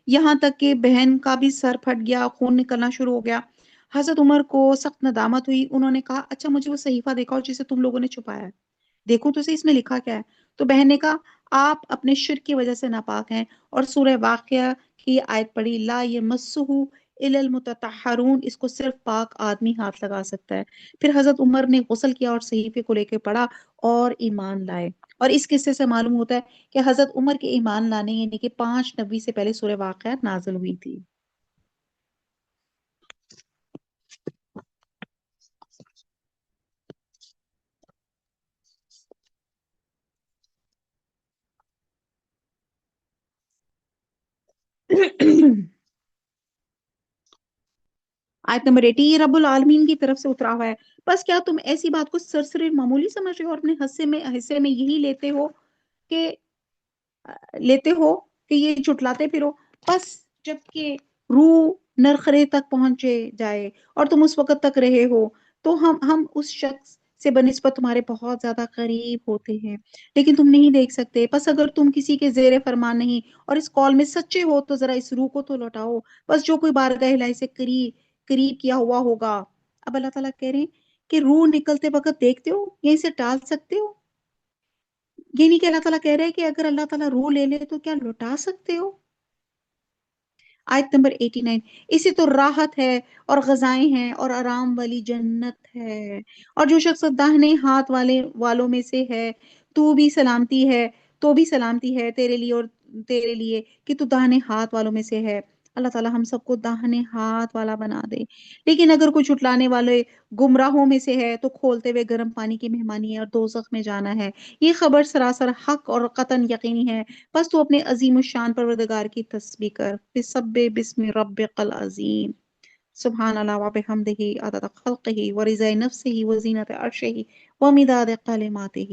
یہاں تک کہ بہن کا بھی سر پھٹ گیا، خون نکلنا شروع ہو گیا۔ حضرت عمر کو سخت ندامت ہوئی، انہوں نے کہا اچھا مجھے وہ صحیفہ دکھاؤ جسے تم لوگوں نے چھپایا ہے، دیکھو تو صحیح اس میں لکھا کیا ہے۔ تو بہن نے کہا آپ اپنے شرک کی وجہ سے ناپاک ہیں، اور سورہ واقعہ کی آیت پڑھی لا یمسہ الا المتطہرون، اس کو صرف پاک آدمی ہاتھ لگا سکتا ہے۔ پھر حضرت عمر نے غسل کیا اور صحیفے کو لے کے پڑھا اور ایمان لائے۔ اور اس قصے سے معلوم ہوتا ہے کہ حضرت عمر کے ایمان لانے یعنی کہ 5 نبی سے پہلے سورہ واقعہ نازل ہوئی تھی۔ آیت نمبر 80، یہ رب العالمین کی طرف سے اترا ہوا ہے۔ بس کیا تم ایسی بات کو سرسری معمولی سمجھ رہے ہو اور اپنے حصے میں یہی کہ لیتے ہو کہ یہ جھٹلاتے پھرو؟ بس جب کہ روح نرخرے تک پہنچے جائے اور تم اس وقت تک رہے ہو تو ہم اس شخص سے بنسبت تمہارے بہت زیادہ قریب ہوتے ہیں، لیکن تم نہیں دیکھ سکتے۔ بس اگر تم کسی کے زیر فرمان نہیں اور اس قول میں سچے ہو تو ذرا اس روح کو تو لوٹاؤ، بس جو کوئی بارگاہ الہی سے قریب کیا ہوا ہوگا۔ اب اللہ تعالیٰ کہہ رہے ہیں کہ روح نکلتے وقت دیکھتے ہو یا اسے ٹال سکتے ہو؟ یہ نہیں کہ اللہ تعالیٰ کہہ رہے ہیں کہ اگر اللہ تعالیٰ روح لے لے تو کیا لوٹا سکتے ہو؟ آیت نمبر 89، اسی تو راحت ہے اور غذائیں ہیں اور آرام والی جنت ہے، اور جو شخص داہنے ہاتھ والوں میں سے ہے تو بھی سلامتی ہے تیرے لیے، اور تیرے لیے کہ تو داہنے ہاتھ والوں میں سے ہے۔ اللہ تعالیٰ ہم سب کو داہنے ہاتھ والا بنا دے۔ لیکن اگر کوئی جھٹلانے والے گمراہوں میں سے ہے تو کھولتے ہوئے گرم پانی کی مہمانی ہے اور دوزخ میں جانا ہے۔ یہ خبر سراسر حق اور قطعاً یقینی ہے، بس تو اپنے عظیم الشان پروردگار کی تسبیح کر، بسبح بسم ربک العظیم، سبحان اللہ و بحمدہ عدد خلقہ و رضا نفسہ و زینت عرشہ و مداد کلماتہ۔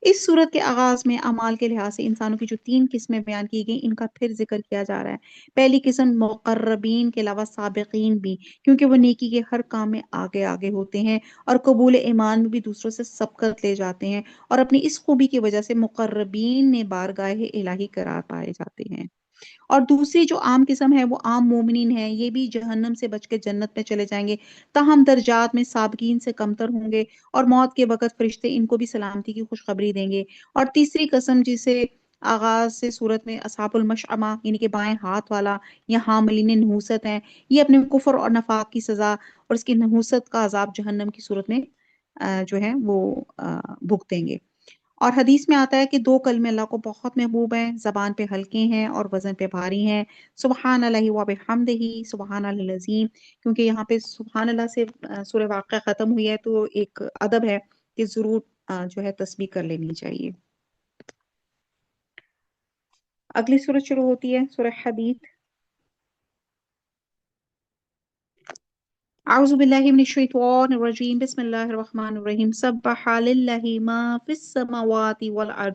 اس صورت کے آغاز میں اعمال کے لحاظ سے انسانوں کی جو 3 قسمیں بیان کی گئی ان کا پھر ذکر کیا جا رہا ہے۔ پہلی قسم مقربین کے علاوہ سابقین بھی، کیونکہ وہ نیکی کے ہر کام میں آگے آگے ہوتے ہیں اور قبول ایمان میں بھی دوسروں سے سبقت لے جاتے ہیں، اور اپنی اس خوبی کی وجہ سے مقربین میں بارگاہ الہی قرار پائے جاتے ہیں۔ اور دوسری جو عام قسم ہے وہ عام مومنین ہیں، یہ بھی جہنم سے بچ کے جنت میں چلے جائیں گے، تاہم درجات میں سابقین سے کمتر ہوں گے، اور موت کے وقت فرشتے ان کو بھی سلامتی کی خوشخبری دیں گے۔ اور تیسری قسم جسے آغاز سے صورت میں اصحاب المشأمہ یعنی کہ بائیں ہاتھ والا یا حاملین نحوست ہیں، یہ اپنے کفر اور نفاق کی سزا اور اس کی نحوست کا عذاب جہنم کی صورت میں جو ہے وہ بھگتیں گے۔ اور حدیث میں آتا ہے کہ 2 کلمے اللہ کو بہت محبوب ہیں، زبان پہ ہلکے ہیں اور وزن پہ بھاری ہیں، سبحان اللہ و بحمدہ، سبحان اللہ العظیم۔ کیونکہ یہاں پہ سبحان اللہ سے سورہ واقعہ ختم ہوئی ہے تو ایک ادب ہے کہ ضرور جو ہے تسبیح کر لینی چاہیے۔ اگلی سورت شروع ہوتی ہے سورہ حدید۔ أعوذ بالله من الشيطان الرجيم بسم الله الرحمن الرحيم سبح لله ما في السماوات والأرض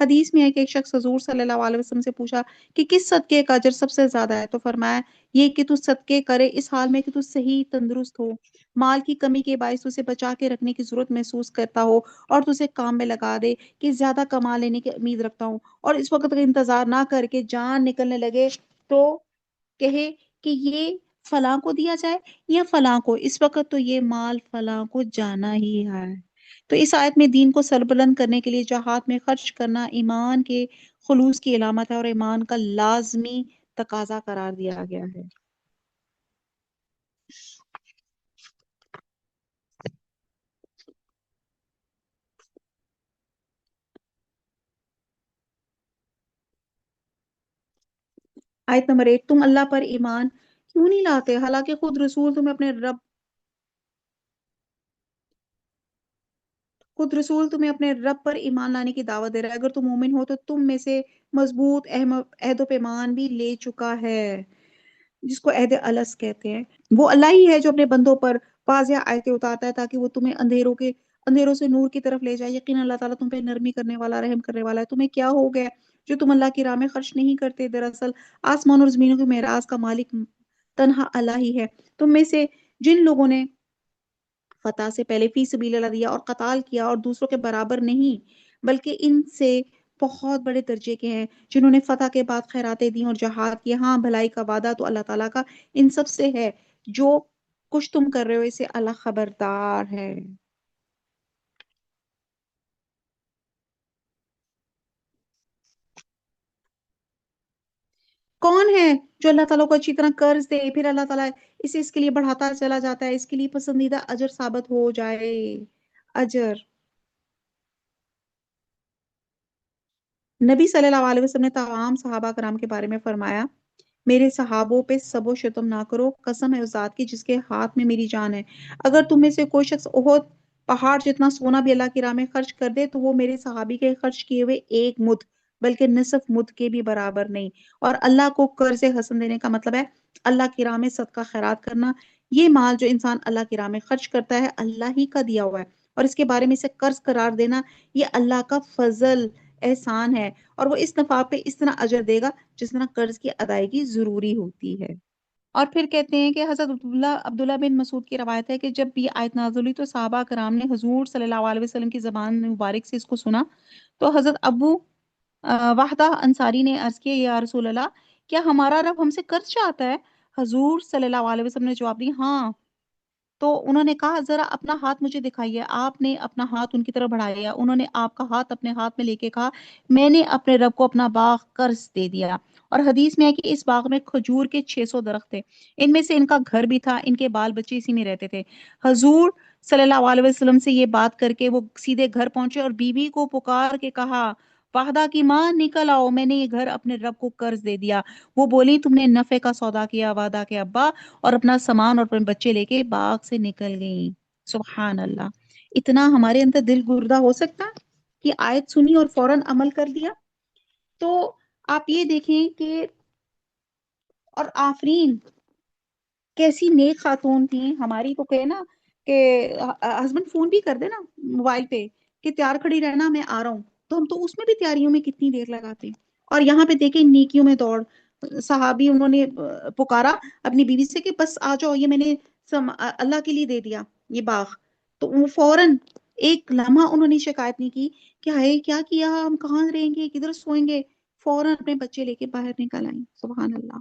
حدیث میں ہے کہ ایک شخص حضور صلی اللہ علیہ وسلم سے پوچھا کہ کس صدقے کا اجر سب سے زیادہ ہے، تو فرمایا یہ کہ تو صدقے کرے اس حال میں کہ تو صحیح تندرست ہو، مال کی کمی کے باعث اسے بچا کے رکھنے کی ضرورت محسوس کرتا ہو، اور تو اسے کام میں لگا دے کہ زیادہ کما لینے کی امید رکھتا ہوں، اور اس وقت کا انتظار نہ کر کے جان نکلنے لگے تو کہے کہ یہ فلاں کو دیا جائے یا فلاں کو، اس وقت تو یہ مال فلاں کو جانا ہی ہے۔ تو اس آیت میں دین کو سربلند کرنے کے لیے جہاد میں خرچ کرنا ایمان کے خلوص کی علامت ہے اور ایمان کا لازمی تقاضا قرار دیا گیا ہے۔ آیت نمبر 1، تم اللہ پر ایمان کیوں نہیں لاتے حالانکہ خود رسول تمہیں اپنے رب پر ایمان لانے کی دعوت دے رہا ہے، اگر تم مومن ہو تو تم میں سے مضبوط عہد و پیمان بھی لے چکا ہے، جس کو عہد الست کہتے ہیں۔ وہ اللہ ہی ہے جو اپنے بندوں پر واضح آیتیں اتارتا ہے تاکہ وہ تمہیں اندھیروں سے نور کی طرف لے جائے۔ یقینا اللہ تعالیٰ تم پہ نرمی کرنے والا، رحم کرنے والا ہے۔ تمہیں کیا ہو گیا جو تم اللہ کی راہ میں خرچ نہیں کرتے؟ دراصل آسمان اور زمینوں کے معراج کا مالک تنہا اللہ ہی ہے۔ تم میں سے جن لوگوں نے فتح سے پہلے فی سبیل اللہ دیا اور قتال کیا اور دوسروں کے برابر نہیں، بلکہ ان سے بہت بڑے درجے کے ہیں، جنہوں نے فتح کے بعد خیراتیں دی اور جہاد کیا۔ ہاں، بھلائی کا وعدہ تو اللہ تعالیٰ کا ان سب سے ہے۔ جو کچھ تم کر رہے ہو اسے اللہ خبردار ہے۔ کون ہے جو اللہ تعالیٰ کو اچھی طرح قرض دے، پھر اللہ تعالیٰ اسے اس کے لیے بڑھاتا چلا جاتا ہے، اس کے لیے پسندیدہ اجر ثابت ہو جائے؟ اجر نبی صلی اللہ علیہ وسلم نے تمام صحابہ کرام کے بارے میں فرمایا، میرے صحابوں پہ سب و شتم نہ کرو، قسم ہے اس ذات کی جس کے ہاتھ میں میری جان ہے، اگر تم میں سے کوئی شخص احد پہاڑ جتنا سونا بھی اللہ کی راہ میں خرچ کر دے تو وہ میرے صحابی کے خرچ کیے ہوئے ایک مد بلکہ نصف مد کے بھی برابر نہیں۔ اور اللہ کو قرض حسن دینے کا مطلب ہے اللہ کی راہ میں صدقہ خیرات کرنا۔ یہ مال جو انسان اللہ کی راہ میں خرچ کرتا ہے اللہ ہی کا دیا ہوا ہے، اور اس کے بارے میں اسے قرض قرار دینا یہ اللہ کا فضل احسان ہے، اور وہ اس نفع پہ اس طرح اجر دے گا جس طرح قرض کی ادائیگی ضروری ہوتی ہے۔ اور پھر کہتے ہیں کہ حضرت عبداللہ بن مسعود کی روایت ہے کہ جب بھی آیت نازل ہوئی تو صحابہ کرام نے حضور صلی اللہ علیہ وسلم کی زبان مبارک سے اس کو سنا، تو حضرت ابو وحدہ انصاری نے عرض کیا یا رسول اللہ، کیا ہمارا رب ہم سے قرض چاہتا ہے؟ حضور صلی اللہ علیہ وسلم نے جواب دیا ہاں۔ تو انہوں نے کہا ذرا اپنا ہاتھ مجھے دکھائیے۔ آپ نے اپنا ہاتھ ان کی طرف بڑھایا، انہوں نے آپ کا ہاتھ اپنے ہاتھ میں لے کے کہا میں نے اپنے رب کو اپنا باغ قرض دے دیا۔ اور حدیث میں ہے کہ اس باغ میں کھجور کے 600 درخت تھے، ان میں سے ان کا گھر بھی تھا، ان کے بال بچے اسی میں رہتے تھے۔ حضور صلی اللہ علیہ وسلم سے یہ بات کر کے وہ سیدھے گھر پہنچے اور بیوی کو پکار کے کہا واحدہ کی ماں نکل آؤ، میں نے یہ گھر اپنے رب کو قرض دے دیا۔ وہ بولی تم نے نفع کا سودا کیا واحدہ کے ابا، اور اپنا سامان اور اپنے بچے لے کے باغ سے نکل گئیں۔ سبحان اللہ! اتنا ہمارے اندر دل گردہ ہو سکتا ہے کہ آیت سنی اور فوراً عمل کر دیا؟ تو آپ یہ دیکھیں کہ اور آفرین کیسی نیک خاتون تھیں ہماری، تو کہ نا کہ ہسبینڈ فون بھی کر دے نا موبائل پہ کہ تیار کھڑی رہنا میں آ رہا ہوں، تو ہم تو اس میں بھی تیاریوں میں کتنی دیر لگاتے ہیں۔ اور یہاں پہ دیکھیں نیکیوں میں دوڑ، صحابی انہوں نے پکارا اپنی بیوی سے کہ بس آ جاؤ، یہ میں نے اللہ کے لیے دے دیا یہ باغ، تو وہ فوراً ایک لمحہ انہوں نے شکایت نہیں کی کہ ہائے کیا کیا، ہم کہاں رہیں گے، کدھر سوئیں گے، فوراً اپنے بچے لے کے باہر نکل آئیں۔ سبحان اللہ!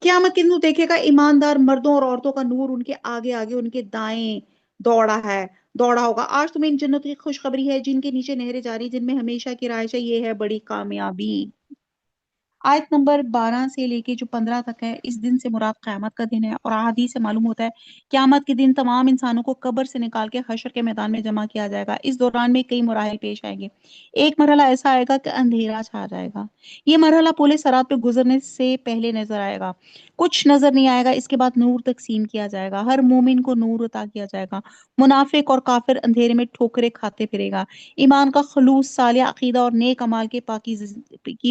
قیامت کے دن تو دیکھے گا ایماندار مردوں اور عورتوں کا نور ان کے آگے آگے ان کے دائیں دوڑا ہے، دوڑا ہوگا۔ آج تمہیں ان جنتوں کی خوشخبری ہے جن کے نیچے نہریں جاری، جن میں ہمیشہ کی رہائش ہے، یہ ہے بڑی کامیابی۔ آیت نمبر 12 سے لے کے جو 15 تک ہے، اس دن سے مراد قیامت کا دن ہے، اور احادیث سے معلوم ہوتا ہے قیامت کے دن تمام انسانوں کو قبر سے نکال کے حشر کے میدان میں جمع کیا جائے گا۔ اس دوران میں کئی مراحل پیش آئیں گے۔ ایک مرحلہ ایسا آئے گا کہ اندھیرا چھا جائے گا، یہ مرحلہ پورے صراط پہ گزرنے سے پہلے نظر آئے گا، کچھ نظر نہیں آئے گا۔ اس کے بعد نور تقسیم کیا جائے گا، ہر مومن کو نور عطا کیا جائے گا، منافق اور کافر اندھیرے میں ٹھوکرے کھاتے پھرے گا۔ ایمان کا خلوص، صالح عقیدہ اور نیک اعمال کی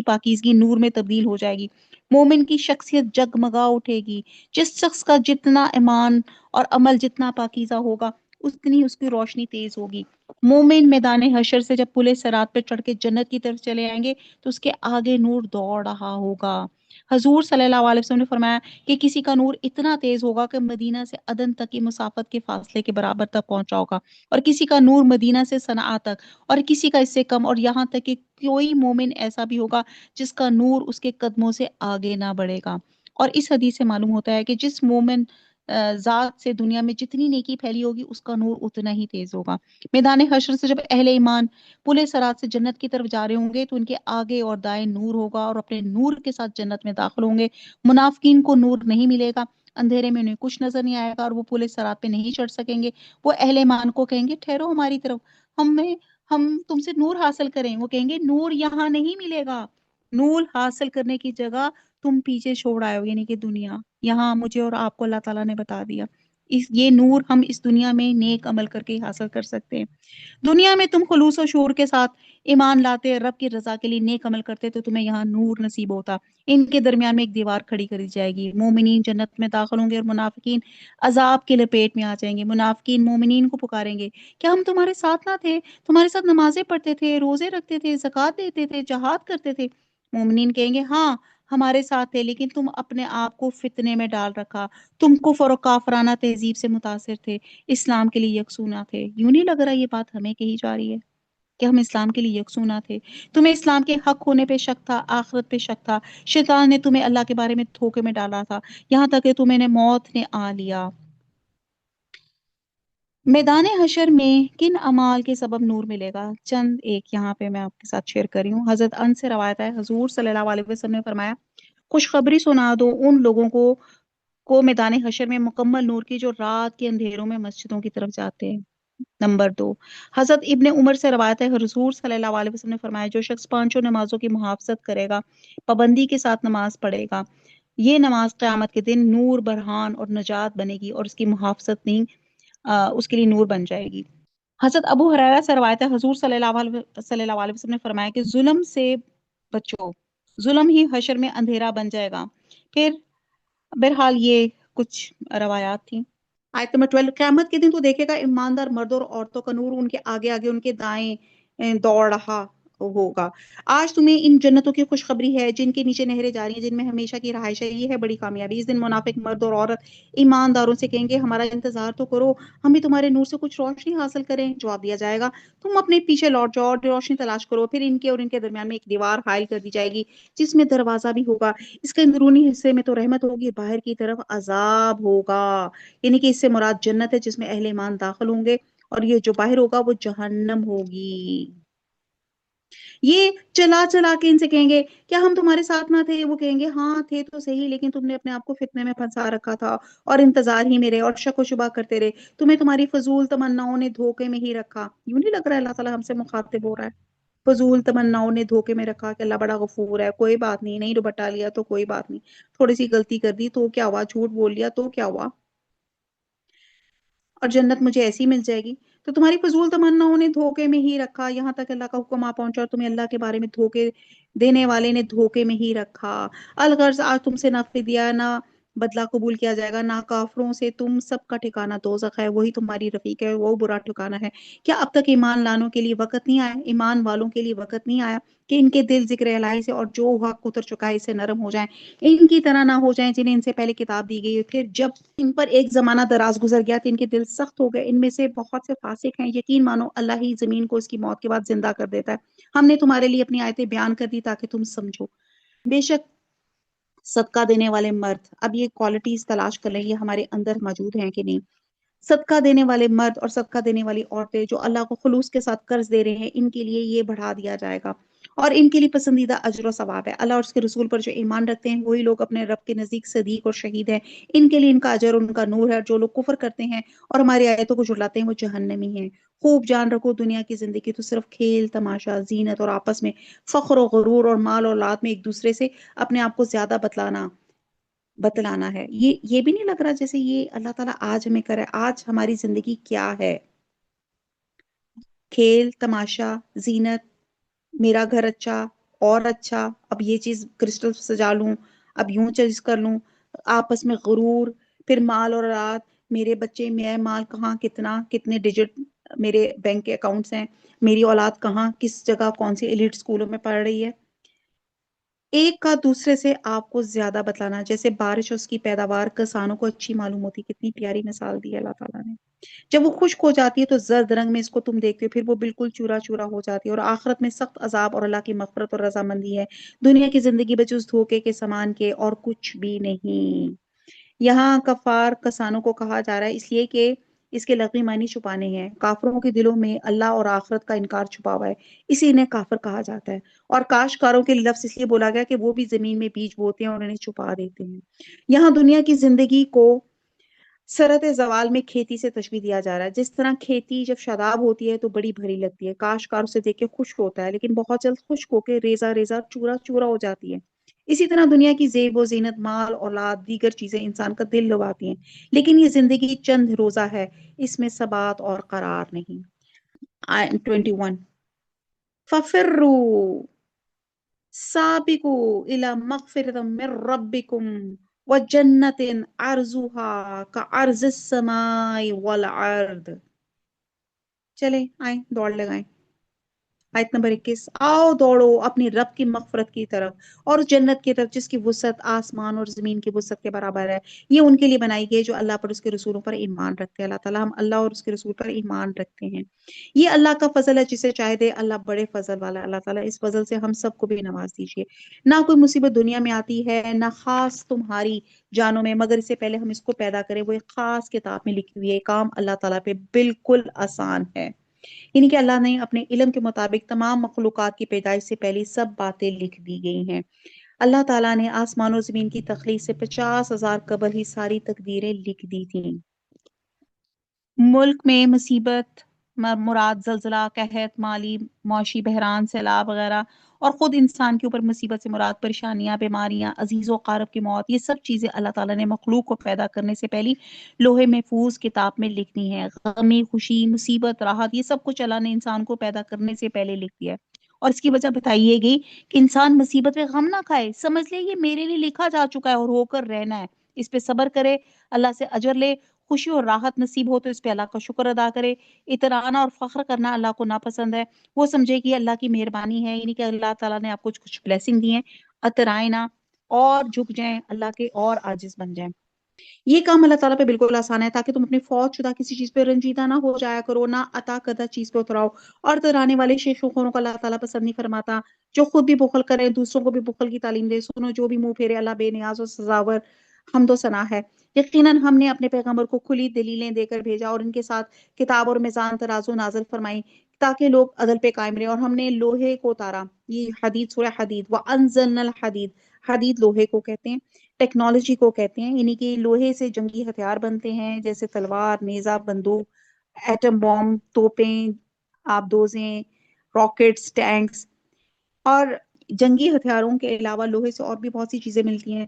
پاکیزگی نور میں تبدیل ہو جائے گی۔ مومن کی شخصیت جگمگا اٹھے گی۔ جس شخص کا جتنا ایمان اور عمل جتنا پاکیزہ ہوگا اتنی اس کی روشنی تیز ہوگی۔ مومن میدان حشر سے جب پلے صراط پہ چڑھ کے جنت کی طرف چلے آئیں گے تو اس کے آگے نور دوڑ رہا ہوگا۔ حضور صلی اللہ علیہ وسلم نے فرمایا کہ کسی کا نور اتنا تیز ہوگا کہ مدینہ سے عدن تک کی مسافت کے فاصلے کے برابر تک پہنچا ہوگا، اور کسی کا نور مدینہ سے صنعا تک، اور کسی کا اس سے کم، اور یہاں تک کہ کوئی مومن ایسا بھی ہوگا جس کا نور اس کے قدموں سے آگے نہ بڑھے گا۔ اور اس حدیث سے معلوم ہوتا ہے کہ جس مومن ذات سے دنیا میں جتنی نیکی پھیلی ہوگی اس کا نور اتنا ہی تیز ہوگا۔ میدان حشر سے جب اہل ایمان پلے صراط سے جنت کی طرف جا رہے ہوں گے تو ان کے آگے اور دائیں نور ہوگا، اور اپنے نور کے ساتھ جنت میں داخل ہوں گے۔ منافقین کو نور نہیں ملے گا، اندھیرے میں انہیں کچھ نظر نہیں آئے گا، اور وہ پلے صراط پہ نہیں چڑھ سکیں گے۔ وہ اہل ایمان کو کہیں گے ٹھہرو ہماری طرف، ہم تم سے نور حاصل کریں۔ وہ کہیں گے نور یہاں نہیں ملے گا، نور حاصل کرنے کی جگہ تم پیچھے چھوڑ آئے ہو، یعنی کہ دنیا، یہاں مجھے اور آپ کو اللہ تعالیٰ نے بتا دیا، یہ نور ہم اس دنیا میں نیک عمل کر کے حاصل کر سکتے ہیں۔ دنیا میں تم خلوص و شعور کے ساتھ ایمان لاتے، رب کی رضا کے لیے نیک عمل کرتے تو تمہیں یہاں نور نصیب ہوتا۔ ان کے درمیان میں ایک دیوار کھڑی کری جائے گی، مومنین جنت میں داخل ہوں گے اور منافقین عذاب کے لپیٹ میں آ جائیں گے۔ منافقین مومنین کو پکاریں گے، کیا ہم تمہارے ساتھ نہ تھے؟ تمہارے ساتھ نمازیں پڑھتے تھے، روزے رکھتے تھے، زکوٰۃ دیتے تھے، جہاد کرتے تھے؟ مومنین کہیں گے ہاں ہمارے ساتھ تھے، لیکن تم اپنے آپ کو فتنے میں ڈال رکھا، تم کفر و کافرانہ تہذیب سے متاثر تھے، اسلام کے لیے یکسونا تھے۔ یوں نہیں لگ رہا یہ بات ہمیں کہی جا رہی ہے کہ ہم اسلام کے لیے یکسونا تھے؟ تمہیں اسلام کے حق ہونے پہ شک تھا، آخرت پہ شک تھا، شیطان نے تمہیں اللہ کے بارے میں دھوکے میں ڈالا تھا، یہاں تک کہ تمہیں موت نے آ لیا۔ میدان حشر میں کن اعمال کے سبب نور ملے گا؟ چند ایک یہاں پہ میں آپ کے ساتھ شیئر کر رہی ہوں۔ حضرت انس سے روایت ہے، حضور صلی اللہ علیہ وسلم نے فرمایا خوشخبری سنا دو ان لوگوں کو میدان حشر میں مکمل نور کی جو رات کے اندھیروں میں مسجدوں کی طرف جاتے ہیں۔ نمبر 2، حضرت ابن عمر سے روایت ہے، حضور صلی اللہ علیہ وسلم نے فرمایا جو شخص پانچوں نمازوں کی محافظت کرے گا، پابندی کے ساتھ نماز پڑھے گا، یہ نماز قیامت کے دن نور، برہان اور نجات بنے گی، اور اس کی محافظت نہیں اس کے لیے نور بن جائے گی۔ حضرت ابو ہریرہ سے روایت ہے، حضور صلی اللہ علیہ وسلم نے فرمایا کہ ظلم سے بچو، ظلم ہی حشر میں اندھیرا بن جائے گا۔ پھر بہرحال یہ کچھ روایات تھیں۔ آیت نمبر 12، قیامت کے دن تو دیکھے گا ایماندار مردوں اور عورتوں کا نور ان کے آگے آگے ان کے دائیں دوڑ رہا ہوگا۔ آج تمہیں ان جنتوں کی خوشخبری ہے جن کے نیچے نہریں جاری ہیں، جن میں ہمیشہ کی رہائش ہے، یہ ہے بڑی کامیابی۔ اس دن منافق مرد اور عورت ایمانداروں سے کہیں گے ہمارا انتظار تو کرو، ہم بھی تمہارے نور سے کچھ روشنی حاصل کریں۔ جواب دیا جائے گا تم اپنے پیچھے لوٹ جاؤ اور روشنی تلاش کرو۔ پھر ان کے اور ان کے درمیان میں ایک دیوار حائل کر دی جائے گی جس میں دروازہ بھی ہوگا، اس کے اندرونی حصے میں تو رحمت ہوگی، باہر کی طرف عذاب ہوگا، یعنی کہ اس سے مراد جنت ہے جس میں اہل ایمان داخل ہوں گے، اور یہ جو باہر ہوگا وہ جہنم ہوگی۔ یہ چلا چلا کے ان سے کہیں گے کیا ہم تمہارے ساتھ نہ تھے؟ وہ کہیں گے ہاں تھے تو صحیح، لیکن تم نے اپنے آپ کو فتنے میں پھنسا رکھا تھا اور انتظار ہی میں رہے اور شک و شبہ کرتے رہے، تمہیں تمہاری فضول تمناؤں نے دھوکے میں ہی رکھا۔ یوں نہیں لگ رہا ہے اللہ تعالیٰ ہم سے مخاطب ہو رہا ہے؟ فضول تمناؤں نے دھوکے میں رکھا کہ اللہ بڑا غفور ہے، کوئی بات نہیں، نہیں دوپٹا لیا تو کوئی بات نہیں، تھوڑی سی غلطی کر دی تو کیا ہوا، جھوٹ بول لیا تو کیا ہوا، اور جنت مجھے ایسی مل جائے گی۔ تو تمہاری فضول تمناؤں نے دھوکے میں ہی رکھا، یہاں تک اللہ کا حکم آ پہنچا اور تمہیں اللہ کے بارے میں دھوکے دینے والے نے دھوکے میں ہی رکھا۔ الغرض آج تم سے نہ فدیہ نہ بدلہ قبول کیا جائے گا، نہ کافروں سے، تم سب کا ٹھکانہ دوزخ ہے، وہی تمہاری رفیق ہے، وہ برا ٹھکانہ ہے۔ کیا اب تک ایمان لانوں کے لیے وقت نہیں آیا، ایمان والوں کے لیے وقت نہیں آیا کہ ان کے دل ذکر الہی سے اور جو حق اتر چکا ہے اس سے نرم ہو جائیں، ان کی طرح نہ ہو جائیں جنہیں ان سے پہلے کتاب دی گئی ہے، پھر جب ان پر ایک زمانہ دراز گزر گیا تو ان کے دل سخت ہو گئے، ان میں سے بہت سے فاسق ہیں۔ یقین مانو اللہ ہی زمین کو اس کی موت کے بعد زندہ کر دیتا ہے۔ ہم نے تمہارے لیے اپنی آیتیں بیان کر دی تاکہ تم سمجھو۔ بے شک صدقہ دینے والے مرد، اب یہ کوالٹیز تلاش کر لیں یہ ہمارے اندر موجود ہیں کہ نہیں۔ صدقہ دینے والے مرد اور صدقہ دینے والی عورتیں جو اللہ کو خلوص کے ساتھ قرض دے رہے ہیں، ان کے لیے یہ بڑھا دیا جائے گا اور ان کے لیے پسندیدہ اجر و ثواب ہے۔ اللہ اور اس کے رسول پر جو ایمان رکھتے ہیں وہی لوگ اپنے رب کے نزدیک صدیق اور شہید ہیں، ان کے لیے ان کا اجر ان کا نور ہے۔ جو لوگ کفر کرتے ہیں اور ہماری آیتوں کو جھٹلاتے ہیں وہ جہنمی ہیں۔ خوب جان رکھو دنیا کی زندگی تو صرف کھیل تماشا، زینت اور آپس میں فخر و غرور اور مال اور اولاد میں ایک دوسرے سے اپنے آپ کو زیادہ بتلانا ہے۔ یہ بھی نہیں لگ رہا جیسے یہ اللہ تعالیٰ آج ہمیں کرے؟ آج ہماری زندگی کیا ہے؟ کھیل تماشا، زینت، میرا گھر اچھا، اور اچھا، اب یہ چیز کرسٹل سجا لوں، اب یوں چیز کر لوں، آپس میں غرور، پھر مال اور اولاد، میرے بچے، میں مال کہاں، کتنا، کتنے ڈیجٹ میرے بینک کے اکاؤنٹس ہیں، میری اولاد کہاں، کس جگہ، کون سی ایلیٹ اسکولوں میں پڑھ رہی ہے۔ ایک کا دوسرے سے آپ کو زیادہ بتلانا، جیسے بارش اور اس کی پیداوار کسانوں کو اچھی معلوم ہوتی، کتنی پیاری مثال دی ہے اللہ تعالیٰ نے۔ جب وہ خشک ہو جاتی ہے تو زرد رنگ میں اس کو تم دیکھتے ہو، پھر وہ بالکل چورا چورا ہو جاتی ہے، اور آخرت میں سخت عذاب اور اللہ کی مغفرت اور رضامندی ہے۔ دنیا کی زندگی بچ اس دھوکے کے سامان کے اور کچھ بھی نہیں۔ یہاں کفار کسانوں کو کہا جا رہا ہے اس لیے کہ اس کے لغوی معنی چھپانے ہیں، کافروں کے دلوں میں اللہ اور آخرت کا انکار چھپا ہوا ہے، اسی انہیں کافر کہا جاتا ہے۔ اور کاشتکاروں کے لفظ اس لیے بولا گیا کہ وہ بھی زمین میں بیج بوتے ہیں اور انہیں چھپا دیتے ہیں۔ یہاں دنیا کی زندگی کو سرحد زوال میں کھیتی سے تشبیہ دیا جا رہا ہے۔ جس طرح کھیتی جب شاداب ہوتی ہے تو بڑی بھری لگتی ہے، کاشتکار اسے دیکھ کے خشک ہوتا ہے، لیکن بہت جلد خشک ہو کے ریزہ ریزہ چورا چورا ہو جاتی ہے۔ اسی طرح دنیا کی زیب و زینت، مال، اولاد، دیگر چیزیں انسان کا دل لباتی ہیں، لیکن یہ زندگی چند روزہ ہے، اس میں ثبات اور قرار نہیں۔ 21 فَفِرُّوا سابقوا الى مغفرة من ربكم وجنة عرضها كعرض السماء والارض۔ چلے آئیں دوڑ لگائیں۔ آیت نمبر 21، آؤ دوڑو اپنی رب کی مغفرت کی طرف اور اس جنت کی طرف جس کی وسعت آسمان اور زمین کی وسعت کے برابر ہے۔ یہ ان کے لیے بنائی گئی جو اللہ پر اس کے رسولوں پر ایمان رکھتے ہیں۔ اللہ تعالیٰ ہم اللہ اور اس کے رسول پر ایمان رکھتے ہیں۔ یہ اللہ کا فضل ہے، جسے چاہے دے، اللہ بڑے فضل والا ہے۔ اللہ تعالیٰ اس فضل سے ہم سب کو بھی نواز دیجیے۔ نہ کوئی مصیبت دنیا میں آتی ہے، نہ خاص تمہاری جانوں میں، مگر اس سے پہلے ہم اس کو پیدا کریں، وہ ایک خاص کتاب میں لکھی ہوئی ہے۔ کام اللہ تعالیٰ پہ بالکل آسان ہے، یعنی کہ اللہ نے اپنے علم کے مطابق تمام مخلوقات کی پیدائش سے پہلے سب باتیں لکھ دی گئی ہیں۔ اللہ تعالیٰ نے آسمان و زمین کی تخلیق سے 50,000 قبل ہی ساری تقدیریں لکھ دی تھیں۔ ملک میں مصیبت مراد زلزلہ، قحط، مالی معاشی بحران، سیلاب وغیرہ، اور خود انسان کے اوپر مصیبت سے مراد پریشانیاں، بیماریاں، عزیز و اقارب کی موت، یہ سب چیزیں اللہ تعالیٰ نے مخلوق کو پیدا کرنے سے پہلے لوہے محفوظ کتاب میں لکھ دی ہیں۔ غمی، خوشی، مصیبت، راحت، یہ سب کچھ اللہ نے انسان کو پیدا کرنے سے پہلے لکھ دیا ہے۔ اور اس کی وجہ بتائیے گئی کہ انسان مصیبت میں غم نہ کھائے، سمجھ لے یہ میرے لیے لکھا جا چکا ہے اور ہو کر رہنا ہے، اس پہ صبر کرے، اللہ سے اجر لے، خوشی اور راحت نصیب ہو تو اس پہ اللہ کا شکر ادا کرے۔ اطراء اور فخر کرنا اللہ کو ناپسند ہے، وہ سمجھے کہ اللہ کی مہربانی ہے، یعنی کہ اللہ تعالیٰ نے آپ کو کچھ بلیسنگ دی ہیں، اطرائیں نہ اور جھک جائیں اللہ کے اور عاجز بن جائیں۔ یہ کام اللہ تعالیٰ پہ بالکل آسان ہے تاکہ تم اپنی فوج شدہ کسی چیز پہ رنجیدہ نہ ہو جایا کرو، نہ عطا کردہ چیز پہ اتراؤ، اور ترانے والے شیخ و خونوں کو اللہ تعالیٰ پسند نہیں فرماتا، جو خود بھی بخل کرے دوسروں کو بھی بخل کی تعلیم دے۔ سنو جو بھی منہ پھیرے اللہ بے نیاز و سزاور حمد و ثنا ہے۔ یقیناً ہم نے اپنے پیغمبر کو کھلی دلیلیں دے کر بھیجا اور ان کے ساتھ کتاب اور میزان ترازو نازل فرمائی تاکہ لوگ عدل پہ قائم رہے، اور ہم نے لوہے کو اتارا، یہ حدید سورہ حدید، وَأَنزَلْنَا الْحَدِيدَ، حدید لوہے کو کہتے ہیں، ٹیکنالوجی کو کہتے ہیں، یعنی کہ لوہے سے جنگی ہتھیار بنتے ہیں جیسے تلوار، نیزہ، بندوق، ایٹم بم، توپیں، آبدوزیں، راکٹس، ٹینکس، اور جنگی ہتھیاروں کے علاوہ لوہے سے اور بھی بہت سی چیزیں ملتی ہیں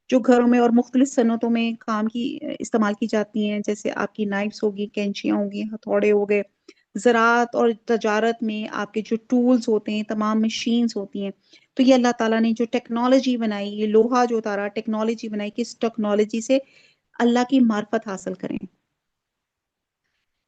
جو گھروں میں اور مختلف صنعتوں میں کام کی استعمال کی جاتی ہیں، جیسے آپ کی نائفس ہوگی، کینچیاں ہوگی، ہتھوڑے ہو گئے۔ زراعت اور تجارت میں آپ کے جو ٹولز ہوتے ہیں، تمام مشینز ہوتی ہیں، تو یہ اللہ تعالیٰ نے جو ٹیکنالوجی بنائی، یہ لوہا جو اتارا، ٹیکنالوجی بنائی کہ اس ٹیکنالوجی سے اللہ کی معرفت حاصل کریں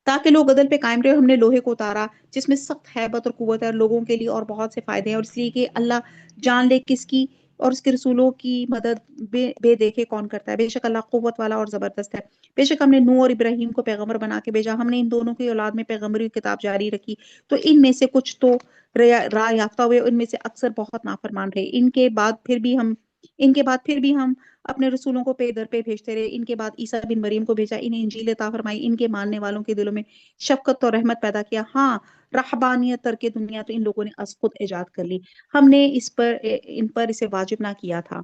تاکہ لوگ عدل پہ قائم رہے۔ ہم نے لوہے کو اتارا جس میں سخت ہیبت اور قوت ہے، اور لوگوں کے لیے اور بہت سے فائدے ہیں، اور اس لیے کہ اللہ جان لے کس کی اور اس کے رسولوں کی مدد بے دیکھے کون کرتا ہے۔ بے شک اللہ قوت والا اور زبردست ہے۔ بے شک ہم نے نوح اور ابراہیم کو پیغمبر بنا کے بھیجا، ہم نے ان دونوں کی اولاد میں پیغمبری کتاب جاری رکھی، تو ان میں سے کچھ تو راہ یافتہ ہوئے، ان میں سے اکثر بہت نافرمان رہے۔ ان کے بعد پھر بھی ہم اپنے رسولوں کو پے در پہ بھیجتے رہے۔ ان کے بعد عیسیٰ بن مریم کو بھیجا، انہیں انجیل عطا فرمائی، ان کے ماننے والوں کے دلوں میں شفقت اور رحمت پیدا کیا۔ ہاں، رہبانیت ترک دنیا تو ان لوگوں نے از خود ایجاد کر لی، ہم نے ان پر اسے واجب نہ کیا تھا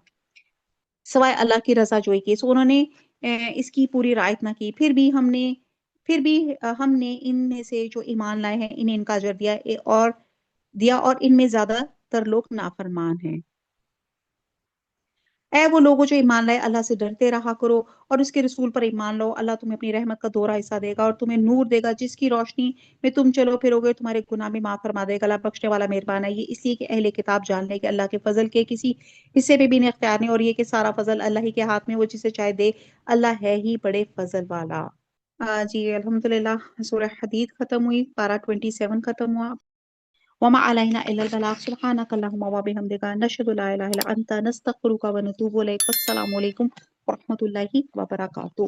سوائے اللہ کی رضا جوئی کی، سو انہوں نے اس کی پوری رعایت نہ کی۔ پھر بھی ہم نے ان میں سے جو ایمان لائے ہیں انہیں ان کا اجر دیا اور ان میں زیادہ تر لوگ نافرمان ہیں۔ اے وہ لوگوں جو ایمان لائے اللہ سے ڈرتے رہا کرو اور اس کے رسول پر ایمان لو، اللہ تمہیں اپنی رحمت کا دوہرا حصہ دے گا اور تمہیں نور دے گا جس کی روشنی میں تم چلو پھرو گے، تمہارے گناہ بھی معاف فرما دے گا، اللہ بخشنے والا مہربان ہے۔ یہ اس لیے کہ اہل کتاب جان لے کہ اللہ کے فضل کے کسی حصے پہ بھی نہیں اختیار نہیں، اور یہ کہ سارا فضل اللہ ہی کے ہاتھ میں، وہ جسے چاہے دے، اللہ ہے ہی بڑے فضل والا۔ جی الحمدللہ، سورہ حدید ختم ہوئی، پارہ 27 ختم ہوا۔ وما علینا الا البلاغ، سبحانک اللہم وبحمدک، نشہد لا الہ الا انت، نستغفرک ونتوب الیک۔ السلام علیکم ورحمۃ اللہ وبرکاتہ۔